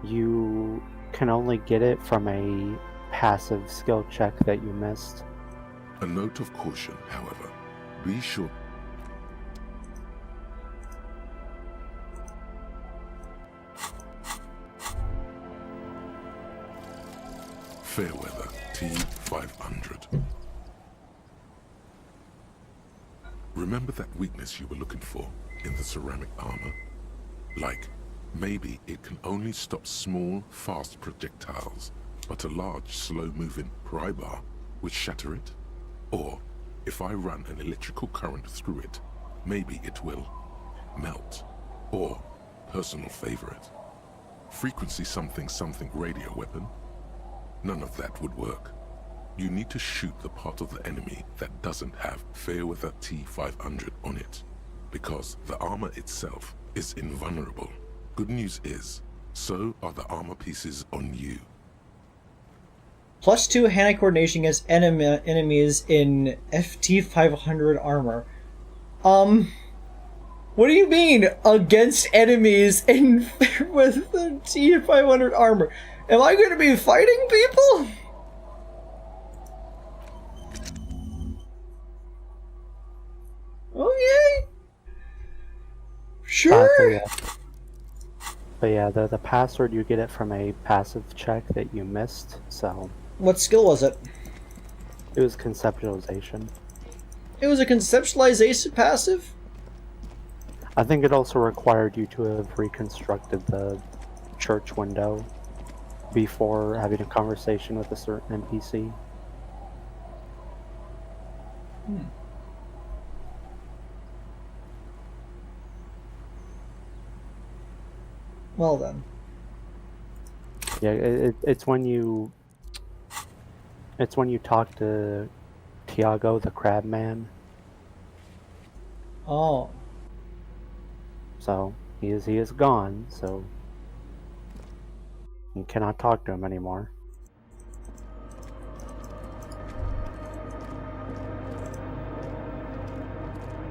you can only get it from a passive skill check that you missed. A note of caution, however. Be sure. Fairweather T500. Remember that weakness you were looking for in the ceramic armor? Like, maybe it can only stop small, fast projectiles, but a large, slow-moving pry bar would shatter it? Or if I run an electrical current through it, maybe it will melt. Or, personal favorite, frequency something something radio weapon. None of that would work. You need to shoot the part of the enemy that doesn't have Fairweather T500 on it, because the armor itself is invulnerable. Good news is, so are the armor pieces on you. +2 hand-eye coordination against enemies in FT500 armor. What do you mean, against enemies in with the T500 armor? Am I going to be fighting people? Okay. Sure. But yeah, the password, you get it from a passive check that you missed, so... What skill was it? It was conceptualization. It was a conceptualization passive? I think it also required you to have reconstructed the church window before having a conversation with a certain NPC. Well then. Yeah, it's when you talk to Tiago, the crab man. Oh. So he is gone, so you cannot talk to him anymore.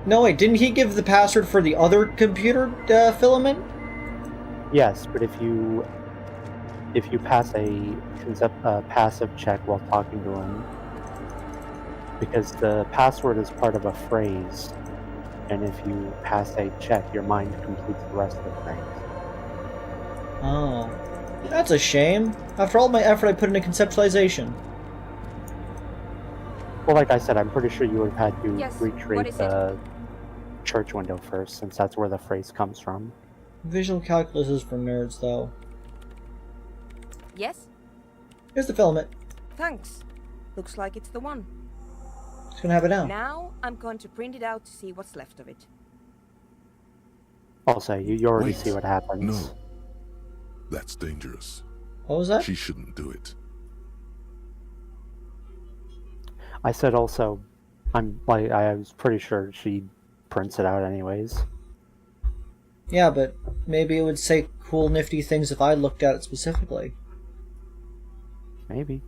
No, wait, didn't he give the password for the other computer filament? Yes, but if you pass a passive check while talking to him, because the password is part of a phrase, and if you pass a check, your mind completes the rest of the phrase. Oh. That's a shame. After all my effort I put into conceptualization. Well, like I said, I'm pretty sure you would have had to Yes, retrieve what is the church window first, since that's where the phrase comes from. Visual calculus is for nerds, though. Yes? Here's the filament. Thanks. Looks like it's the one. What's gonna happen now? Now I'm going to print it out to see what's left of it. Also, you already Wait, see what happens. No. That's dangerous. What was that? She shouldn't do it. I said also, I was pretty sure she prints it out anyways. Yeah, but maybe it would say cool, nifty things if I looked at it specifically. Maybe.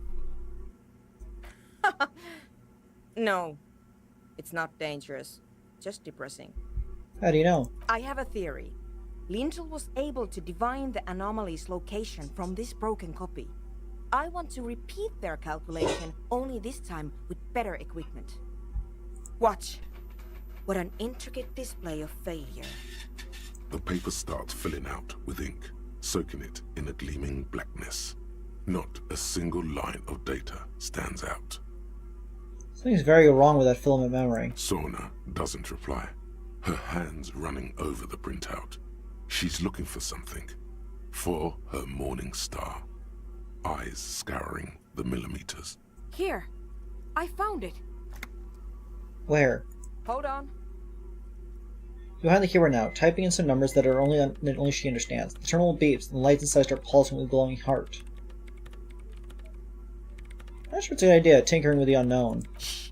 No, it's not dangerous. Just depressing. How do you know? I have a theory. Lintel was able to divine the anomaly's location from this broken copy. I want to repeat their calculation, only this time with better equipment. Watch. What an intricate display of failure. The paper starts filling out with ink, soaking it in a gleaming blackness. Not a single line of data stands out. Something's very wrong with that filament memory. Sona doesn't reply, her hands running over the printout. She's looking for something. For her morning star. Eyes scouring the millimeters. Here. I found it. Where? Hold on. Behind the keyboard now, typing in some numbers that only she understands. The terminal beeps, and the lights inside start pulsing with a glowing heart. I'm not sure it's a good idea, tinkering with the unknown. Shh.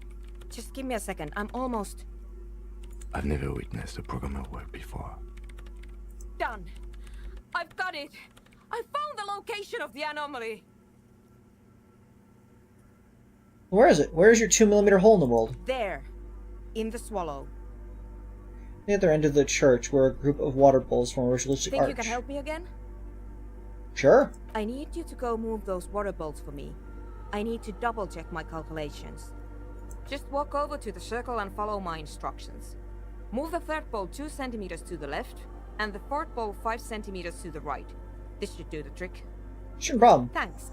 Just give me a second. I'm almost... I've never witnessed a programmer work before. Done. I've got it. I found the location of the anomaly. Where is it? Where is your 2mm hole in the world? There. In the swallow. The other end of the church, where a group of water bowls form a ritualistic Think arch. you can help me again? Sure. I need you to go move those water bowls for me. I need to double check my calculations. Just walk over to the circle and follow my instructions. Move the third bowl 2 centimeters to the left, and the fourth bowl 5 centimeters to the right. This should do the trick. Sure, no problem. Thanks.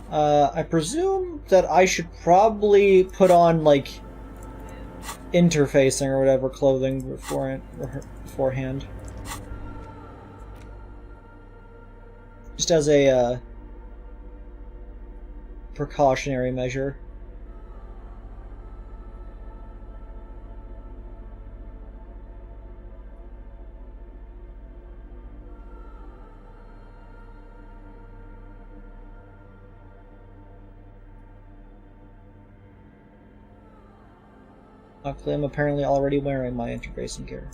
I presume that I should probably put on, like, interfacing or whatever clothing beforehand. Just as a, precautionary measure. Luckily, I'm apparently already wearing my interfacing gear.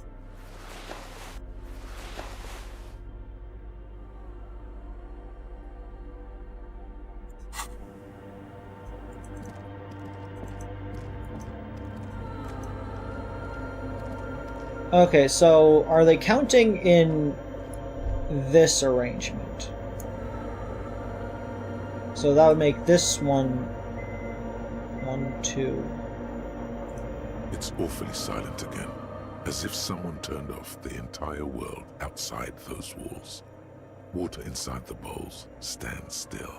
Okay, so are they counting in this arrangement? So that would make this one 1, 2. It's awfully silent again, as if someone turned off the entire world outside those walls. Water inside the bowls stands still.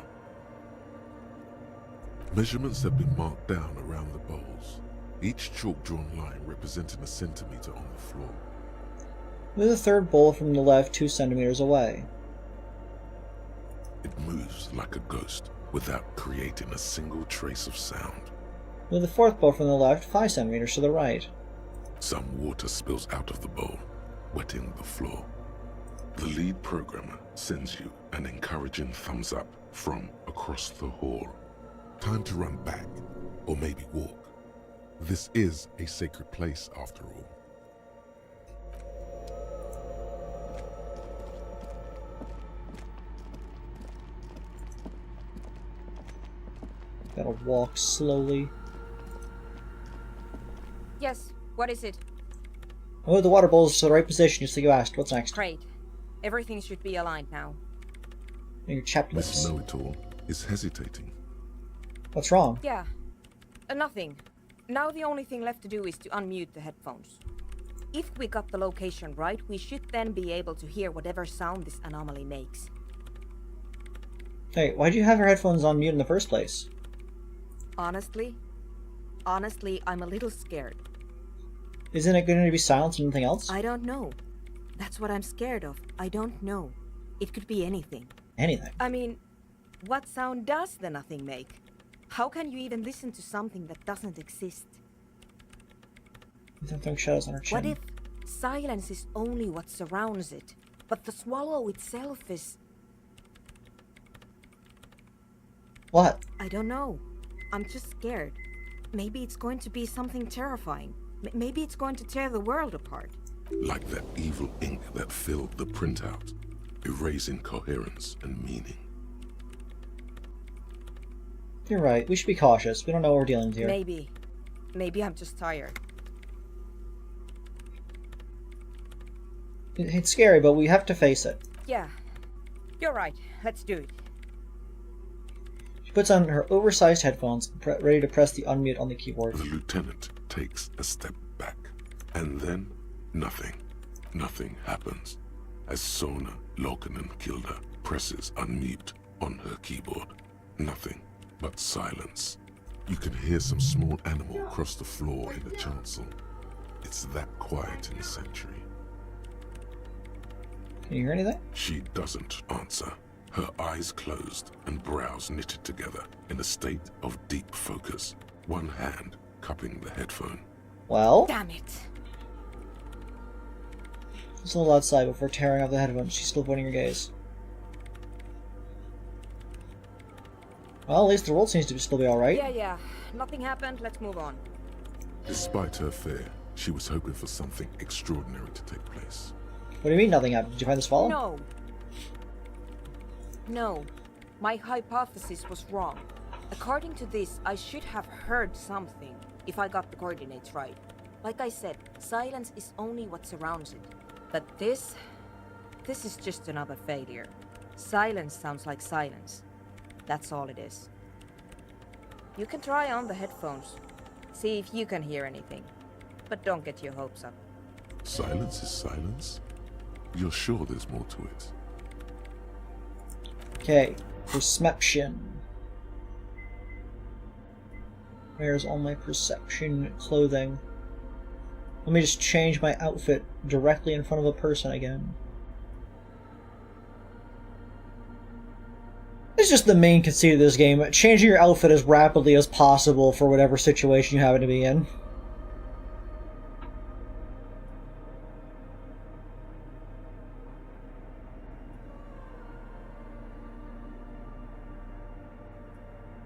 Measurements have been marked down around the bowls, each chalk-drawn line representing a centimeter on the floor. Move the third bowl from the left 2 centimeters away. It moves like a ghost without creating a single trace of sound. Move the fourth bowl from the left 5 centimeters to the right. Some water spills out of the bowl, wetting the floor. The lead programmer sends you an encouraging thumbs up from across the hall. Time to run back, or maybe walk. This is a sacred place after all. Gotta walk slowly. Yes, what is it? Move the water bowls to the right position, just like you asked. What's next? Great. Everything should be aligned now. And your chapped lips. Miss Know-It-All is hesitating. What's wrong? Yeah. Nothing. Now the only thing left to do is to unmute the headphones. If we got the location right, we should then be able to hear whatever sound this anomaly makes. Hey, why'd you have your headphones on mute in the first place? Honestly, I'm a little scared. Isn't it going to be silence and nothing else? I don't know. That's what I'm scared of. I don't know. It could be anything. Anything. I mean, what sound does the nothing make? How can you even listen to something that doesn't exist? Throwing shadows on her chin. What if silence is only what surrounds it, but the swallow itself is... What? I don't know. I'm just scared. Maybe it's going to be something terrifying. Maybe it's going to tear the world apart. Like that evil ink that filled the printout, erasing coherence and meaning. You're right. We should be cautious. We don't know what we're dealing with here. Maybe. Maybe I'm just tired. It's scary, but we have to face it. Yeah. You're right. Let's do it. She puts on her oversized headphones, ready to press the unmute on the keyboard. The lieutenant takes a step back, and then nothing. Nothing happens. As Sona Lokanen-Kilda presses unmute on her keyboard. Nothing but silence. You can hear some small animal cross the floor in the chancel. It's that quiet in the sanctuary. Can you hear anything? She doesn't answer. Her eyes closed and brows knitted together in a state of deep focus. One hand cupping the headphone. Well? Damn it. It's a little outside before tearing off the headphones. She's still avoiding her gaze. Well, at least the world seems to still be alright. Yeah. Nothing happened. Let's move on. Despite her fear, she was hoping for something extraordinary to take place. What do you mean nothing happened? Did you find this follow? No. My hypothesis was wrong. According to this, I should have heard something, if I got the coordinates right. Like I said, silence is only what surrounds it. But this is just another failure. Silence sounds like silence. That's all it is. You can try on the headphones. See if you can hear anything. But don't get your hopes up. Silence is silence? You're sure there's more to it? Okay, perception. Where's all my perception clothing? Let me just change my outfit directly in front of a person again. It's just the main conceit of this game. Changing your outfit as rapidly as possible for whatever situation you happen to be in.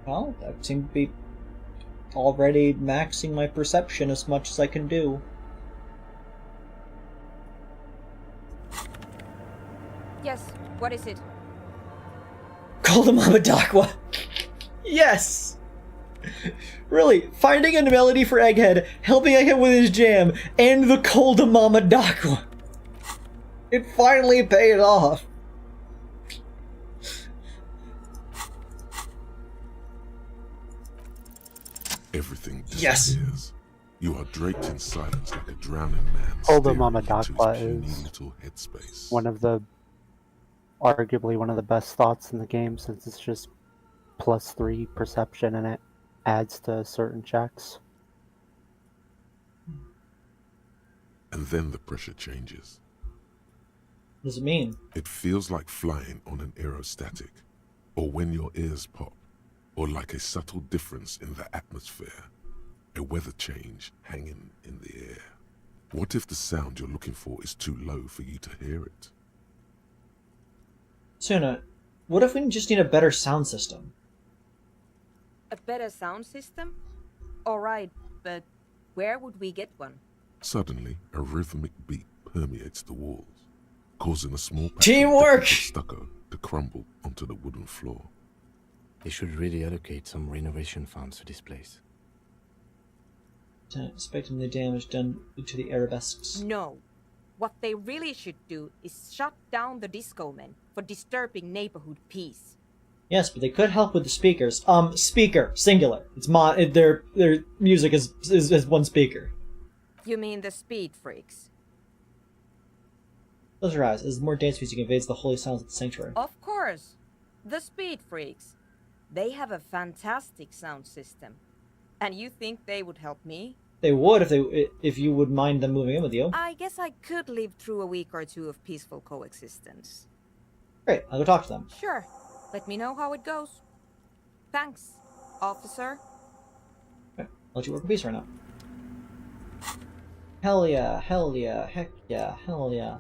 Well, that seemed to be already maxing my perception as much as I can do. Yes, what is it? Call the Mamadakwa. Yes! Really, finding a melody for Egghead, helping Egghead with his jam, and the Cold Mamadakwa. It finally paid off. Everything disappears. Yes. You are draped in silence like a drowning man. Although Mamadakwa is little headspace. arguably one of the best thoughts in the game, since it's just +3 perception and it adds to certain checks. And then the pressure changes. What does it mean? It feels like flying on an aerostatic, or when your ears pop, or like a subtle difference in the atmosphere, a weather change hanging in the air. What if the sound you're looking for is too low for you to hear it? Suna, what if we just need a better sound system? A better sound system? Alright, but where would we get one? Suddenly, a rhythmic beat permeates the walls, causing a small patch Teamwork! of stucco to crumble onto the wooden floor. They should really allocate some renovation funds to this place. Expecting the damage done to the arabesques. No. What they really should do is shut down the disco men for disturbing neighborhood peace. Yes, but they could help with the speakers. Speaker, singular. It's their music is one speaker. You mean the speed freaks? Close your eyes, as more dance music invades the holy sounds of the sanctuary. Of course. The speed freaks. They have a fantastic sound system. And you think they would help me? They would if you would mind them moving in with you. I guess I could live through a week or two of peaceful coexistence. Great, I'll go talk to them. Sure. Let me know how it goes. Thanks, officer. Okay, I'll let you work in peace right now. Hell yeah, hell yeah, heck yeah, hell yeah.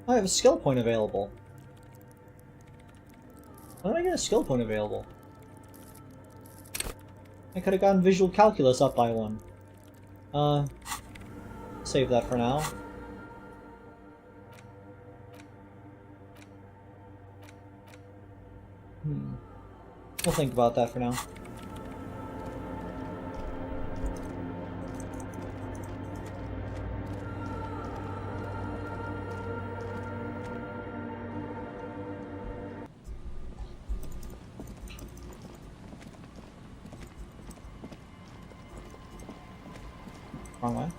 I have a skill point available. Why did I get a skill point available? I could have gotten visual calculus up by one. Save that for now. We'll think about that for now. Wrong way.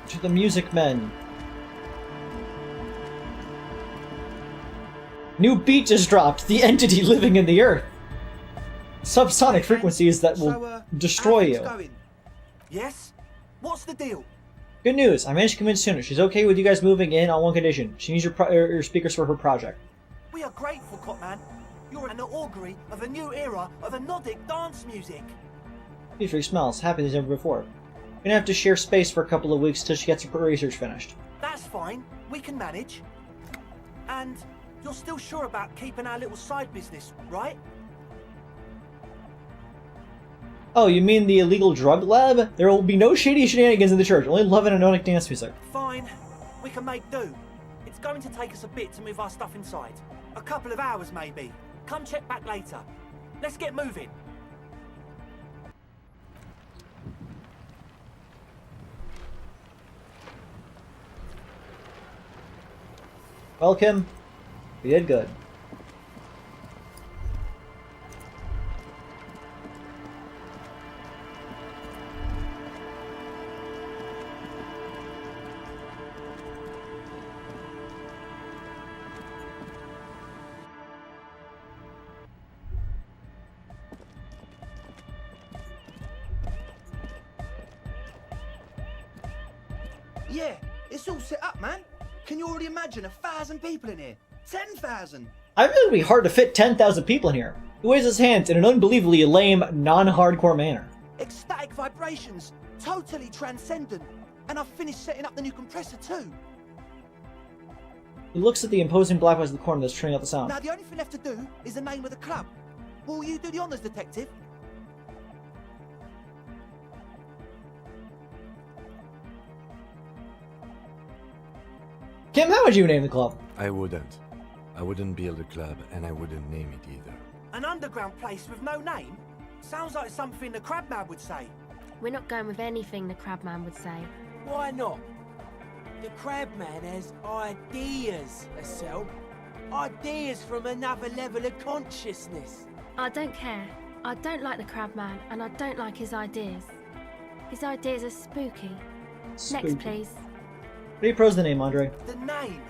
To the Music Men. New beat just dropped. The entity living in the earth. Subsonic frequencies that will destroy you. Yes? What's the deal? Good news. I managed to convince Tuna. She's okay with you guys moving in on one condition. She needs your speakers for her project. We are grateful, Copman. You're an augury of a new era of a Nordic dance music. Beatrice smells happy as ever before. Gonna have to share space for a couple of weeks till she gets her research finished. That's fine. We can manage. And you're still sure about keeping our little side business, right? Oh, you mean the illegal drug lab? There will be no shady shenanigans in the church, only love and anonic dance music. Fine. We can make do. It's going to take us a bit to move our stuff inside. A couple of hours, maybe. Come check back later. Let's get moving. Well, Kim, we did good. Yeah, it's all set up, man. Can you already imagine 1,000 people in here? 10,000! I think it would be hard to fit 10,000 people in here. He waves his hands in an unbelievably lame, non-hardcore manner. Ecstatic vibrations. Totally transcendent. And I've finished setting up the new compressor too. He looks at the imposing black lights in the corner that's turning out the sound. Now the only thing left to do is the name of the club. Will you do the honors, detective? Kim, how would you name the club? I wouldn't. I wouldn't build a club, and I wouldn't name it either. An underground place with no name? Sounds like something the Crabman would say. We're not going with anything the Crabman would say. Why not? The Crabman has ideas, Estelle. Ideas from another level of consciousness. I don't care. I don't like the Crabman, and I don't like his ideas. His ideas are spooky. Next, please. What do you pros the name, Andre? The name.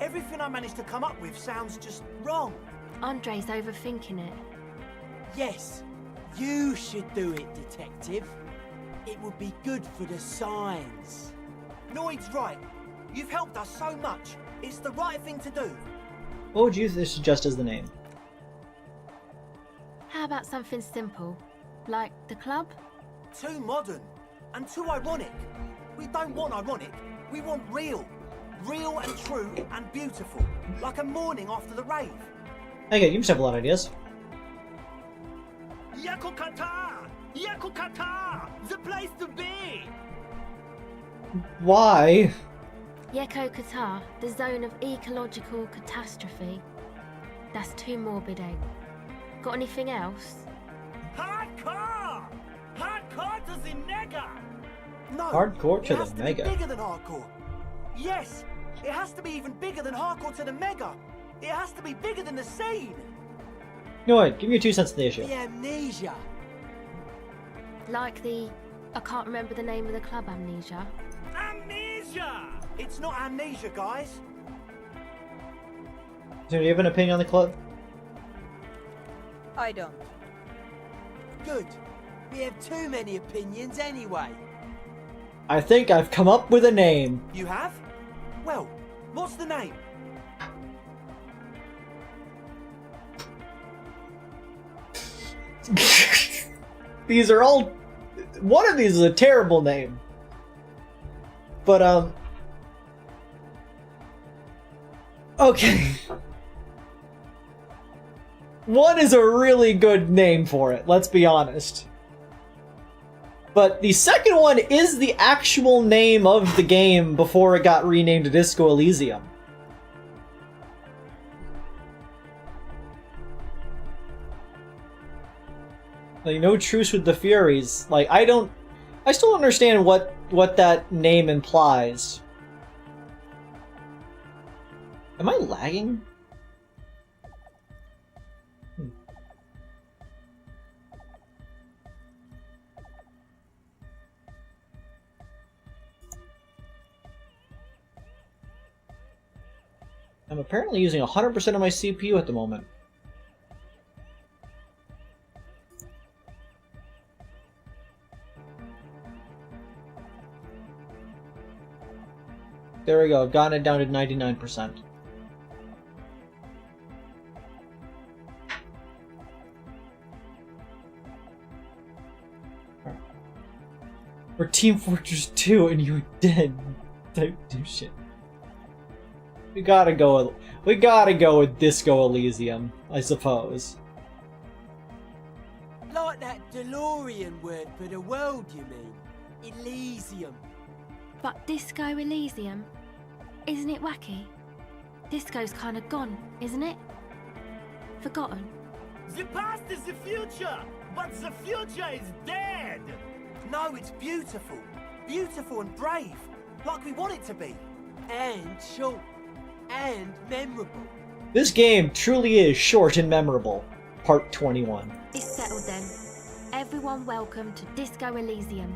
Everything I managed to come up with sounds just wrong. Andre's overthinking it. Yes, you should do it, detective. It would be good for the signs. Noid's right. You've helped us so much. It's the right thing to do. What would you suggest as the name? How about something simple? Like the club? Too modern. And too ironic. We don't want ironic. We want real. Real and true and beautiful. Like a morning after the rave. Okay, you must have a lot of ideas. Yakukata! Yakukata! The place to be! Why? Yeko Qatar, the zone of ecological catastrophe. That's too morbid, eh? Got anything else? Hardcore! Hardcore to the mega! No, Hardcore to it has the to mega. Be bigger than hardcore. Yes, it has to be even bigger than hardcore to the mega. It has to be bigger than the scene. You know what? Give me your 2 cents on the issue. The amnesia. Like the... I can't remember the name of the club, Amnesia. Amnesia! It's not amnesia, guys. So do you have an opinion on the club? I don't. Good. We have too many opinions anyway. I think I've come up with a name. You have? Well, what's the name? These are all... One of these is a terrible name. But, okay. One is a really good name for it, let's be honest. But the second one is the actual name of the game before it got renamed to Disco Elysium. Like, no truce with the Furies. Like, I still don't understand what that name implies. Am I lagging? I'm apparently using 100% of my CPU at the moment. There we go, I've gotten it down to 99%. We're Team Fortress 2 and you're dead. Don't do shit. We gotta go with Disco Elysium, I suppose. Like that DeLorean word for the world, you mean? Elysium. But Disco Elysium? Isn't it wacky? Disco's kind of gone, isn't it? Forgotten. The past is the future, but the future is dead! No, it's beautiful. Beautiful and brave. Like we want it to be. And short. And memorable. This game truly is short and memorable. Part 21. It's settled then. Everyone welcome to Disco Elysium.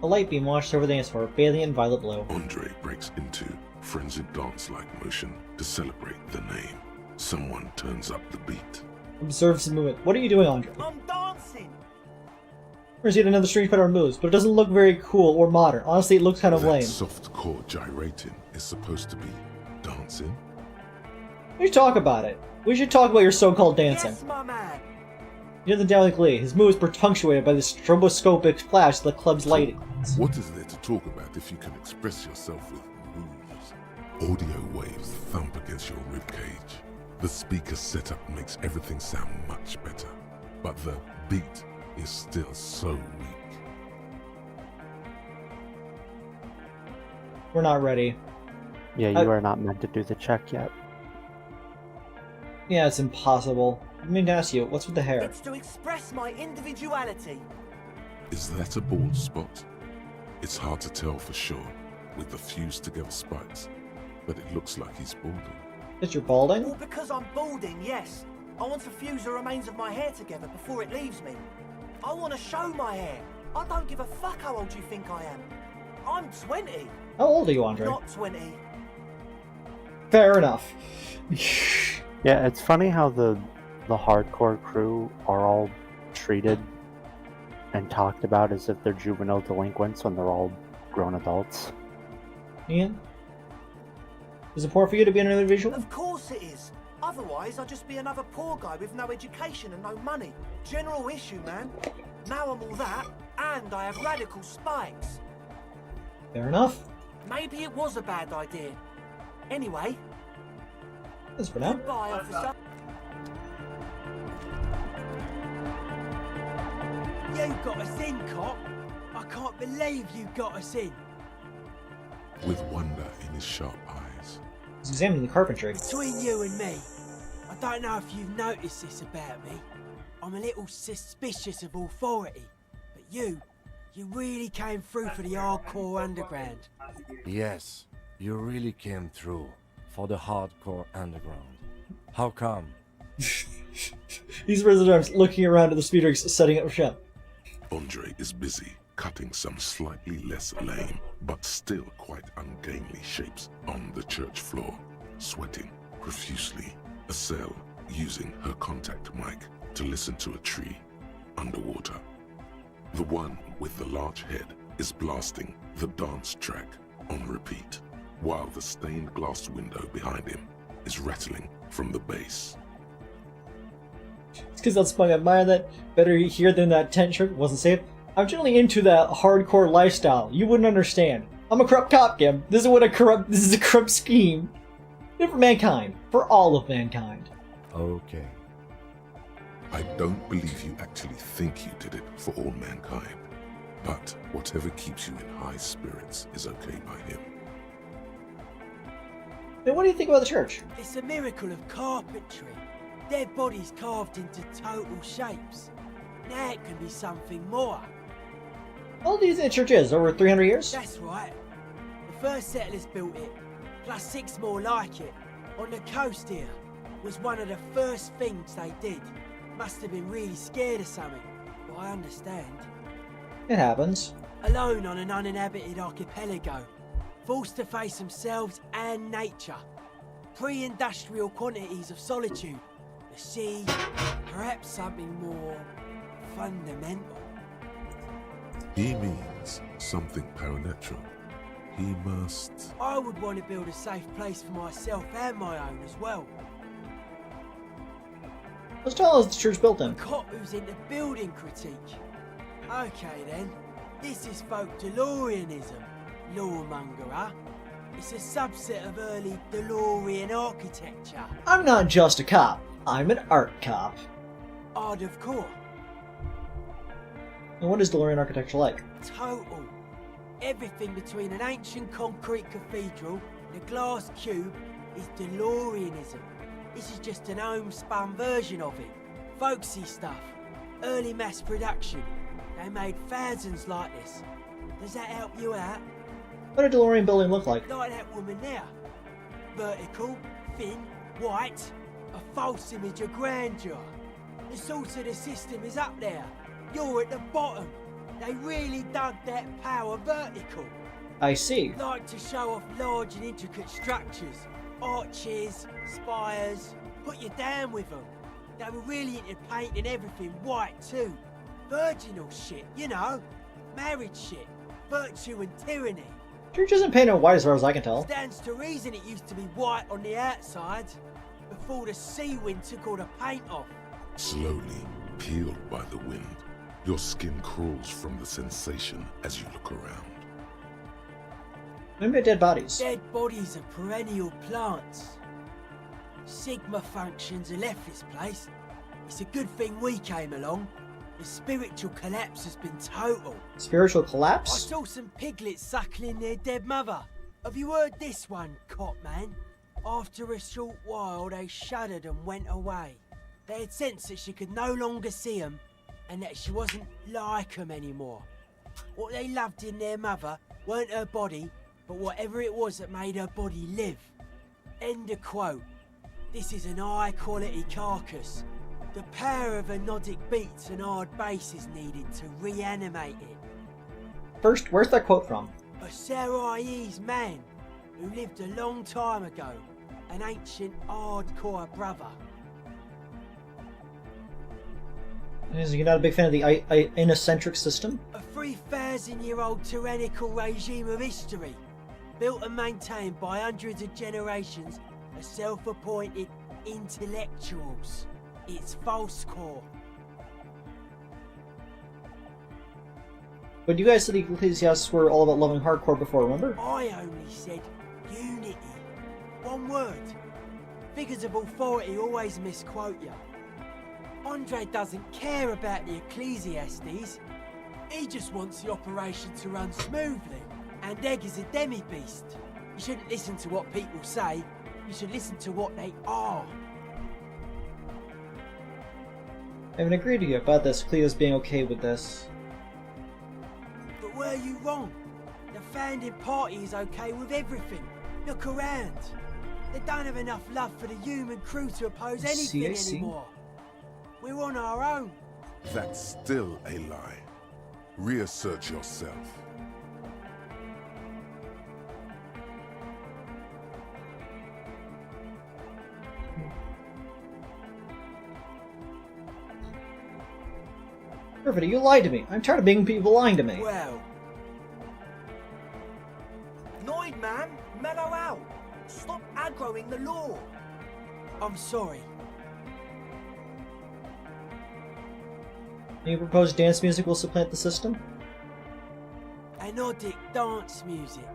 A light beam washed over the dance floor, bathing in violet glow. Andre breaks into frenzied dance-like motion to celebrate the name. Someone turns up the beat. Observes the movement. What are you doing, Andre? I'm dancing! There's yet another strange pattern of moves, but it doesn't look very cool or modern. Honestly, it looks kind of That lame. soft chord gyrating is supposed to be dancing? We should talk about it. We should talk about your so-called dancing. Yes, my man! He doesn't down with glee. His moves were punctuated by the stroboscopic flash of the club's lighting. What is there to talk about if you can express yourself with moves? Audio waves thump against your ribcage. The speaker setup makes everything sound much better, but the beat is still so weak. We're not ready. Yeah, you are not meant to do the check yet. Yeah, it's impossible. I mean to ask you, what's with the hair? It's to express my individuality. Is that a bald spot? It's hard to tell for sure with the fused together spikes, but it looks like he's balding. Is you're balding? Well, because I'm balding, yes. I want to fuse the remains of my hair together before it leaves me. I want to show my hair. I don't give a fuck how old you think I am. I'm 20. How old are you, Andre? Not 20. Fair enough. Yeah, it's funny how the hardcore crew are all treated and talked about as if they're juvenile delinquents when they're all grown adults. Ian? Is it important for you to be an individual? Of course it is. Otherwise, I'd just be another poor guy with no education and no money. General issue, man. Now I'm all that, and I have radical spikes. Fair enough. Maybe it was a bad idea. Anyway. That's for now. Goodbye, officer. You got us in, cop. I can't believe you got us in. With wonder in his sharp eyes. He's examining the carpentry. Between you and me, I don't know if you've noticed this about me. I'm a little suspicious of authority. But you really came through for the hardcore underground. Yes, you really came through for the hardcore underground. How come? These residents looking around at the speeders setting up shop. Andre is busy cutting some slightly less lame, but still quite ungainly shapes on the church floor. sweating profusely. Estelle using her contact mic to listen to a tree underwater. The one with the large head is blasting the dance track on repeat, while the stained glass window behind him is rattling from the bass. It's because that's fun. I admire that better here than that tent trick wasn't safe. I'm generally into that hardcore lifestyle. You wouldn't understand. I'm a corrupt cop, Kim. This is a corrupt scheme. Good for mankind. For all of mankind. Okay. I don't believe you actually think you did it for all mankind. But whatever keeps you in high spirits is okay by him. Then what do you think about the church? It's a miracle of carpentry. Dead bodies carved into total shapes. Now it can be something more. How old do you think the church is? Over 300 years? That's right. The first settlers built it, plus 6 more like it. On the coast here was one of the first things they did. Must have been really scared of something, but I understand. It happens. Alone on an uninhabited archipelago, forced to face themselves and nature. Pre-industrial quantities of solitude. The sea, perhaps something more fundamental. He means something paranatural. He must... I would want to build a safe place for myself and my own as well. What's tall is the church built in? A cop who's into building critique. Okay then, this is folk DeLoreanism, lawmonger. It's a subset of early DeLorean architecture. I'm not just a cop. I'm an art cop. Art of core. And what is DeLorean architecture like? Total. Everything between an ancient concrete cathedral and a glass cube is DeLoreanism. This is just an homespun version of it. Folksy stuff. Early mass production. They made thousands like this. Does that help you out? What did a DeLorean building look like? Like that woman there. Vertical, thin, white. A false image of grandeur. The source of the system is up there. You're at the bottom. They really dug that power vertical. I see. Like to show off large and intricate structures. Arches, spires. Put you down with them. They were really into painting everything white too. Virginal shit, you know. Marriage shit. Virtue and tyranny. Church isn't painted white as far as I can tell. Stands to reason it used to be white on the outside. Before the sea wind took all the paint off. Slowly, peeled by the wind, your skin crawls from the sensation as you look around. Maybe dead bodies. Dead bodies are perennial plants. Sigma functions have left this place. It's a good thing we came along. The spiritual collapse has been total. Spiritual I collapse? saw some piglets suckling their dead mother. Have you heard this one, cop man? After a short while, they shuddered and went away. They had sensed that she could no longer see them, and that she wasn't like them anymore. What they loved in their mother weren't her body, but whatever it was that made her body live. End of quote. This is an high-quality carcass. The power of anodic beats and hard bass is needed to reanimate it. First, where's that quote from? A Sarais man who lived a long time ago. An ancient hardcore brother. Is you not a big fan of the inocentric system? A 3,000-year-old tyrannical regime of history. Built and maintained by hundreds of generations of self-appointed intellectuals. It's false core. But you guys said the Ecclesiastics were all about loving hardcore before, remember? I only said unity. One word. Figures of authority always misquote you. Andre doesn't care about the Ecclesiastes. He just wants the operation to run smoothly. And Egg is a demi-beast. You shouldn't listen to what people say. You should listen to what they are. I haven't agreed to you about this, Cleo's being okay with this. But were you wrong? The founding party is okay with everything. Look around. They don't have enough love for the human crew to oppose anything anymore. We're on our own. That's still a lie. Reassert yourself. Perfect, you lied to me. I'm tired of being people lying to me. Well... Noid, man! Mellow out! Stop aggroing the law! I'm sorry. Any proposed dance music will supplant the system? Anodic dance music.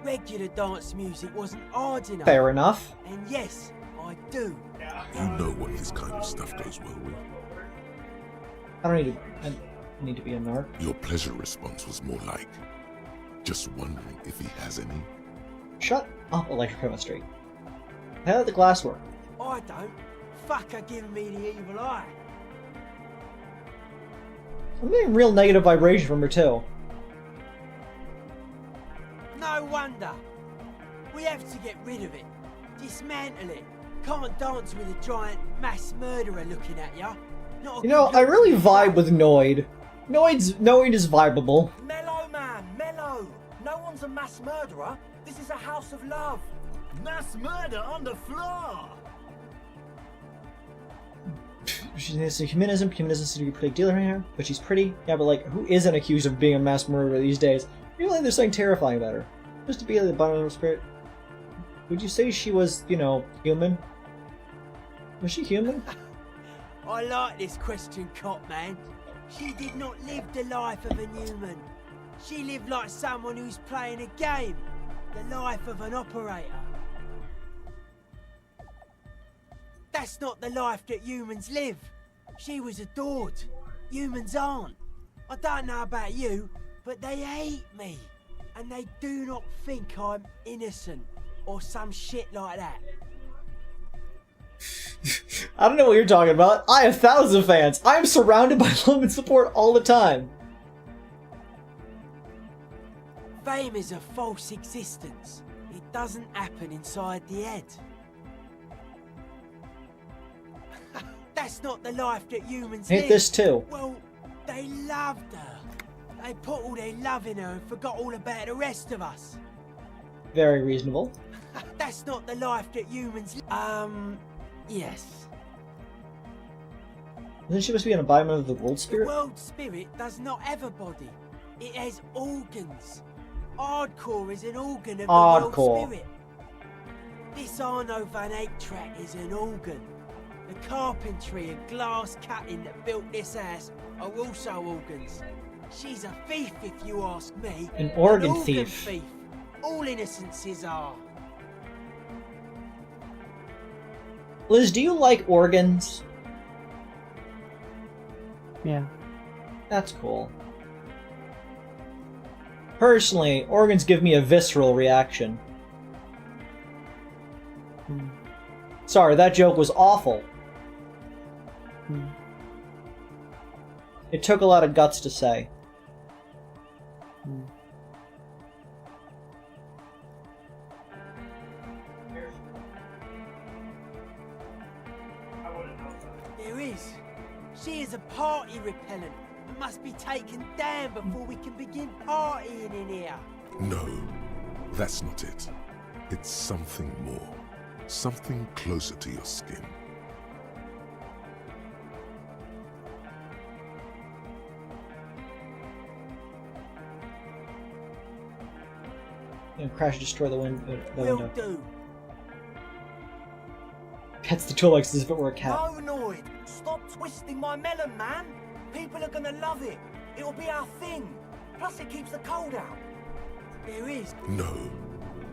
Regular dance music wasn't hard enough. Fair enough. And yes, I do. You know what this kind of stuff goes well with. I don't need to be a narc. Your pleasure response was more like, just wondering if he has any. Shut up, electrochemistry. How did the glass work? I don't. Fucker giving me the evil eye. I'm getting real negative vibration from her too. No wonder. We have to get rid of it. Dismantle it. Can't dance with a giant mass murderer looking at ya. You know, I really vibe with Noid. Noid is vibeable. Mellow, man, mellow. No one's a mass murderer. This is a house of love. Mass murder on the floor. She's into humanism. Humanism seems to be a pretty deal right here, but she's pretty. Yeah, but like, who isn't accused of being a mass murderer these days? I feel like there's something terrifying about her. Just to be at the bottom of her spirit. Would you say she was, you know, human? Was she human? I like this question, Cop Man. She did not live the life of a human. She lived like someone who's playing a game. The life of an operator. That's not the life that humans live. She was adored. Humans aren't. I don't know about you, but they hate me. And they do not think I'm innocent or some shit like that. I don't know what you're talking about. I have thousands of fans. I am surrounded by love and support all the time. Fame is a false existence. It doesn't happen inside the head. That's not the life that humans live. Hate this too. Well, they loved her. They put all their love in her and forgot all about the rest of us. Very reasonable. That's not the life that humans yes. Isn't she supposed to be an embodiment of the world spirit? The world spirit does not have a body. It has organs. Hardcore is an organ of the world spirit. This Arno van Eyck track is an organ. The carpentry and glass cutting that built this house are also organs. She's a thief, if you ask me. An organ thief. All innocences are. Liz, do you like organs? Yeah. That's cool. Personally, organs give me a visceral reaction. Sorry, that joke was awful. It took a lot of guts to say. There is. She is a party repellent and must be taken down before we can begin partying in here. No, that's not it. It's something more. Something closer to your skin. And crash destroy the window. Will do. Pets the toolbox as if it were a cat. No, Noid! Stop twisting my melon, man! People are gonna love it. It'll be our thing. Plus it keeps the cold out. There is. No,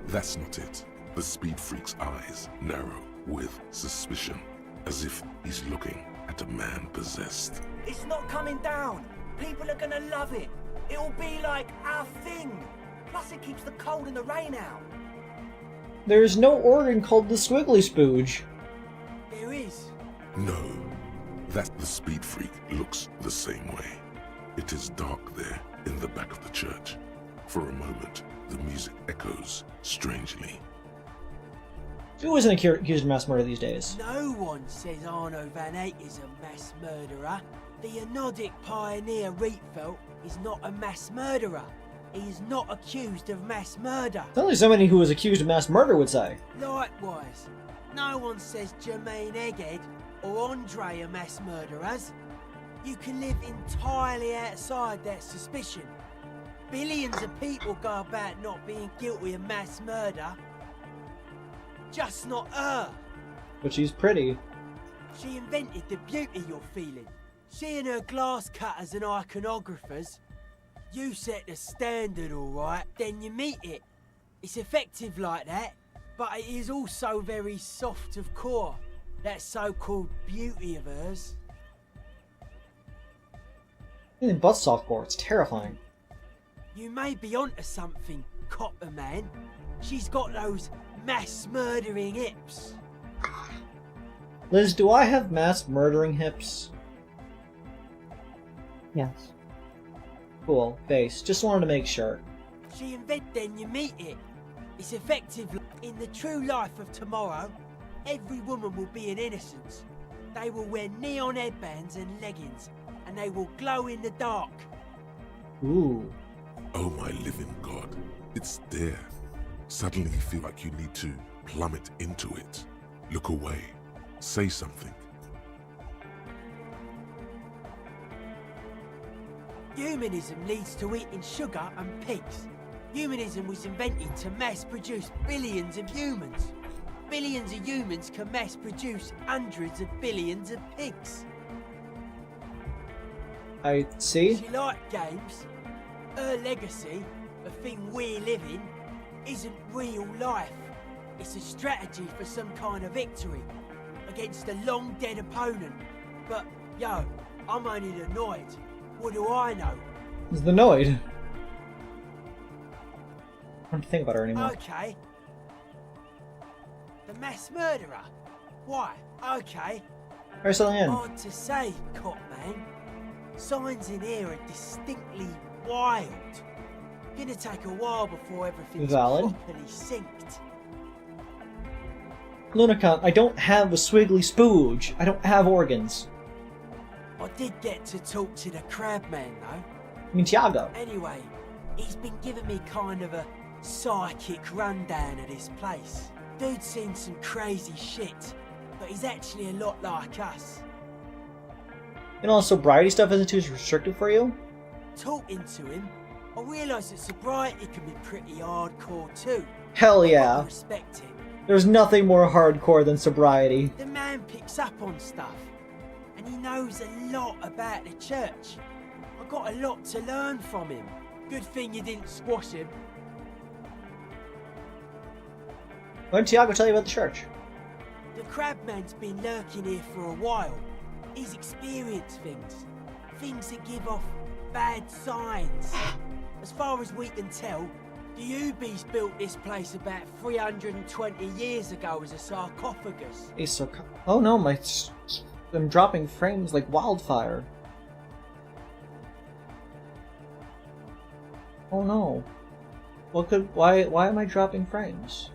that's not it. The speed freak's eyes narrow with suspicion, as if he's looking at a man possessed. It's not coming down. People are gonna love it. It'll be like our thing. Plus it keeps the cold and the rain out. There's no organ called the squiggly spooge. There is. No, that the speed freak looks the same way. It is dark there in the back of the church. For a moment, the music echoes strangely. Who isn't accused of mass murder these days? No one says Arno van Eyck is a mass murderer. The Anodic pioneer Rietveld is not a mass murderer. He is not accused of mass murder. It's only somebody who was accused of mass murder would say. Likewise, no one says Jermaine Egghead or Andre are mass murderers. You can live entirely outside that suspicion. Billions of people go about not being guilty of mass murder. Just not her. But she's pretty. She invented the beauty you're feeling. She and her glass cutters and iconographers. You set the standard, alright, then you meet it. It's effective like that, but it is also very soft of core. That so-called beauty of hers. But softcore, it's terrifying. You may be onto something, Copper Man. She's got those mass murdering hips. Liz, do I have mass murdering hips? Yes. Cool, base. Just wanted to make sure. She invent, then you meet it. It's effective. In the true life of tomorrow, every woman will be an innocence. They will wear neon headbands and leggings, and they will glow in the dark. Ooh. Oh my living God, it's there. Suddenly you feel like you need to plummet into it. Look away. Say something. Humanism leads to eating sugar and pigs. Humanism was invented to mass-produce billions of humans. Billions of humans can mass-produce hundreds of billions of pigs. I see. She liked games. Her legacy, the thing we live in, isn't real life. It's a strategy for some kind of victory against a long-dead opponent. But, yo, I'm only the Noid. What do I know? It's the Noid. I don't think about her anymore. Okay. The mass murderer? Why? Okay. Where's something in? Hard to say, Cop Man. Signs in here are distinctly wild. Gonna take a while before everything's Valid. properly synced. Lunacon, I don't have a swiggly spooge. I don't have organs. I did get to talk to the crab man, though. I mean, Tiago. Anyway, he's been giving me kind of a psychic rundown of this place. Dude's seen some crazy shit, but he's actually a lot like us. And all sobriety stuff isn't too restrictive for you? Talking to him, I realised that sobriety can be pretty hardcore too. Hell yeah. I respect him. There's nothing more hardcore than sobriety. The man picks up on stuff, and he knows a lot about the church. I got a lot to learn from him. Good thing you didn't squash him. When did Tiago tell you about the church? The crabman's been lurking here for a while. He's experienced things. Things that give off bad signs. As far as we can tell, the Ubies built this place about 320 years ago as a sarcophagus. Oh no, I'm dropping frames like wildfire. Oh no. Why am I dropping frames?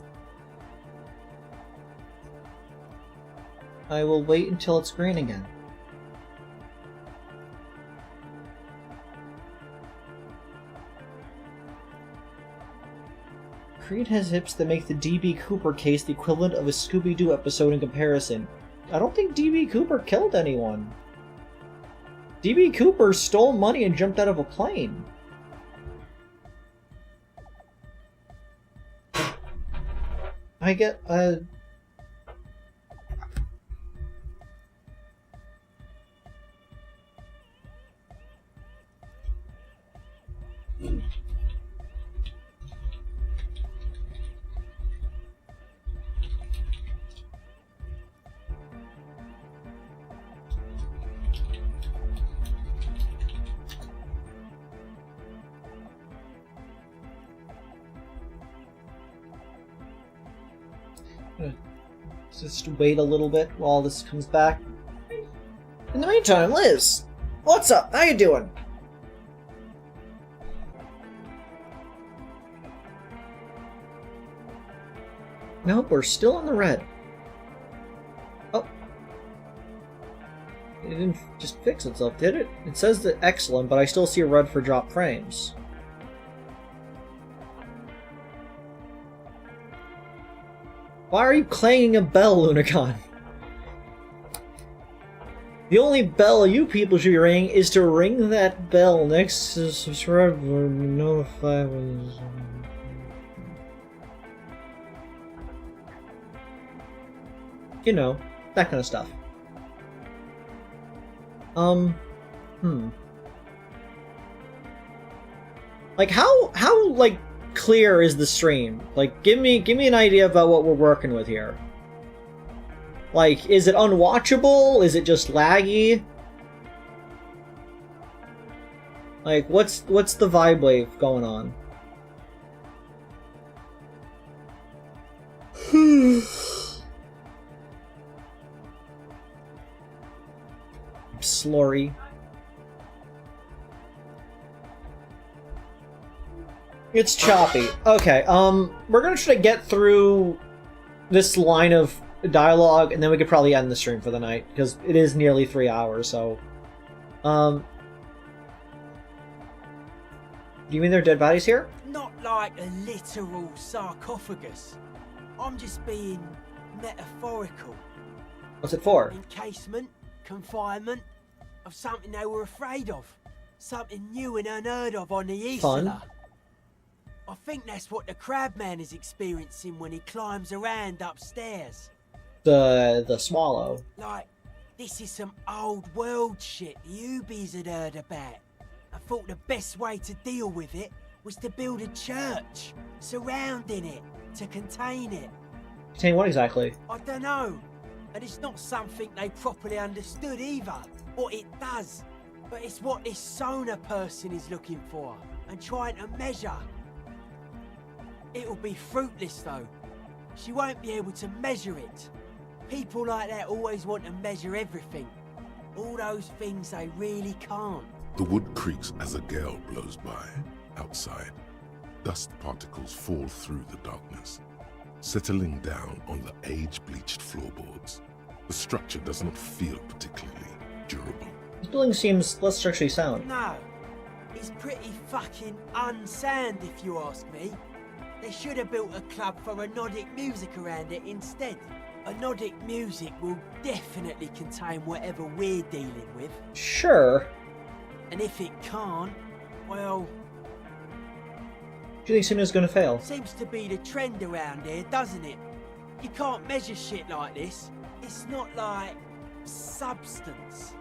I will wait until it's green again. Creed has hips that make the D.B. Cooper case the equivalent of a Scooby-Doo episode in comparison. I don't think D.B. Cooper killed anyone. D.B. Cooper stole money and jumped out of a plane. I get, just wait a little bit while this comes back. In the meantime, Liz, what's up? How you doing? Nope, we're still in the red. Oh. It didn't just fix itself, did it? It says that excellent, but I still see a red for drop frames. Why are you clanging a bell, Lunacon? The only bell you people should ring is to ring that bell next to subscribe or notify when... You know, that kind of stuff. Like, how, like, clear is the stream? Like, give me an idea about what we're working with here. Like, is it unwatchable? Is it just laggy? Like, what's the vibe wave going on? Slurry. It's choppy. Okay, we're gonna try to get through this line of dialogue, and then we could probably end the stream for the night, because it is nearly 3 hours, so... Do you mean there are dead bodies here? Not like a literal sarcophagus. I'm just being metaphorical. What's it for? Encasement, confinement, of something they were afraid of. Something new and unheard of on the Fun. Isla. I think that's what the Crabman is experiencing when he climbs around upstairs. The swallow. Like, this is some old world shit the Ubies had heard about. I thought the best way to deal with it was to build a church surrounding it to contain it. Contain what exactly? I don't know. And it's not something they properly understood either, what it does. But it's what this Sona person is looking for and trying to measure. It'll be fruitless though. She won't be able to measure it. People like that always want to measure everything. All those things they really can't. The wood creaks as a gale blows by. Outside, dust particles fall through the darkness, settling down on the age-bleached floorboards. The structure does not feel particularly durable. This building seems less structurally sound. No, it's pretty fucking unsound if you ask me. They should have built a club for anodic music around it instead. Anodic music will definitely contain whatever we're dealing with. Sure. And if it can't, well... Do you think Suna's gonna fail? Seems to be the trend around here, doesn't it? You can't measure shit like this. It's not like... substance.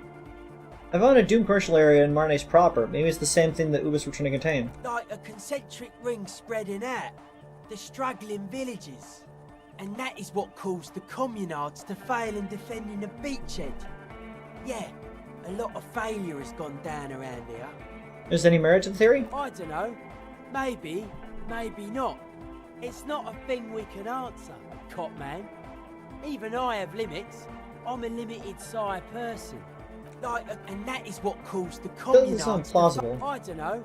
I found a Doom commercial area in Marnay's proper. Maybe it's the same thing that Ubis were trying to contain. Like a concentric ring spreading out. The struggling villages. And that is what caused the communards to fail in defending the beachhead. Yeah, a lot of failure has gone down around here. Is there any merit to the theory? I don't know. Maybe, maybe not. It's not a thing we can answer, Copman. Even I have limits. I'm a limited size person. Like, and that is what caused the communards. Doesn't sound plausible. I don't know.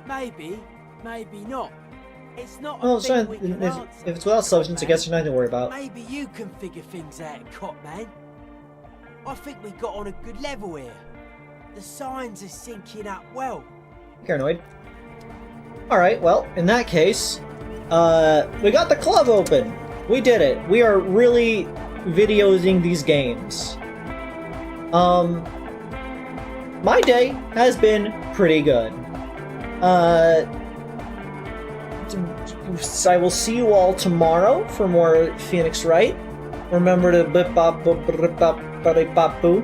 Maybe, maybe not. It's not Well, a thing we can answer. if it's without substance, I guess there's nothing to worry about. Maybe you can figure things out, Copman. I think we got on a good level here. The signs are syncing up well. Paranoid. Alright, well, in that case, we got the club open. We did it. We are really videoing these games. My day has been pretty good. I will see you all tomorrow for more Phoenix Wright. Remember to bip bop bop bop bop bop boo.